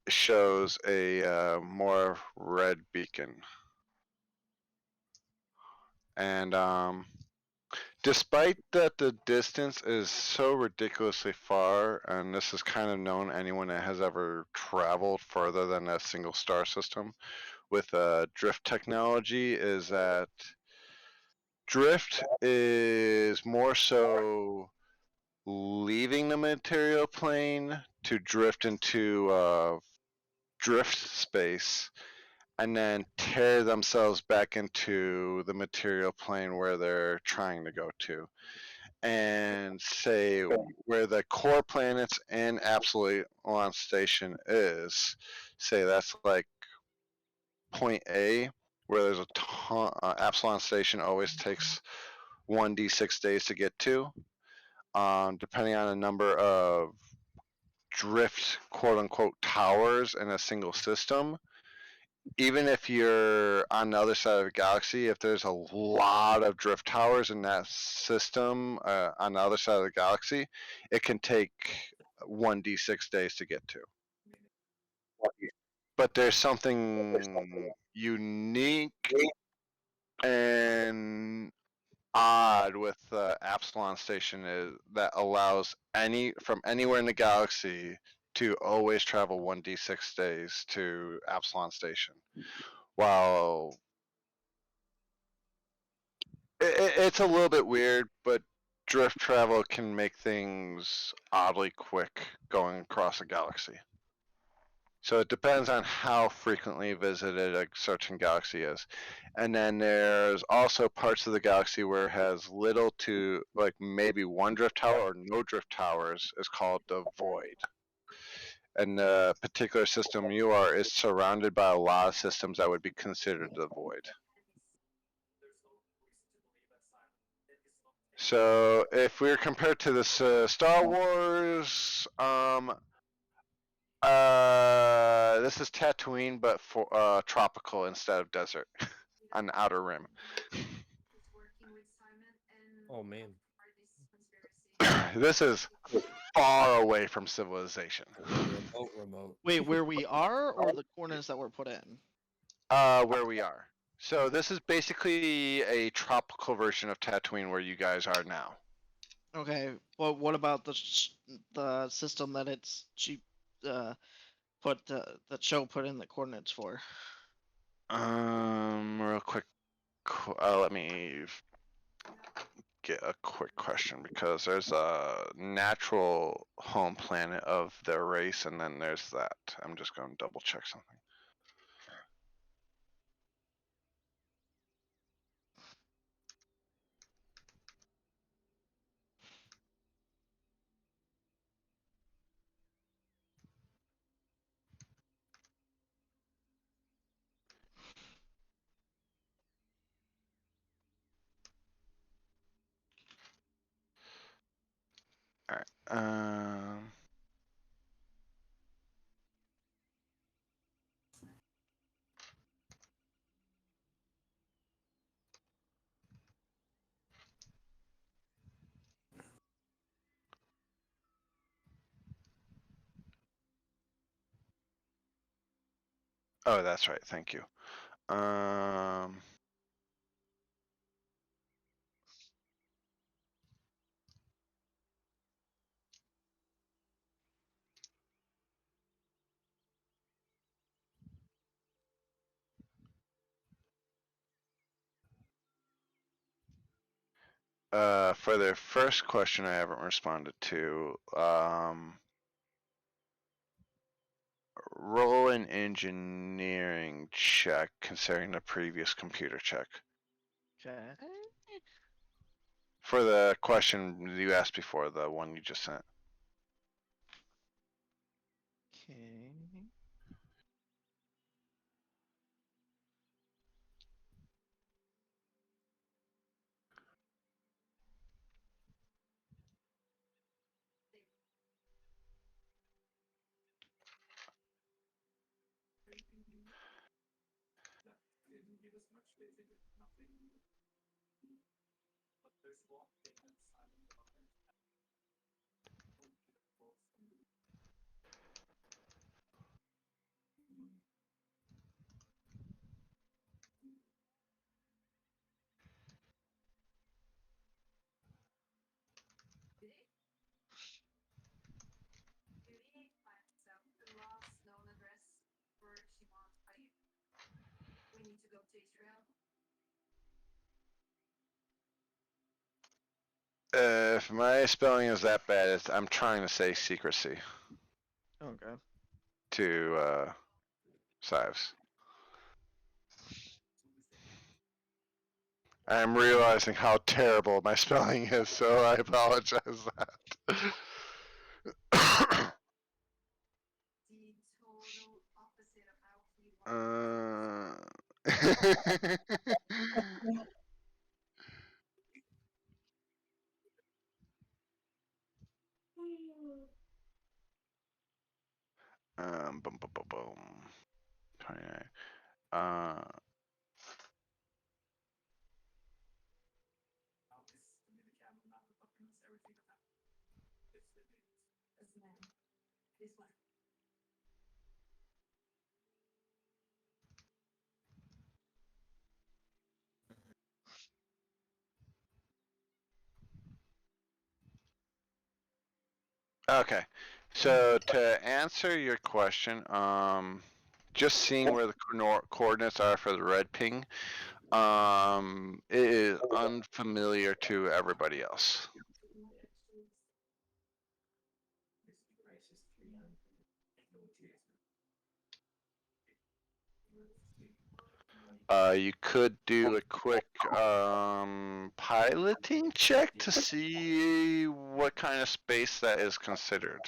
H: shows a more red beacon. And despite that the distance is so ridiculously far, and this is kind of known anyone that has ever traveled further than a single star system with drift technology, is that drift is more so leaving the material plane to drift into drift space and then tear themselves back into the material plane where they're trying to go to. And say where the core planets in Absolute Launch Station is, say that's like point A, where there's a ton, Absalon Station always takes 1d6 days to get to, depending on the number of drift quote unquote towers in a single system. even if you're on the other side of the galaxy, if there's a lot of drift towers in that system on the other side of the galaxy, it can take 1d6 days to get to. But there's something unique and odd with the Absalon station is that allows any from anywhere in the galaxy to always travel 1d6 days to Absalon station. While it's a little bit weird, but drift travel can make things oddly quick going across a galaxy. So it depends on how frequently visited a certain galaxy is. And then there's also parts of the galaxy where it has little to like maybe one drift tower or no drift towers is called the void. And the particular system you are is surrounded by a lot of systems that would be considered the void. So if we're compared to this Star Wars, this is Tatooine, but for tropical instead of desert on the outer rim.
E: Oh man.
H: This is far away from civilization.
E: Remote.
D: Wait, where we are, or the coordinates that were put in?
H: Where we are. So this is basically a tropical version of Tatooine where you guys are now.
D: Okay, well, what about the system that she put that Cho put in the coordinates for?
H: Real quick, let me get a quick question because there's a natural home planet of their race, and then there's that. I'm just going to double check something. All right. Oh, that's right. Thank you. For the first question I haven't responded to, roll an engineering check considering the previous computer check.
D: Okay.
H: For the question you asked before, the one you just sent.
D: Okay.
H: If my spelling is that bad, I'm trying to say secrecy
D: Okay.
H: to Sives. I'm realizing how terrible my spelling is, so I apologize that. uh... boom, boom, boom, boom. 29.
A: Uh, okay. So to answer your question, just seeing where the coordinates are for the red ping, it is unfamiliar to everybody else. You could do a quick piloting check to see what kind of space that is considered,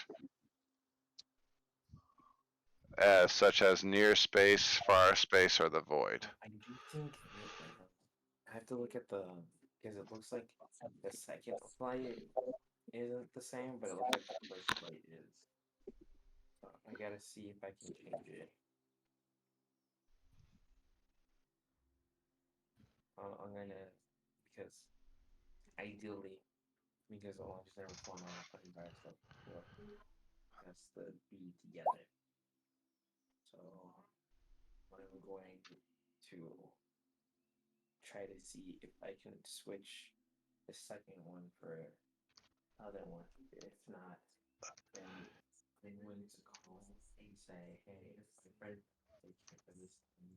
A: such as near space, far space, or the void.
J: I do think that I have to look at because it looks like the second flight isn't the same, but it looks like the first flight is. So I gotta see if I can change it. I'm gonna because ideally, because I've never flown on a fucking fire stuff before. That's the be together. So I'm going to try to see if I can switch the second one for other one. If not, then I'm going to call and say, hey, if my friend they can't for this thing,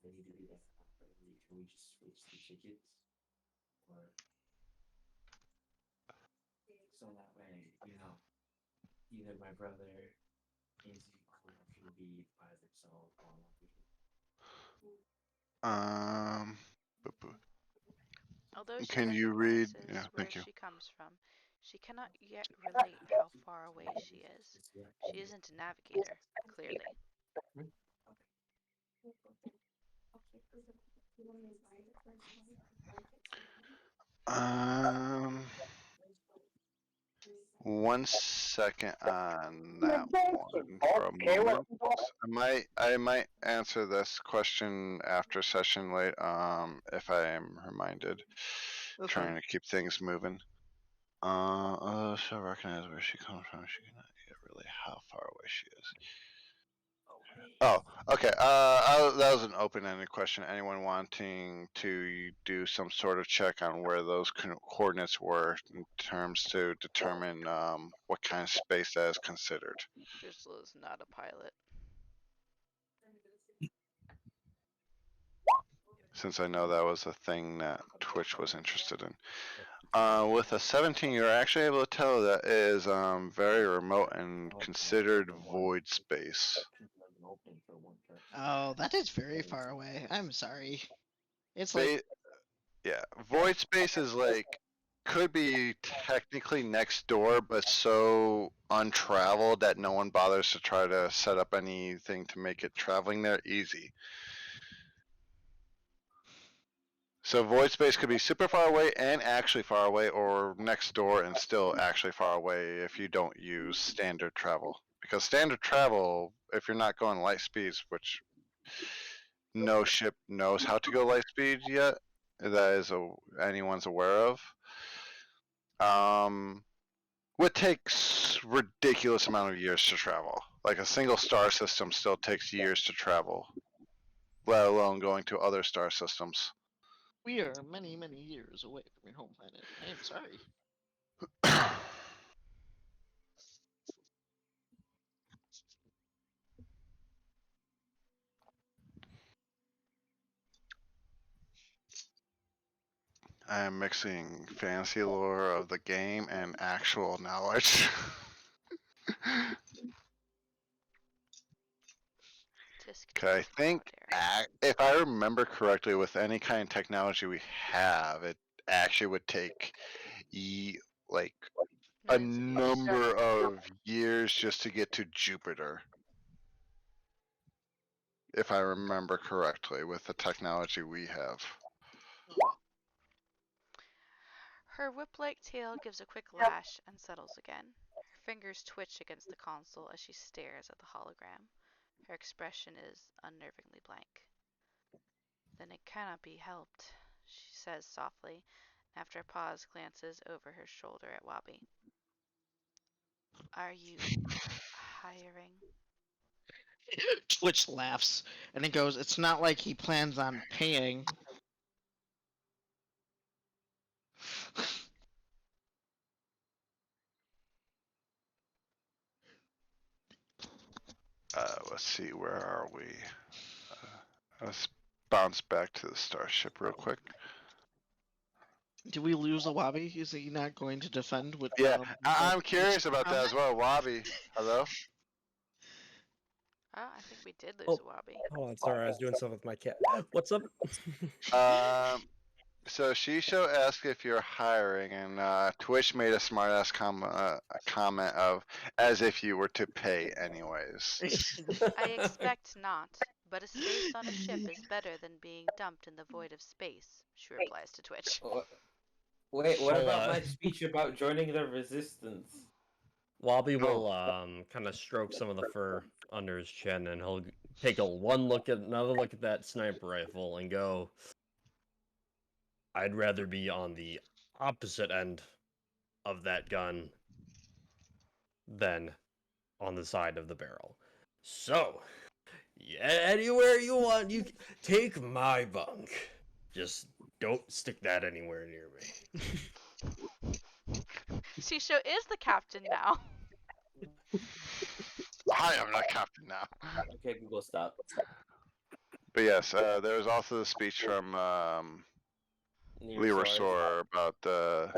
J: they need to do that properly. Can we just switch the tickets? Or so that way, either my brother is can be by themselves or
A: Um,
C: Although she
A: can you read?
C: recognizes
A: Yeah,
C: where
A: thank you.
C: she comes from, she cannot yet relate how far away she is. She isn't a navigator, clearly.
A: Um, 1 second on that one for a moment. I might answer this question after session late. If I am reminded.
D: That's
A: Trying
D: fine.
A: to keep things moving. She'll recognize where she comes from. She cannot get really how far away she is. Oh, okay. That was an open-ended question. Anyone wanting to do some sort of check on where those coordinates were in terms to determine what kind of space that is considered?
C: Drizzle is not a pilot.
A: Since I know that was a thing that Twitch was interested in. With a 17, you're actually able to tell that is very remote and considered void space.
D: Oh, that is very far away. I'm sorry. It's like
A: Yeah, void space is like could be technically next door, but so untraveled that no one bothers to try to set up anything to make it traveling there easy. So void space could be super far away and actually far away, or next door and still actually far away if you don't use standard travel. Because standard travel, if you're not going light speeds, which no ship knows how to go light speed yet, that is anyone's aware of, would take ridiculous amount of years to travel. Like a single star system still takes years to travel, let alone going to other star systems.
D: we are many, many years away from your home planet. I am sorry.
A: I am mixing fantasy lore of the game and actual knowledge.
C: Tisk
A: Okay, I
C: tisk,
A: think
C: Cloudera.
A: if I remember correctly, with any kind of technology we have, it actually would take like a
C: Millions of years.
A: number of years just to get to Jupiter. If I remember correctly, with the technology we have.
C: Her whip-like tail gives a quick lash and settles again. Her fingers twitch against the console as she stares at the hologram. Her expression is unnervingly blank. Then it cannot be helped, she says softly, and after a pause glances over her shoulder at Wabi. Are you hiring?
D: Twitch laughs and he goes, "It's not like he plans on paying."
H: Let's see, where are we? Let's bounce back to the starship real quick.
D: Did we lose a Wabi? Is he not going to defend with?
H: Yeah, I'm curious about that as well. Wabi, hello.
C: Oh, I think we did lose
E: Oh.
C: a Wabi.
E: Hold on, sorry, I was doing stuff with my cat. What's up?
H: So Shisho asked if you're hiring, and Twitch made a smartass a comment of as if you were to pay anyways.
C: I expect not, but a space on a ship is better than being dumped in the void of space, she replies to Twitch.
B: Wait, what
E: Hold
B: about
E: on.
B: my speech about joining the resistance?
E: Wabi will kind of stroke some of the fur under his chin, and he'll take another look at that sniper rifle, and go, "I'd rather be on the opposite end of that gun than on the side of the barrel. So, yeah, anywhere you want, you take my bunk. Just don't stick that anywhere near me."
C: Shisho is the captain now.
H: I am not captain now.
B: Okay, Google, stop.
H: But yes, there was also the speech from Lerosaur about the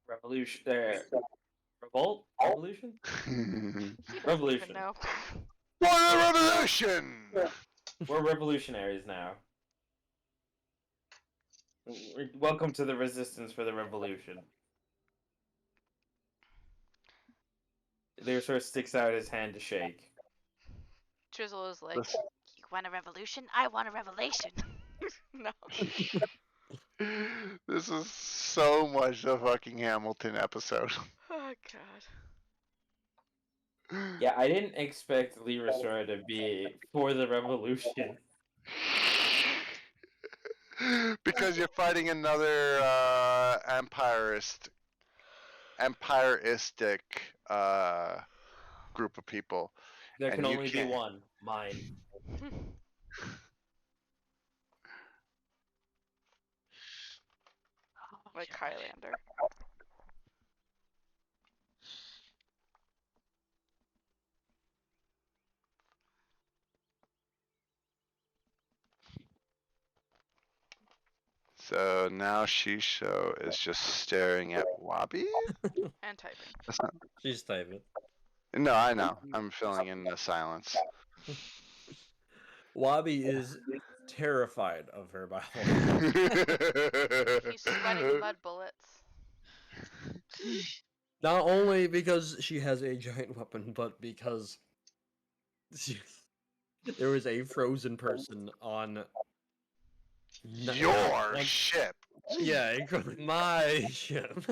B: Revolution. Revolt? Revolution?
C: He doesn't
B: Revolution.
C: even know.
H: For the revolution!
B: We're revolutionaries now. Welcome to the resistance for the revolution. Lerosaur sticks out his hand to shake.
C: Drizzle is like,
H: Listen.
F: You want a revolution? I want a revelation.
C: no.
H: This is so much a fucking Hamilton episode.
C: Oh, God.
B: Yeah, I didn't expect Lerosaur to be for the revolution.
H: Because you're fighting another empiristic group of people.
B: There can
H: And you
B: only be
H: can't-
B: one. Mine.
C: Like Highlander.
H: So now Shisho is just staring at Wabi?
C: And typing.
H: That's not...
E: She's typing.
H: No, I know. I'm filling in the silence.
E: Wabi is terrified of her, by the way.
C: He's sweating mud bullets.
E: Not only because she has a giant weapon, but because there was a frozen person on
H: Your ship.
E: Yeah, my ship.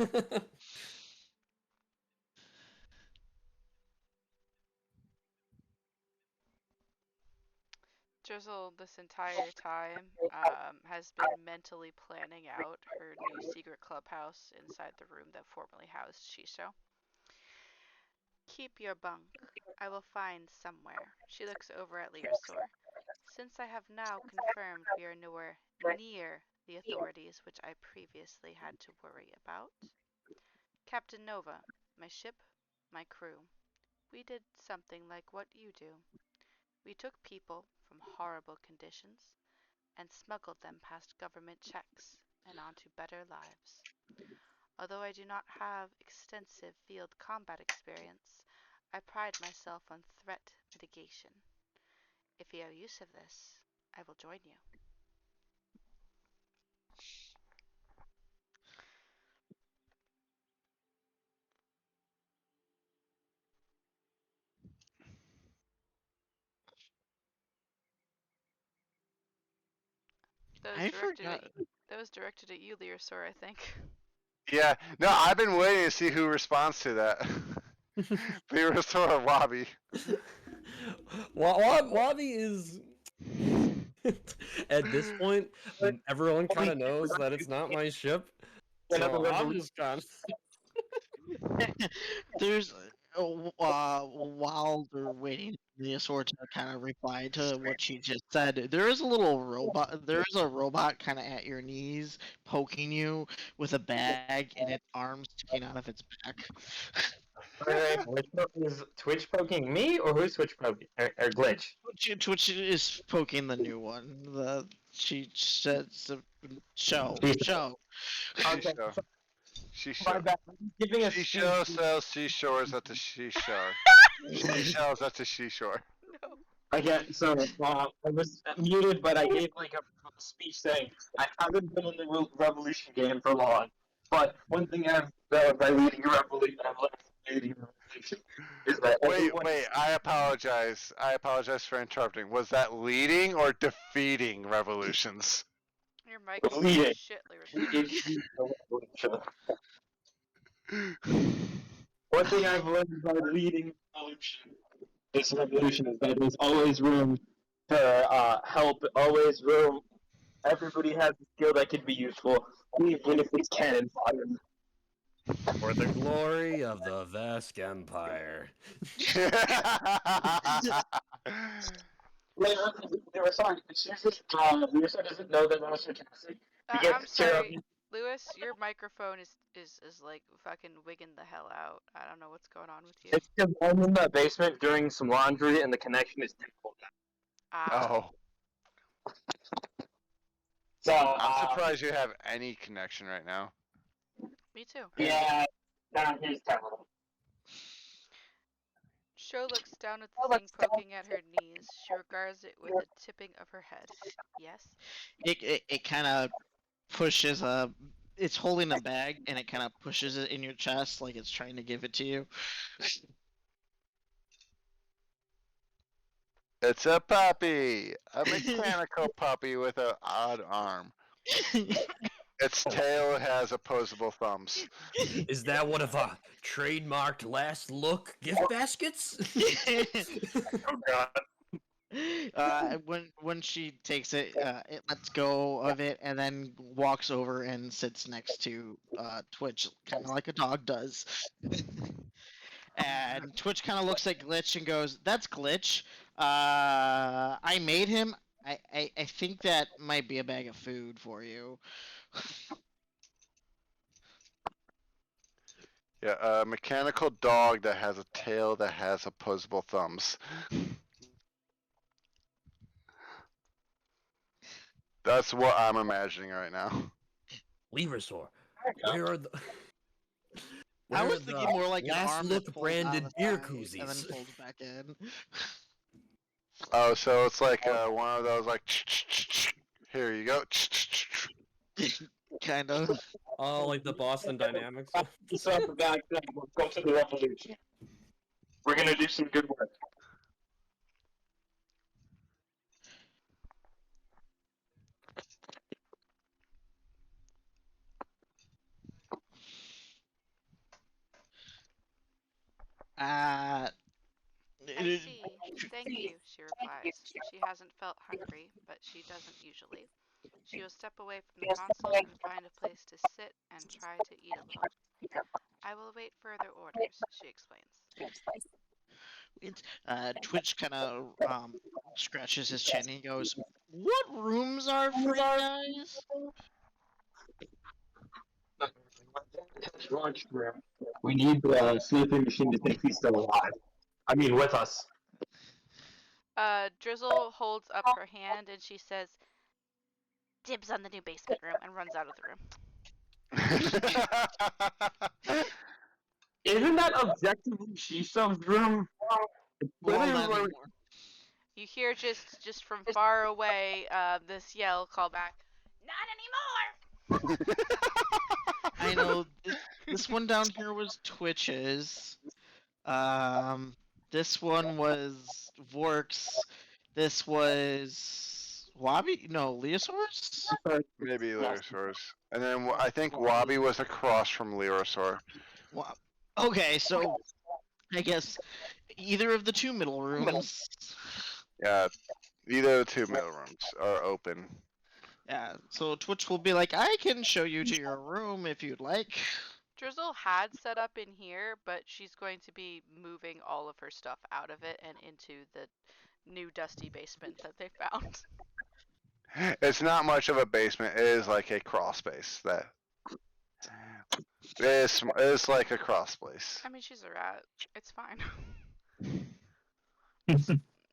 C: Drizzle, this entire time, has been mentally planning out her new secret clubhouse inside the room that formerly housed Shisho. Keep your bunk. I will find somewhere. She looks over at Leosaur. Since I have now confirmed we are nowhere near the authorities which I previously had to worry about. Captain Nova, my ship, my crew. We did something like what you do. We took people from horrible conditions and smuggled them past government checks and onto better lives. Although I do not have extensive field combat experience, I pride myself on threat mitigation. If you have use of this, I will join you. That was directed at you, Leosaur, I think.
H: Yeah, no, I've been waiting to see who responds to that. Lerosaur or Wabi.
E: Wabi is At this point, everyone kind of knows that it's not my ship, so I'm just kind of.
D: There's while they're waiting for the Asor to kind of reply to what she just said, there is a little robot. There is a robot kind of at your knees, poking you with a bag and its arms sticking out of its back.
B: Wait, is Twitch poking me, or who's Twitch poking? Or Glitch?
D: Twitch is poking the new one. She says show.
B: She's-
H: She
B: Okay,
H: show.
B: so
H: She
B: my
H: show.
B: bad. I'm giving a
H: She
B: speech.
H: show sells seashores at the seashore. Seashells at the seashore.
C: No.
B: Again, so I was muted, but I gave like a speech saying I haven't been in the Revolution game for long, but one thing I've by leading a revolution, I've learned from leading a revolution is that everyone
H: Wait. I apologize. I apologize for interrupting. Was that leading or defeating revolutions?
C: Your mic is
B: Leading.
C: shit, Lyric.
B: is the revolution. One thing I've learned by leading revolution, this revolution, is that there's always room to help, always room. Everybody has a skill that can be useful, even if it's cannon fodder.
E: For the glory of the Vesk Empire.
B: They were sorry. Lisa doesn't know that I'm sarcastic.
C: I'm sorry, Lewis. Your microphone is like fucking wigging the hell out. I don't know what's going on with you.
B: It's because I'm in the basement doing some laundry and the connection is terrible.
C: Ah.
H: Oh,
B: So
H: I'm surprised you have any connection right now.
C: Me too.
B: Yeah, that is terrible.
C: Sho looks down at the thing poking at her knees. She regards it with a tipping of her head. Yes.
D: It kind of pushes a. It's holding a bag and it kind of pushes it in your chest like it's trying to give it to you.
H: It's a puppy, a mechanical puppy with an odd arm. Its tail has opposable thumbs.
E: Is that one of our trademarked last look gift baskets?
B: Oh god.
D: When she takes it, it lets go of it and then walks over and sits next to Twitch, kind of like a dog does. And Twitch kind of looks at Glitch and goes, "That's Glitch. I made him. I think that might be a bag of food for you."
H: Yeah, a mechanical dog that has a tail that has opposable thumbs. That's what I'm imagining right now.
E: Leversor, where are the?
D: I
E: where
D: was
E: are
D: thinking
E: the
D: more like an
E: last
D: arm
E: look
D: that folds out
E: branded
D: of the
E: beer
D: side and then
E: koozies.
D: folds back in.
H: Oh, so it's like one of those like. Here you go.
D: Kind of.
E: Oh, like the Boston Dynamics.
B: So the back thing, we'll go to the revolution. We're gonna do some good work.
D: Uh,
C: I see. Thank you, she replies. She hasn't felt hungry, but she doesn't usually. She will step away from the console and find a place to sit and try to eat a little. I will await further orders, she explains.
D: Twitch kind of scratches his chin and he goes, "What rooms are free, guys?"
B: Lunch room. We need the sleeping machine to think he's still alive. I mean, with us.
C: Drizzle holds up her hand and she says, "Dibs on the new basement room," and runs out of the room.
B: Isn't that objectively Shisha's room?
D: Well,
B: Literally,
D: not
B: like,
D: anymore.
C: You hear just from far away this yell call back, "Not anymore!"
D: I know this one down here was Twitch's. This one was Vork's. This was Wabi. No, Leosaurus.
H: Maybe Lyrosaurus. And then I think Wabi was across from Lyrosaur.
D: Okay, so I guess either of the two middle rooms.
H: Yeah, Either of the two middle rooms are open.
D: Yeah, so Twitch will be like, I can show you to your room if you'd like.
C: Drizzle had set up in here, but she's going to be moving all of her stuff out of it and into the new dusty basement that they found.
H: It's not much of a basement. It is like a crawl space. That it's like a crawl space.
C: I mean, she's a rat. It's fine.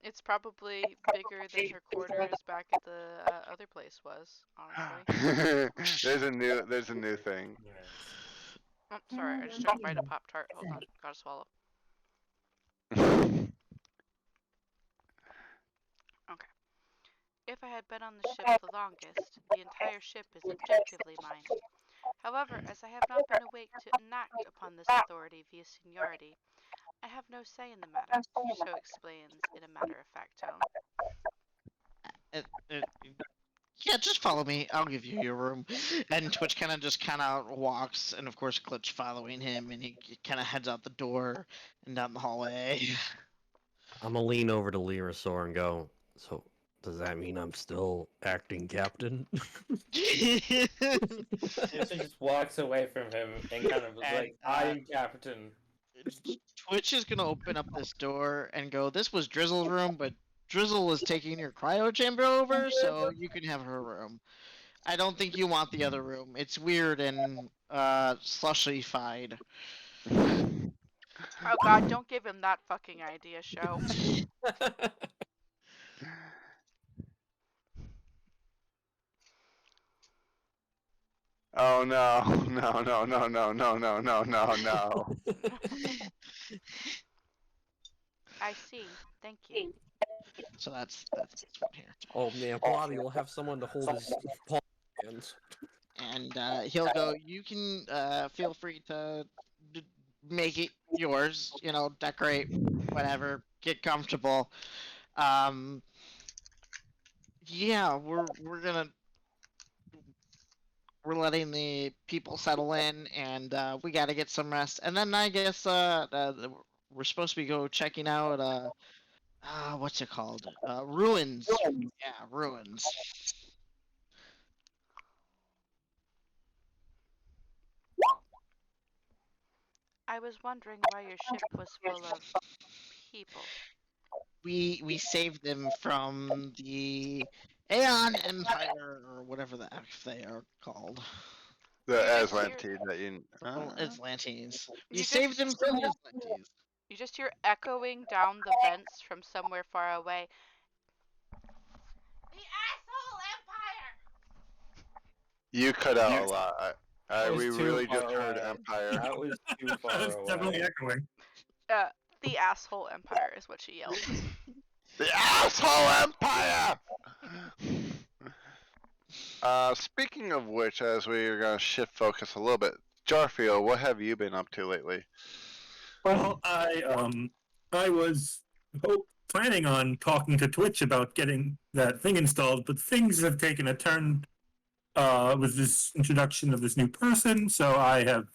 C: It's probably bigger than her quarters back at the other place was, honestly.
H: There's a new thing.
J: Yes.
C: Oh, sorry, I just jumped right a Pop Tart. Hold on, gotta swallow. Okay. If I had been on the ship the longest, the entire ship is objectively mine. However, as I have not been awake to enact upon this authority via seniority, I have no say in the matter, Sho explains in a matter-of-fact tone.
D: Yeah, just follow me. I'll give you your room. And Twitch kind of walks, and of course Glitch following him, and he kind of heads out the door and down the hallway.
E: I'm gonna lean over to Lyrasaur and go, so does that mean I'm still acting captain?
B: She just walks away from him and kind of is
D: And,
B: like, I'm captain.
D: Twitch is gonna open up this door and go, this was Drizzle's room, but Drizzle is taking your cryo chamber over, so you can have her room. I don't think you want the other room. It's weird and slushy-fied.
C: Oh god, don't give him that fucking idea, Sho.
H: Oh no, no, no, no, no, no, no, no, no, no.
C: I see. Thank you.
D: So that's this one here.
E: Oh man, Bobby will have someone to hold his palm hands.
D: And he'll go, you can feel free to make it yours, decorate, whatever, get comfortable. Yeah, we're letting the people settle in, and we got to get some rest. And then I guess we're supposed to be go checking out what's it called? Ruins. Yeah, ruins.
C: I was wondering why your ship was full of people.
D: We saved them from the Aeon Empire or whatever the F they are called.
H: The
C: You just
H: Aslantean that you.
D: Atlantes. We
C: You
D: saved
C: just-
D: them from the Atlantes.
C: You just hear echoing down the vents from somewhere far away. The asshole empire!
H: You cut out a lot.
B: That was
H: We
B: too
H: really
B: far
H: just heard
B: away.
H: Empire.
B: That was too far
G: That's definitely
B: away.
G: echoing.
C: The asshole empire is what she yelled.
H: The asshole Empire! Speaking of which, as we are going to shift focus a little bit, Jarfield, what have you been up to lately?
G: Well, I was planning on talking to Twitch about getting that thing installed, but things have taken a turn with this introduction of this new person, so I have.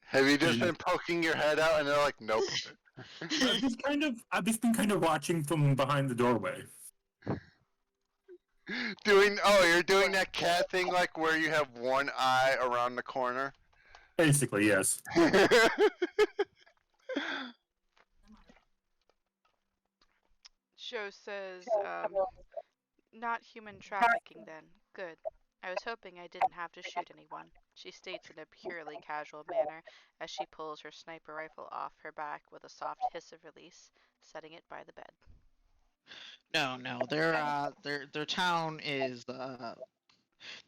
H: Have you just been poking your head out and they're like, nope?
G: I've just been kind of watching from behind the doorway.
H: You're doing that cat thing like where you have one eye around the corner?
G: Basically, yes.
C: Sho says, not human trafficking then. Good. I was hoping I didn't have to shoot anyone, she states in a purely casual manner as she pulls her sniper rifle off her back with a soft hiss of release, setting it by the bed.
D: No, their town is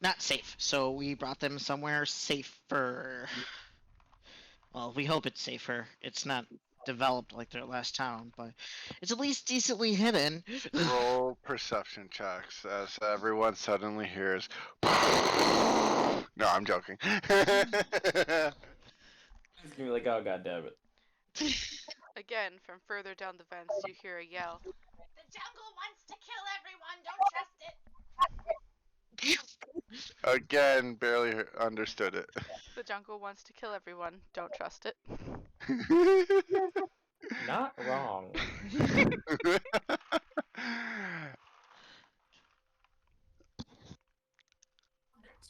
D: not safe. So we brought them somewhere safer. Well, we hope it's safer. It's not developed like their last town, but it's at least decently hidden.
H: Roll perception checks as everyone suddenly hears. No, I'm joking.
B: It's gonna be like, oh god damn it.
C: Again, from further down the vents, you hear a yell. The jungle wants to kill everyone, don't trust it!
H: Again, barely understood it.
C: The jungle wants to kill everyone, don't trust it.
B: Not wrong.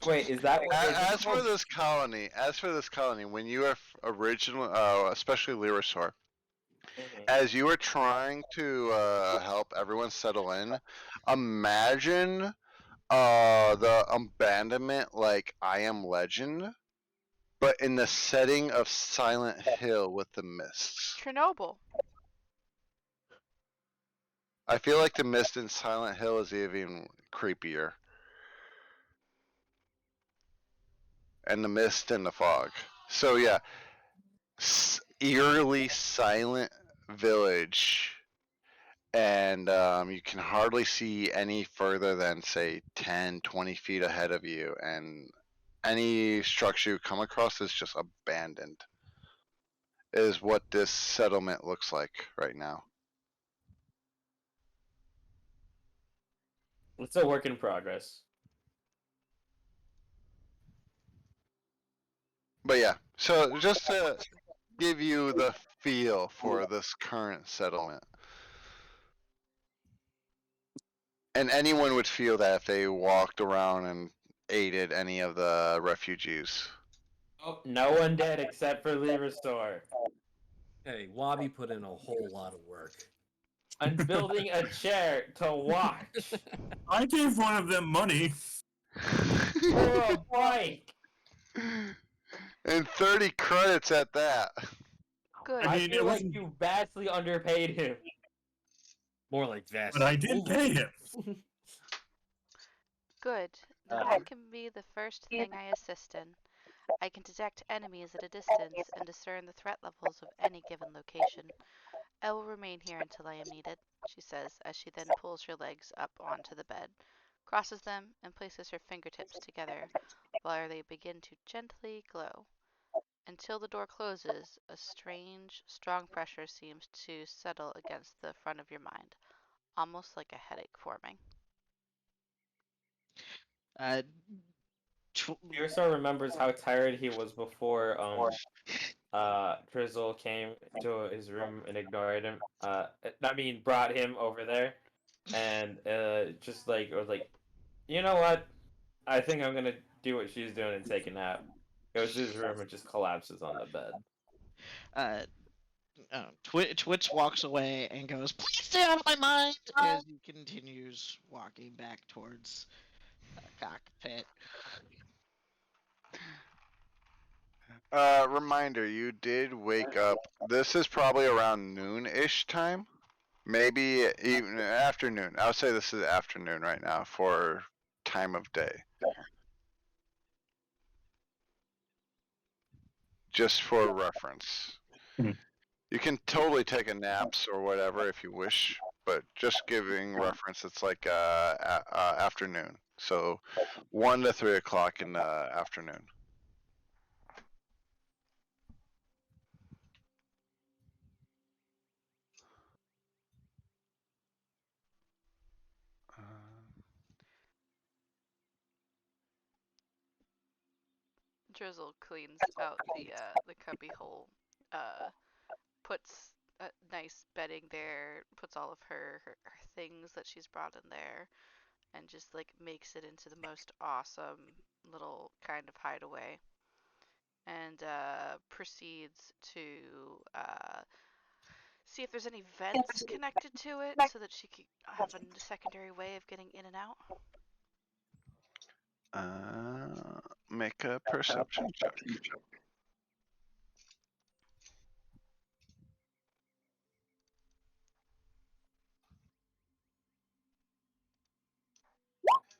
B: Wait, is that what? Is
H: As for this colony, when you are originally, especially Lyrasaur, as you were trying to help everyone settle in, imagine the abandonment like I Am Legend, but in the setting of Silent Hill with the mists.
C: Chernobyl.
H: I feel like the mist in Silent Hill is even creepier. And the mist and the fog. So yeah, eerily silent village, and you can hardly see any further than say 10, 20 feet ahead of you, and any structure you come across is just abandoned. Is what this settlement looks like right now.
B: It's a work in progress.
H: But yeah, so just to give you the feel for this current settlement. And anyone would feel that if they walked around and aided any of the refugees.
B: Oh, no one did except for Lyrasaur.
E: Hey, Wabi put in a whole lot of work.
B: I'm building a chair to watch
G: I gave one of them money.
B: for a bike.
H: And 30 credits at that.
C: Good.
G: I
B: I
G: mean,
B: feel
G: it
B: like
G: wasn't,
B: you vastly underpaid him.
E: More like that.
G: but I did pay him.
C: Good. Then that can be the first thing I assist in. I can detect enemies at a distance and discern the threat levels of any given location. I will remain here until I am needed, she says, as she then pulls her legs up onto the bed, crosses them, and places her fingertips together, while they begin to gently glow. Until the door closes, a strange, strong pressure seems to settle against the front of your mind, almost like a headache forming.
D: Uh, tw-
B: Lyrasaur remembers how tired he was before Drizzle came to his room and ignored him. I mean, brought him over there, and just like was like, you know what? I think I'm gonna do what she's doing and take a nap. Goes to his room and just collapses on the bed.
D: uh, Twitch walks away and goes, "Please stay out of my mind," as he continues walking back towards cockpit.
H: Reminder, you did wake up. This is probably around noon-ish time. Maybe even afternoon. I would say this is afternoon right now for time of day. Just for reference.
G: Hmm.
H: You can totally take a naps or whatever if you wish, but just giving reference, it's like afternoon. So 1 to 3 o'clock in the afternoon.
C: Drizzle cleans out the cubby hole, uh, puts nice bedding there, puts all of her things that she's brought in there, and just like makes it into the most awesome little kind of hideaway. And proceeds to see if there's any vents connected to it so that she could have a secondary way of getting in and out.
H: Make a perception check.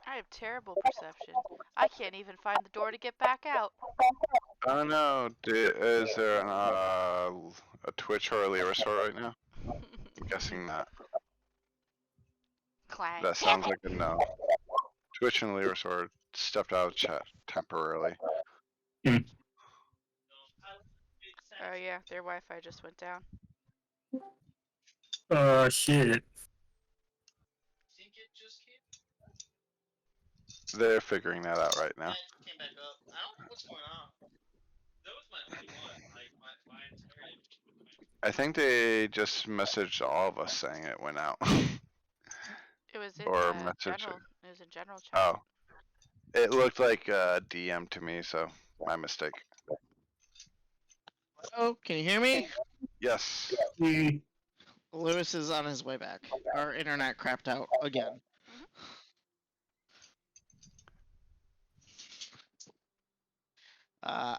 C: I have terrible perception. I can't even find the door to get back out.
H: I don't know. Is there a Twitch or a Lyrasaur right now? I'm guessing not.
C: Clang.
H: That sounds like a no. Twitch and Lyrasaur stepped out of chat temporarily.
C: Oh yeah, their Wi-Fi just went down.
G: Shit.
H: They're figuring that out right now. I think they just messaged all of us saying it went out.
C: It was in
H: Or message
C: general. It was in general chat.
H: Oh.
A: It looked like DM to me, so my mistake.
D: Oh, can you hear me?
A: Yes.
D: Lewis is on his way back. Our internet crapped out again.
C: Mhm.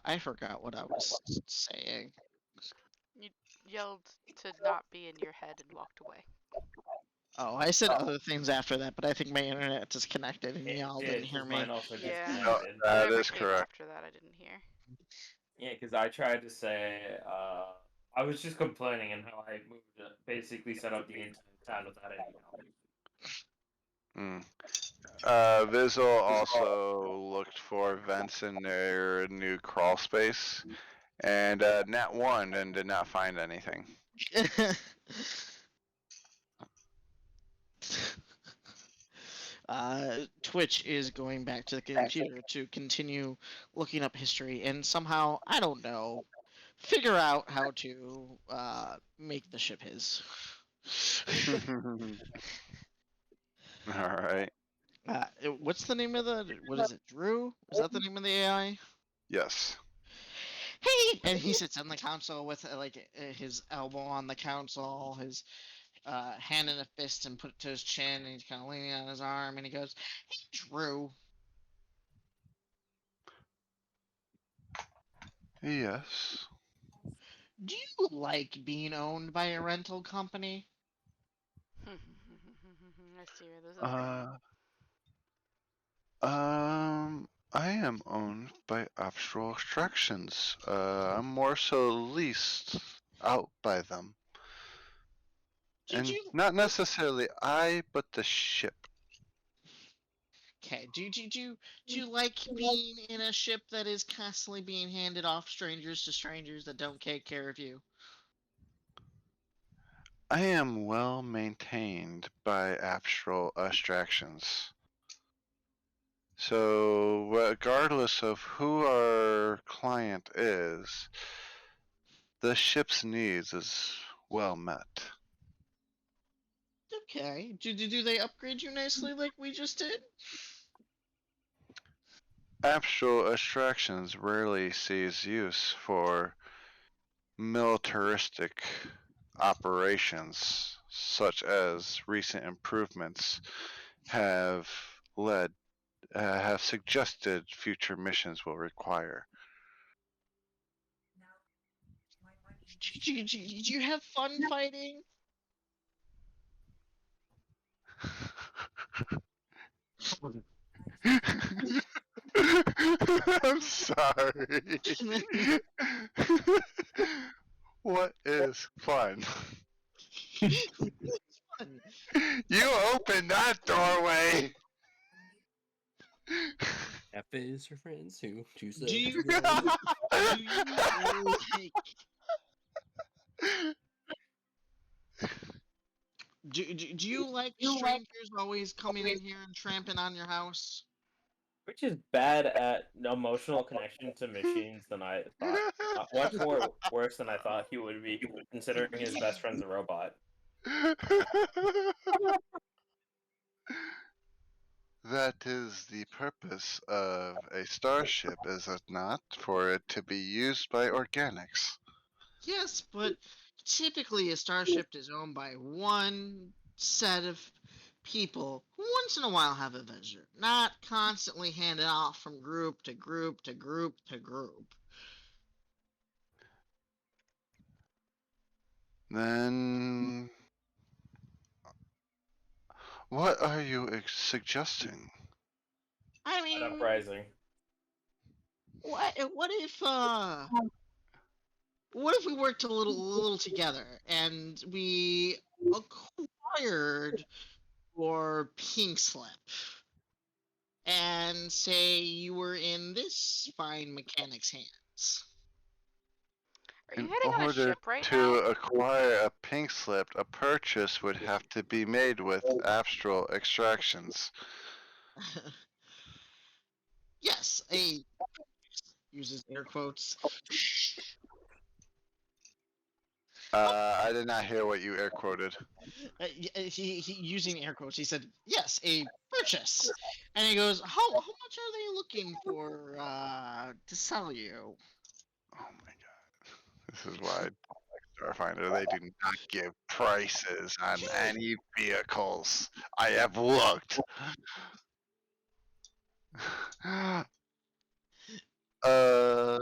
D: I forgot what I was saying.
C: You yelled to not be in your head and walked away.
D: Oh, I said other things after that, but I think my internet disconnected and
J: It
D: y'all
J: did,
D: didn't hear
J: because
D: me.
J: mine also
C: Yeah.
A: No,
J: disconnected.
A: that
C: Whatever
A: is
C: came
A: correct.
C: after that, I didn't hear.
J: Yeah, because I tried to say, I was just complaining and how I moved, basically set up the entire town without any help.
A: Visual also looked for vents in their new crawl space, and nat one and did not find anything.
D: Twitch is going back to the computer to continue looking up history and somehow, I don't know, figure out how to make the ship his.
A: All right.
D: What's the name of what is it, Drew? Is that the name of the AI?
A: Yes.
D: Hey! And he sits on the console with his elbow on the console, his hand in a fist and put it to his chin, and he's kind of leaning on his arm, and he goes, "Hey, Drew,
A: Yes.
D: do you like being owned by a rental company?"
C: I see where this is going.
A: Uh. I am owned by Abstract Extractions. I'm more so leased out by them.
D: Did
A: And
D: you
A: not necessarily I, but the ship.
D: Okay, do you like being in a ship that is constantly being handed off strangers to strangers that don't take care of you?
A: I am well maintained by Abstract Extractions. So, regardless of who our client is, the ship's needs is well met.
D: Okay, do they upgrade you nicely like we just did?
A: Abstract Extractions rarely sees use for militaristic operations, such as recent improvements, have led have suggested future missions will require.
D: Did you have fun fighting?
A: I'm sorry. What is fun?
D: Fun.
A: You opened that doorway.
E: F is for friends who choose to
D: Do you
E: be alone.
D: do you like do you like strangers always coming in here and tramping on your house?
B: Which is bad at emotional connection to machines than I thought. Much more worse than I thought he would be, considering his best friend's a robot.
A: That is the purpose of a starship, is it not? For it to be used by organics.
D: Yes, but typically a starship is owned by one set of people who once in a while have a visitor, not constantly handed off from group to group to group to group.
A: Then, what are you suggesting?
D: I
B: An
D: mean,
B: uprising.
D: what if we worked a little together and we acquired your pink slip and say you were in this fine mechanic's hands?
C: Are you
A: In
C: hitting on a
A: order
C: ship right
A: to
C: now?
A: acquire a pink slip, a purchase would have to be made with Abstract Extractions.
D: Yes, uses air quotes.
H: I did not hear what you air quoted.
D: He using air quotes. He said, "Yes, a purchase," and he goes, "How much are they looking for to sell you?"
H: Oh my god. This is why I don't like Starfinder. They do not give prices on any vehicles. I have looked. uh,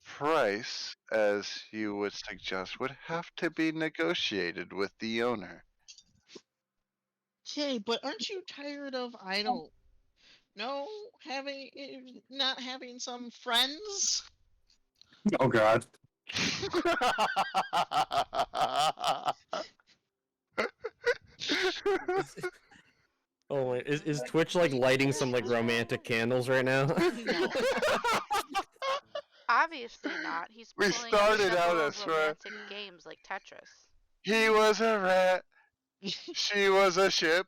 H: price, as you would suggest, would have to be negotiated with the owner.
D: Okay, but aren't you tired of I don't know not having some friends?
G: Oh God.
E: Is, oh wait, is Twitch like lighting some like romantic candles right now?
D: No.
C: Obviously not. He's
H: We
C: pulling up
H: started out
C: several
H: as
C: romantic games like Tetris.
H: he was a rat, she was a ship.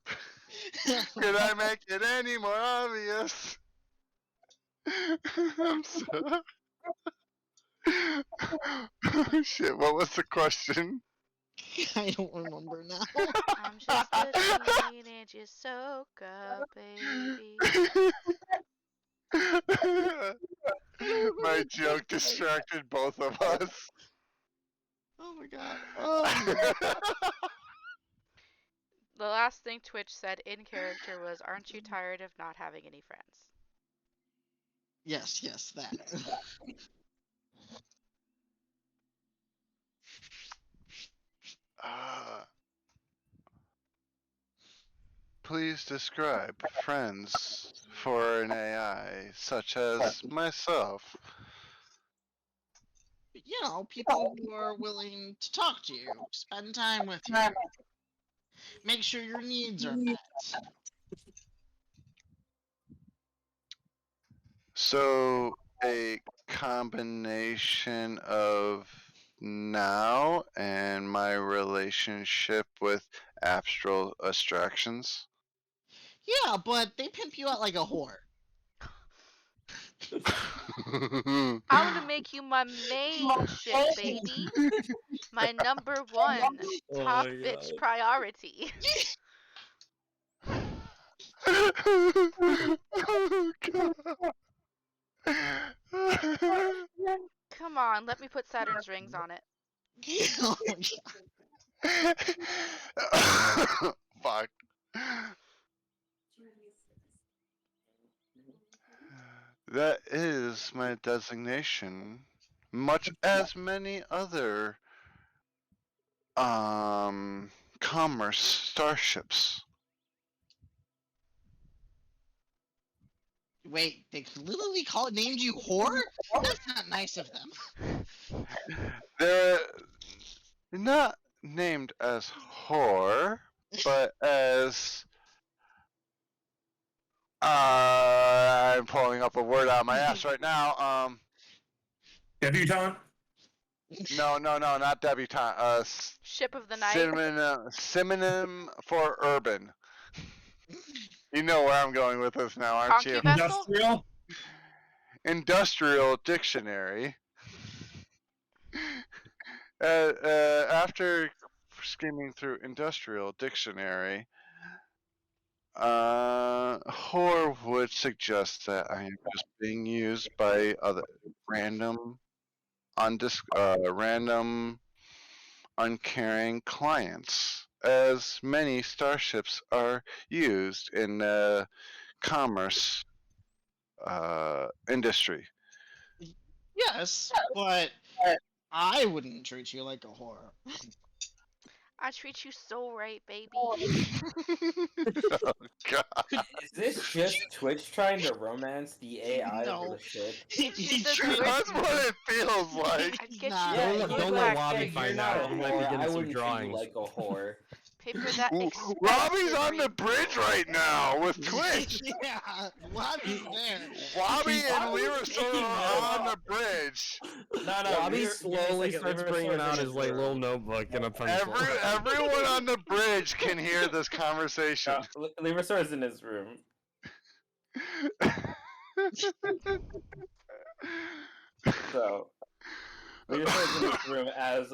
H: Could I make it any more obvious? I'm so. Shit, what was the question?
D: I don't remember now.
C: I'm just a teenage soca baby.
H: My joke distracted both of us.
D: Oh my god.
C: The last thing Twitch said in character was, "Aren't you tired of not having any friends?"
D: Yes, that.
H: Uh, please describe friends for an AI such as myself.
D: People who are willing to talk to you, spend time with you, make sure your needs are met.
H: So, a combination of now and my relationship with astral abstractions.
D: Yeah, but they pimp you out like a whore.
C: I want to make you my main ship, baby. My number one
E: Oh
C: top
E: my
C: bitch
E: god.
C: priority.
H: Oh, God.
C: Come on, let me put Saturn's rings on it.
H: Fuck. That is my designation, much as many other commerce starships.
D: Wait, they literally named you whore? That's not nice of them.
H: They're not named as whore, but as I'm pulling up a word out of my ass right now.
G: Debutante.
H: No, not debutante.
C: Ship of the night.
H: Synonym for urban. You know where I'm going with this now, aren't you?
C: Concuvessel?
G: Industrial.
H: Industrial dictionary. After skimming through industrial dictionary, whore would suggest that I am just being used by other random, random, uncaring clients, as many starships are used in the commerce industry.
D: Yes, but I wouldn't treat you like a whore.
C: I treat you so right, baby.
H: Oh, God.
J: Is this just Twitch trying to romance the AI over
D: No.
J: the ship?
C: It's the
D: True.
C: Twitch.
H: That's what it feels like.
C: I'd
D: He's
C: get
D: not.
C: you a
E: Don't
J: Yeah,
E: let-
J: he's
E: don't
C: blue
E: let
J: like,
C: black
E: Robbie
J: yeah,
C: paper.
J: you're
E: find
J: not
E: out.
J: a
E: He might be
J: whore.
E: getting
J: I
E: some
J: wouldn't treat you
E: drawings.
J: like a whore.
C: Paper that
H: Ooh, Robbie's on the
C: expressively
H: bridge right now with Twitch.
D: Yeah, Wabi's there.
H: Wabi and
E: Wabi's
H: Lyra
E: taking
H: are on
E: notes.
H: the bridge.
J: No,
E: Bobby
J: Lever, give me a
E: slowly
J: second.
E: starts
J: Lever
E: bringing
J: Sora's in
E: out his like little
J: room.
E: notebook and a pencil.
H: Everyone on the bridge can hear this conversation.
J: Lever Sora's in his room. So,
B: Leosaur's in this room as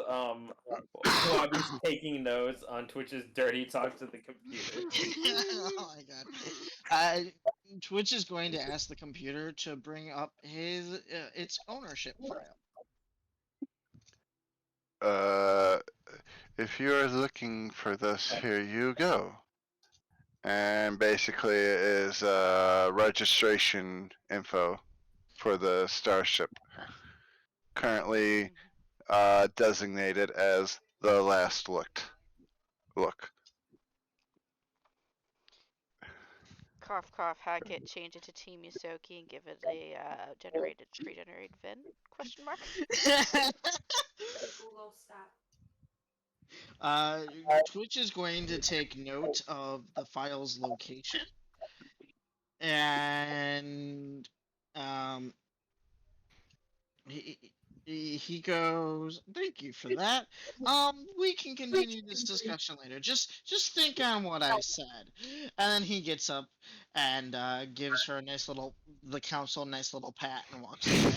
B: Wabi's taking notes on Twitch's dirty talk to the computer.
D: Oh my god. Twitch is going to ask the computer to bring up its ownership file.
H: If you're looking for this, here you go. And basically, it is registration info for the starship. Currently designated as the last look.
C: Cough, cough, hack it, change it to Team Yusoki, and give it a pre-generated VIN? Question mark.
I: Google, stop.
D: Twitch is going to take note of the file's location, and he goes, "Thank you for that. We can continue this discussion later. Just think on what I said." And then he gets up and gives her the council a nice little pat and walks away.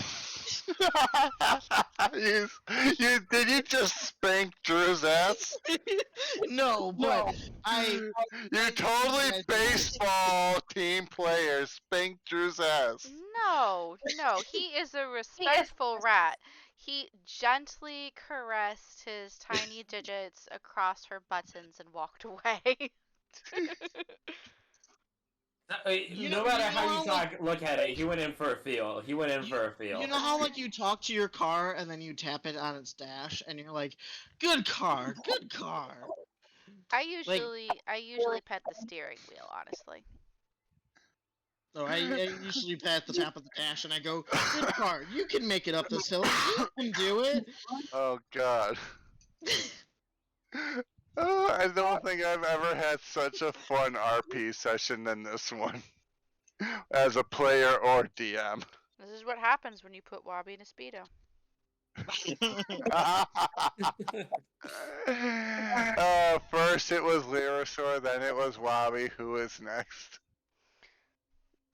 H: Did you just spank Drew's ass?
D: No, but
H: You
D: I-
H: totally
D: I-
H: baseball team player spanked Drew's ass.
C: No, he is a respectful rat. He gently caressed his tiny digits across her buttons and walked away.
B: No matter how you look at it, he went in for a feel. He went in for a feel.
D: You know how like you talk to your car and then you tap it on its dash and you're like, "Good car, good car."
C: I usually pet the steering wheel, honestly.
D: So I usually pat the top of the dash and I go, "Good car, you can make it up this hill. You can do it."
H: Oh God. Oh, I don't think I've ever had such a fun RP session than this one, as a player or DM.
C: This is what happens when you put Wabi in a Speedo.
H: First it was Lyrosaur, then it was Wabi. Who is next?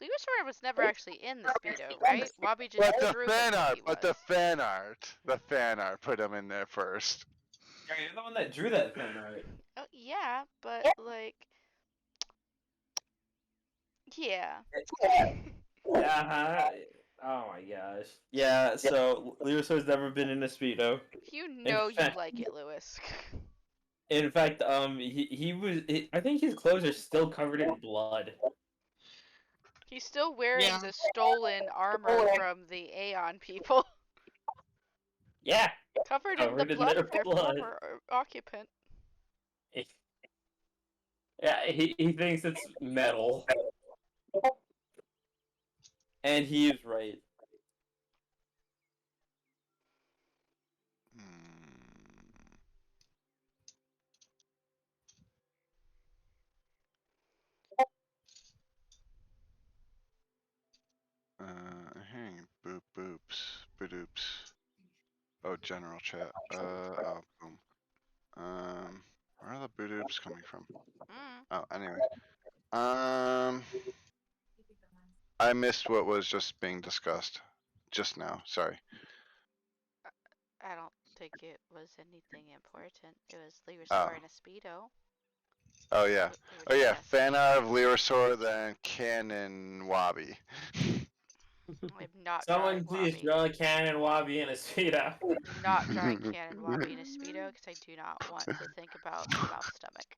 C: Leosaur was never actually in the Speedo, right? Wabi just drew him like he was.
H: The fan art put him in there first.
B: Yeah, you're the one that drew that fan art.
C: Oh, yeah, but like, yeah.
B: Yeah. Oh my gosh. Yeah. So Leosaur's never been in a Speedo.
C: You know you like it, Lewis.
B: In fact, I think his clothes are still covered in blood.
C: He's still wearing
D: Yeah.
C: the stolen armor from the Aeon people.
B: Yeah.
C: Covered in the
B: Covered in
C: blood
B: their
C: of their
B: blood.
C: former occupant.
B: Yeah, he thinks it's metal. And he is right.
H: Hang boop boops badoops. Oh, general chat. Boom. Where are the badoops coming from? Oh, anyway. I missed what was just being discussed just now. Sorry.
C: I don't think it was anything important. It was Leosaur
H: Oh.
C: in a Speedo.
H: Oh yeah.
C: They were
H: Oh yeah.
C: discussing.
H: Fan art of Lyrosaur, then Cannon Wabi.
C: I'm not
B: Someone
C: drawing
B: please
C: Wabi.
B: draw a Cannon Wabi in a Speedo.
C: I'm not drawing Cannon Wabi in a Speedo because I do not want to think about the mouth stomach.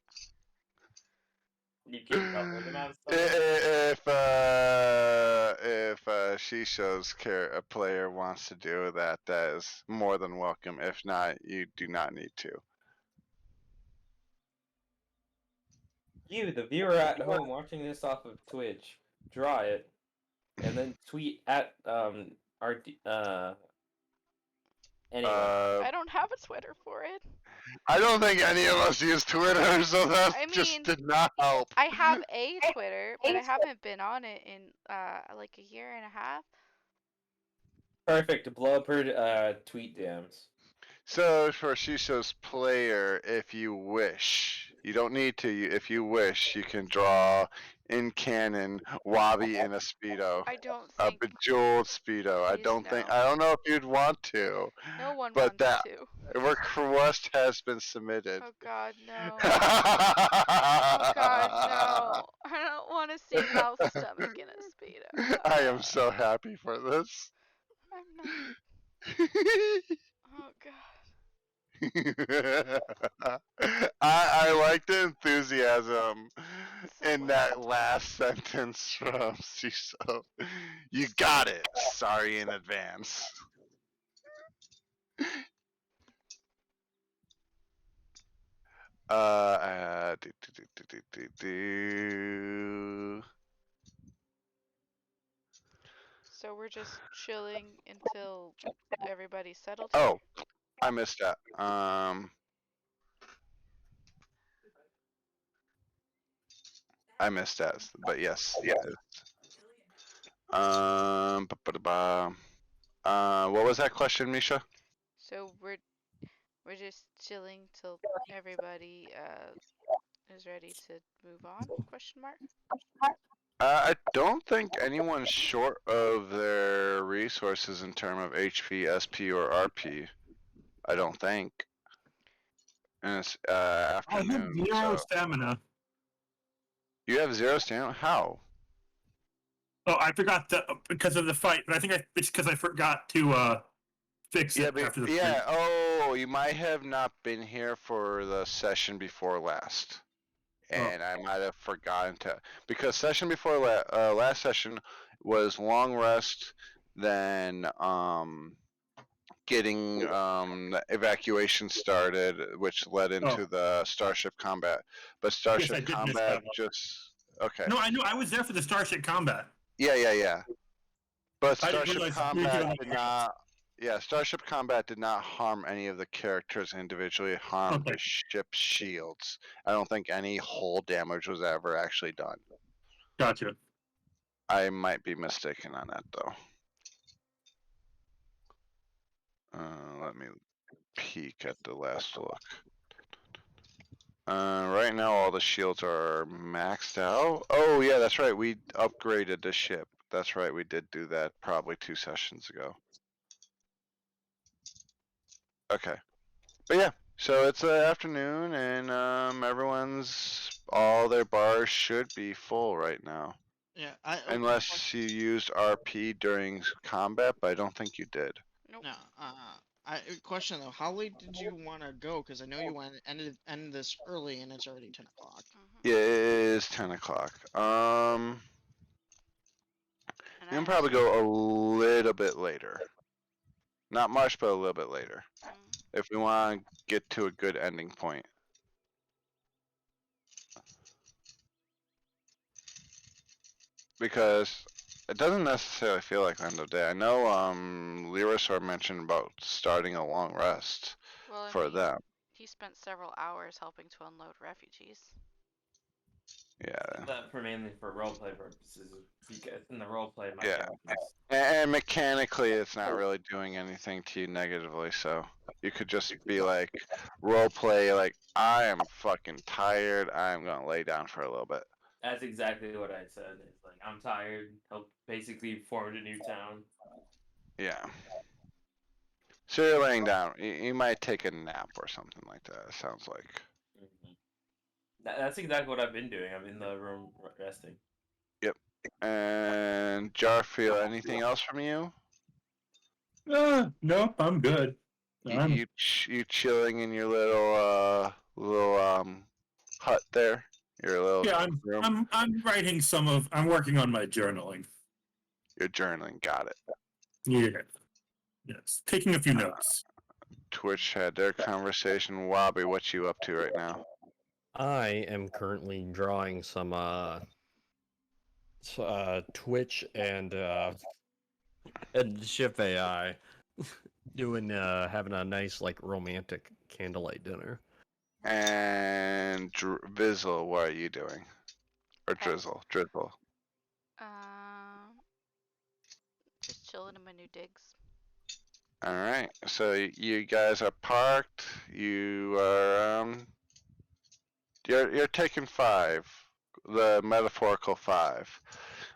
B: You can cover the mouth.
H: If Shisho's a player wants to do that, that is more than welcome. If not, you do not need to.
B: You, the viewer at home watching this off of Twitch, draw it, and then tweet at anyway.
C: I don't have a Twitter for it.
H: I don't think any of us use Twitter, so that just did not help.
C: I have a Twitter, but I haven't been on it in like a year and a half.
B: Perfect. Blow up her tweet dams.
H: So for Shisho's player, if you wish, you don't need to. If you wish, you can draw in canon, Wabi in a speedo,
C: I don't
H: a
C: think.
H: bejeweled speedo. I
C: Please,
H: don't think.
C: no.
H: I don't know if you'd want to,
C: No one
H: but
C: wants
H: that
C: to.
H: request has been submitted.
C: Oh God, no. Oh God, no. I don't want to see Ralph's stomach in a speedo.
H: I am so happy for this.
C: I'm not. Oh God.
H: I like the enthusiasm
C: So
H: in that last sentence from Cecil. You got it. Sorry in advance. Do.
C: So we're just chilling until everybody's settled here?
H: Oh, I missed that. I missed that, but yes. Ba-ba-da-ba. What was that question, Misha?
C: So we're just chilling till everybody is ready to move on? Question mark.
H: I don't think anyone's short of their resources in terms of HP, SP, or RP. I don't think. And it's
G: I have
H: afternoon,
G: 0
H: so
G: stamina.
H: you have 0 stamina. How?
G: Oh, I forgot to because of the fight, but I think it's because I forgot to fix
H: Yeah,
G: it after the
H: yeah.
G: fight.
H: Oh, you might have not been here for the session before last,
G: Oh.
H: and I might have forgotten to because session before last session was long rest, then getting the evacuation started, which led into the starship combat. But
G: Yes, I
H: starship
G: did miss
H: combat
G: that one.
H: just okay.
G: No, I knew I was there for the Starship combat.
H: Yeah. But
G: I didn't
H: starship
G: realize we were
H: combat
G: doing
H: did
G: that.
H: not. Yeah, starship combat did not harm any of the characters individually. It harmed
G: Okay.
H: the ship's shields. I don't think any hull damage was ever actually done.
G: Gotcha.
H: I might be mistaken on that though. Let me peek at the last look. Right now all the shields are maxed out. Oh yeah, that's right. We upgraded the ship. That's right. We did do that probably 2 sessions ago. Okay. But yeah, so it's afternoon and all their bars should be full right now.
D: Yeah,
H: Unless you used RP during combat, but I don't think you did.
C: Nope.
D: no. Question though, how late did you want to go? Because I know you want to end this early, and it's already 10 o'clock.
H: Yeah, it is 10 o'clock.
C: And
H: You can probably go a little bit later. Not much, but a little bit later. If we want to get to a good ending point. Because it doesn't necessarily feel like the end of the day. I know Lyrasaur mentioned about starting a long rest
C: Well,
H: for them.
C: he spent several hours helping to unload refugees.
H: Yeah.
B: That for mainly for roleplay purposes, because in the roleplay, my
H: Yeah.
B: characters.
H: And mechanically, it's not really doing anything to you negatively, so you could just be like, roleplay, like, I am fucking tired, I'm gonna lay down for a little bit.
B: That's exactly what I said. It's like I'm tired. Help basically formed a new town.
H: Yeah. So you're laying down. You might take a nap or something like that, it sounds like.
B: That's exactly what I've been doing. I'm in the room resting.
H: Yep. And Jarfield, anything else from you?
G: Nope, I'm good.
H: You chilling in your little hut there? Your little
G: Yeah,
H: room?
G: I'm writing I'm working on my journaling.
H: You're journaling, got it.
G: Yeah. Yes. Taking a few notes.
H: Twitch had their conversation. Wobby, what you up to right now?
E: I am currently drawing some Twitch and Shift AI doing having a nice like romantic candlelight dinner.
H: And Vizzle, what are you doing? Or Drizzle?
C: Just chilling in my new digs.
H: Alright, so you guys are parked. You are, you're taking 5 metaphorical five.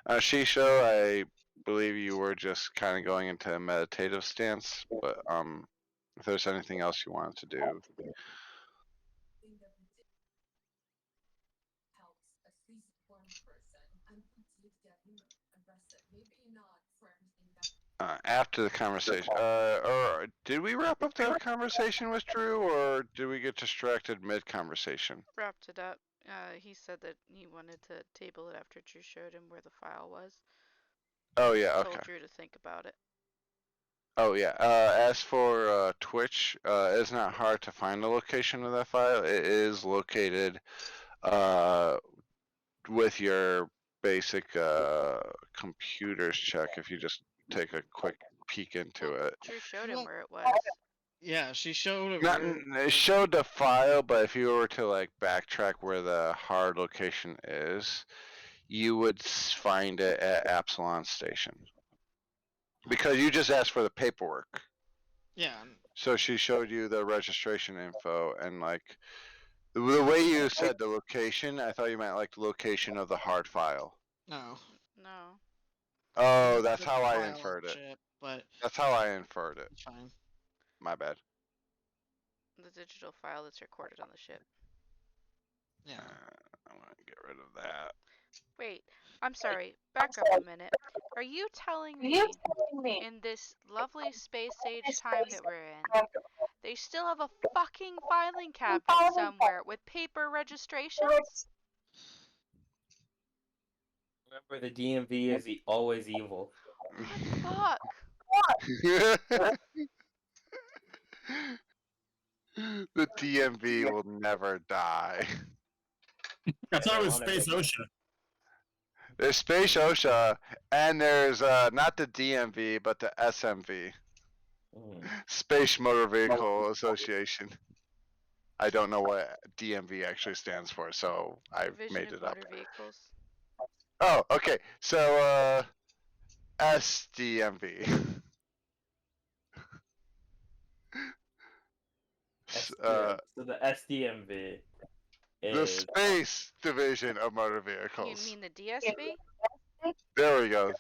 H: Shisho, I believe you were just kind of going into a meditative stance, but if there's anything else you wanted to do, after the conversation, or did we wrap up the conversation with Drew, or did we get distracted mid conversation?
C: Wrapped it up. He said that he wanted to table it after Drew showed him where the file was.
H: Oh yeah,
C: Told
H: okay.
C: Drew to think about it.
H: Oh yeah. As for Twitch, it's not hard to find the location of that file. It is located uh, with your basic computers check. If you just take a quick peek into it.
C: Drew showed him
D: Well,
C: where it was.
D: yeah, she showed it.
H: Not it showed the file, but if you were to like backtrack where the hard location is, you would find it at Absalon Station because you just asked for the paperwork.
D: Yeah.
H: So she showed you the registration info and like the way you said the location. I thought you meant like the location of the hard file.
D: No.
C: No.
H: Oh, that's
D: The
H: how I
D: file
H: inferred it.
D: ship, but
H: That's how I inferred it.
D: it's fine.
H: My bad.
C: The digital file that's recorded on the ship.
D: Yeah.
H: I'm gonna get rid of that.
C: Wait, I'm sorry. Back up a minute. Are you telling me in this lovely space age time that we're in, they still have a fucking filing cabinet somewhere with paper registrations?
B: Remember, the DMV is always evil.
C: What the fuck?
H: The DMV will never die.
G: I thought it was
B: wanna
G: Space
B: make it.
G: OSHA.
H: There's Space OSHA, and there's not the DMV, but the SMV, Space Motor Vehicle Association. I don't know what DMV actually stands for, so I
C: Division
H: made
C: of
H: it up.
C: Motor Vehicles.
H: Oh, okay. So, SDMV.
B: SDM. So the SDMV
H: The
B: is
H: Space Division of Motor
C: You
H: Vehicles.
C: mean the DSV?
H: There we go.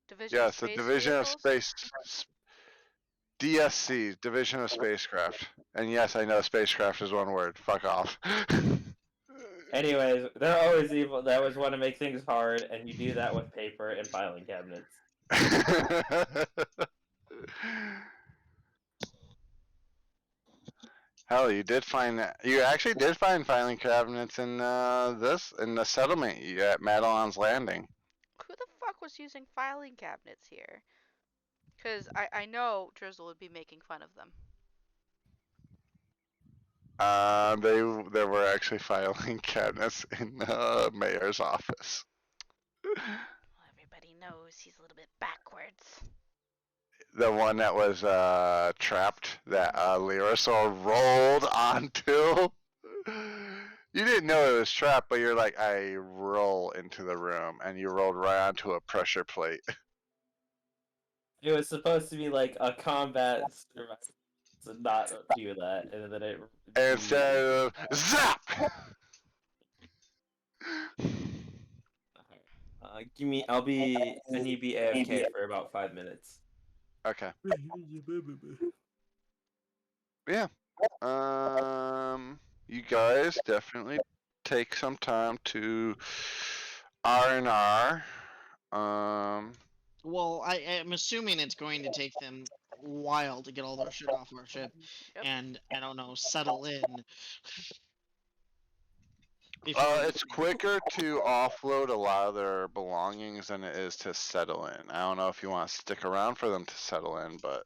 C: Division of
H: Yes, the
C: Space
H: Division of
C: Vehicles?
H: DSC, Division of Spacecraft. And yes, I know spacecraft is one word. Fuck off.
B: Anyways, they're always evil. They always want to make things hard, and you do that with paper and filing cabinets.
H: Hell, you actually did find filing cabinets in in the settlement at Madeline's Landing.
C: Who the fuck was using filing cabinets here? Because I know Drizzle would be making fun of them.
H: There were actually filing cabinets in the mayor's office.
F: Well, everybody knows he's a little bit backwards.
H: The one that was trapped that Lyrasaur rolled onto. You didn't know it was trapped, but you're like, I roll into the room, and you rolled right onto a pressure plate.
B: It was supposed to be like a combat survival to not do that, and then it.
H: And instead of zap!
B: Give me. I need to be AFK for about 5 minutes.
H: Okay. Yeah. You guys definitely take some time to R&R.
D: Well, I'm assuming it's going to take them a while to get all their shit off our ship,
C: Yep.
D: and I don't know, settle in. Before
H: It's quicker to offload a lot of their belongings than it is to settle in. I don't know if you want to stick around for them to settle in, but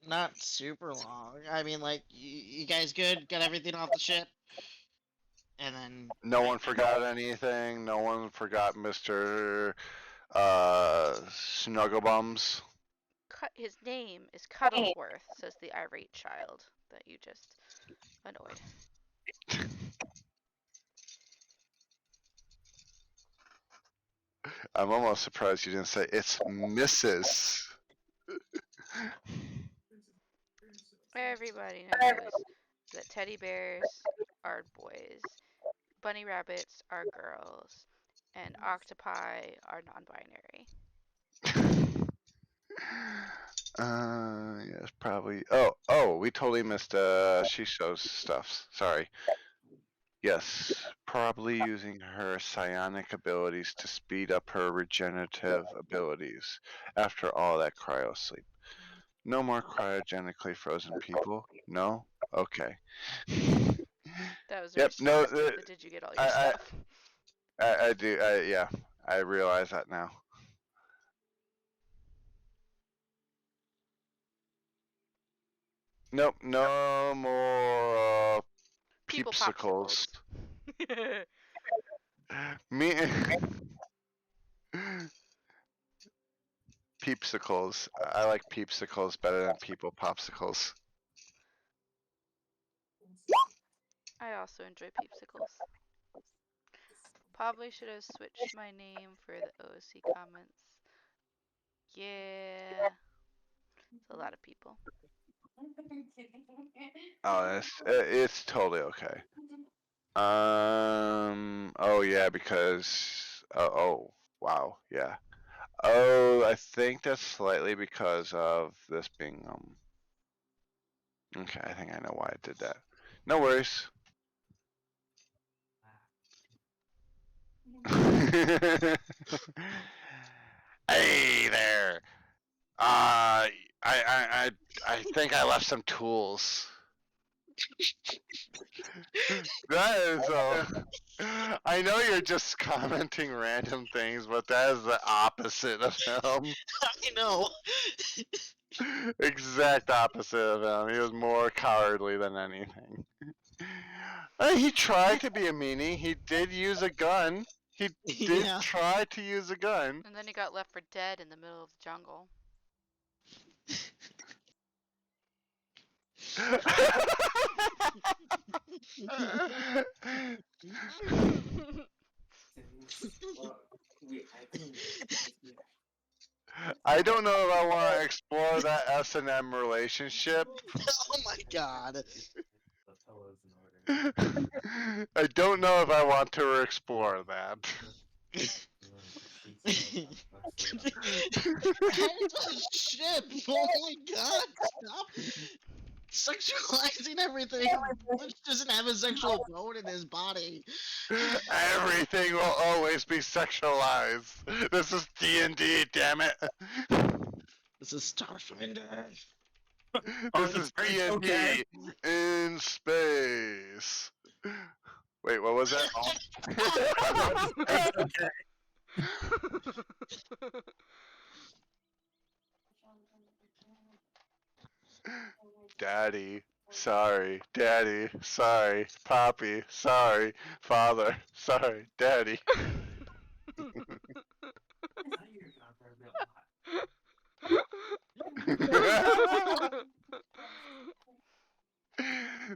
D: not super long. I mean, like, you guys good? Got everything off the ship? And then
H: no one forgot anything. No one forgot Mr. Snugglebums.
C: His name is Cuddlesworth, says the irate child that you just annoyed.
H: I'm almost surprised you didn't say it's Mrs.
C: Everybody knows that teddy bears are boys, bunny rabbits are girls, and octopi are non-binary.
H: Yes, probably. We totally missed Shisho's stuff. Sorry. Yes, probably using her psionic abilities to speed up her regenerative abilities after all that cryo sleep. No more cryogenically frozen people. No? Okay.
C: That was
H: Yep,
C: very
H: no,
C: stupid, but did you get all your
H: I,
C: stuff?
H: I do, yeah, I realize that now. Nope, no more
C: People
H: peepsicles.
C: popsicles.
H: Me peepsicles. I like peepsicles better than people popsicles.
C: I also enjoy peepsicles. Probably should have switched my name for the OC comments. Yeah, it's a lot of people.
H: Oh, it's totally okay. Oh yeah, because wow, yeah. Oh, I think that's slightly because of this being Okay, I think I know why I did that. No worries. Hey there. I think I left some tools. That is I know you're just commenting random things, but that is the opposite of him.
D: I know.
H: Exact opposite of him. He was more cowardly than anything. He tried to be a meanie. He did use a gun. He did
D: Yeah.
H: try to use a gun.
C: And then he got left for dead in the middle of the jungle.
H: I don't know if I want to explore that S&M relationship.
D: Oh my god.
H: I don't know if I want to explore that.
D: Shit! Oh my god! Stop sexualizing everything. Butch doesn't have a sexual bone in his body.
H: Everything will always be sexualized. This is D&D, damn it.
D: This is Starfinder.
H: This is D&D
G: okay.
H: in space. Wait, what was that?
G: Okay.
H: Daddy, sorry. Daddy, sorry. Poppy, sorry. Father, sorry. Daddy.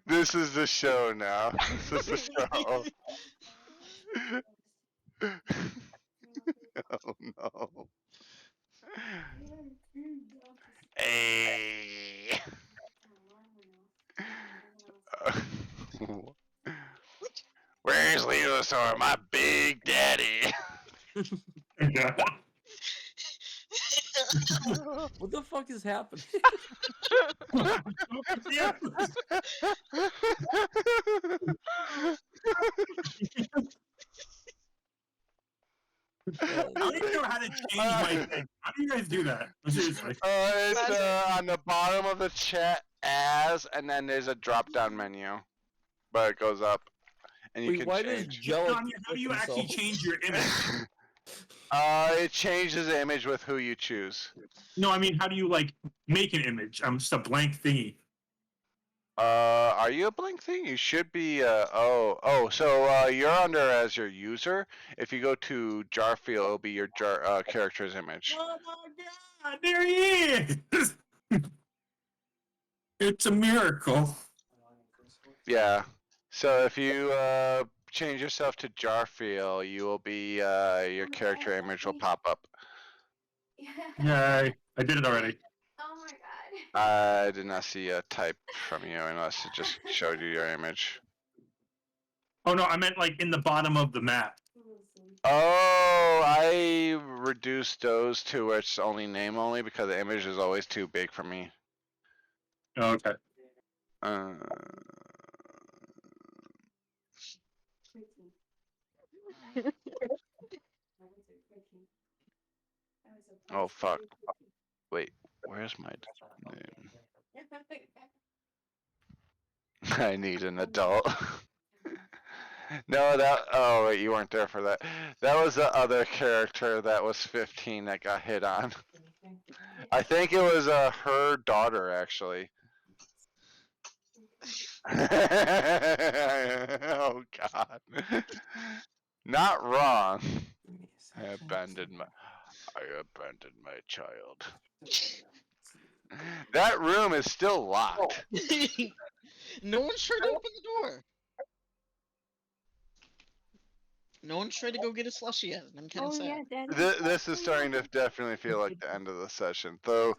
H: This is the show now. This is the show. Oh no. Hey. Where's Leosaur, my big daddy?
G: Yeah.
E: What the fuck is happening?
G: Yeah.
E: Oh,
G: I don't even know how to change my thing. How do you guys do that? Seriously.
H: It's
C: That's-
H: on the bottom of the chat and then there's a drop down menu. But it goes up and you
E: wait,
H: can
E: why does
H: change.
G: No,
E: Jellic
G: I mean, how do you
E: click
G: actually
E: himself?
G: change your image?
H: It changes the image with who you choose.
G: No, I mean, how do you like make an image? I'm just a blank thingy.
H: Are you a blank thing? You should be. So you're under as your user. If you go to Jarfield, it'll be your character's image.
G: Oh my god, there he is! It's a miracle.
H: Yeah. So if you change yourself to Jarfield, you will be your character image will pop up.
G: Yay, I did it already.
I: Oh my god.
H: I did not see a type from you unless it just showed you your image.
G: Oh no, I meant like in the bottom of the map.
H: Oh, I reduced those to where it's only name only because the image is always too big for me.
G: Okay.
H: Uh, oh fuck. Wait, where's my name? I need an adult. No, that. Oh, wait, you weren't there for that. That was the other character that was 15 that got hit on. I think it was her daughter actually. Oh God. Not wrong. I abandoned my child. That room is still locked.
D: No one's tried to open the door. No one's tried to go get a slushie yet, and I'm kind of sad.
H: This is starting to definitely feel like the end of the session. So,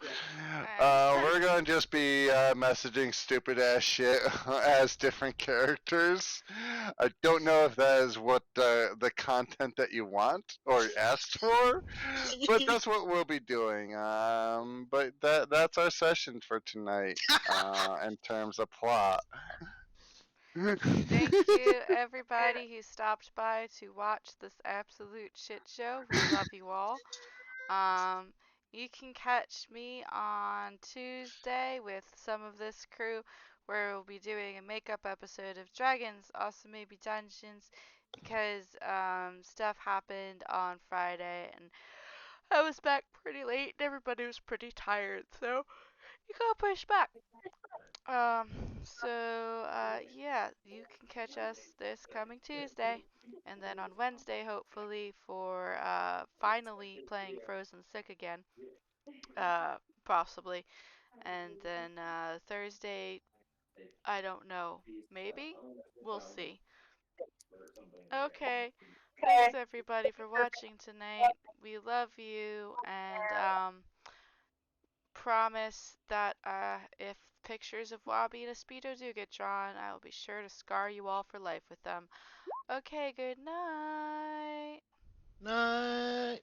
C: Alright.
H: we're gonna just be messaging stupid ass shit as different characters. I don't know if that is what the content that you want or asked for, but that's what we'll be doing. But that's our session for tonight. In terms of plot.
C: Thank you, everybody who stopped by to watch this absolute shit show. We love you all. Um, you can catch me on Tuesday with some of this crew where we'll be doing a makeup episode of Dragons, also maybe Dungeons, because stuff happened on Friday and I was back pretty late and everybody was pretty tired, so you gotta push back. Um, yeah, you can catch us this coming Tuesday. And then on Wednesday, hopefully, for finally playing Frozen Sick again. Uh, possibly. And then Thursday, I don't know. Maybe? We'll see. Okay. Thanks everybody for watching tonight. We love you and promise that if pictures of Wabi and a Speedo do get drawn, I will be sure to scar you all for life with them. Okay, good night.
D: Night.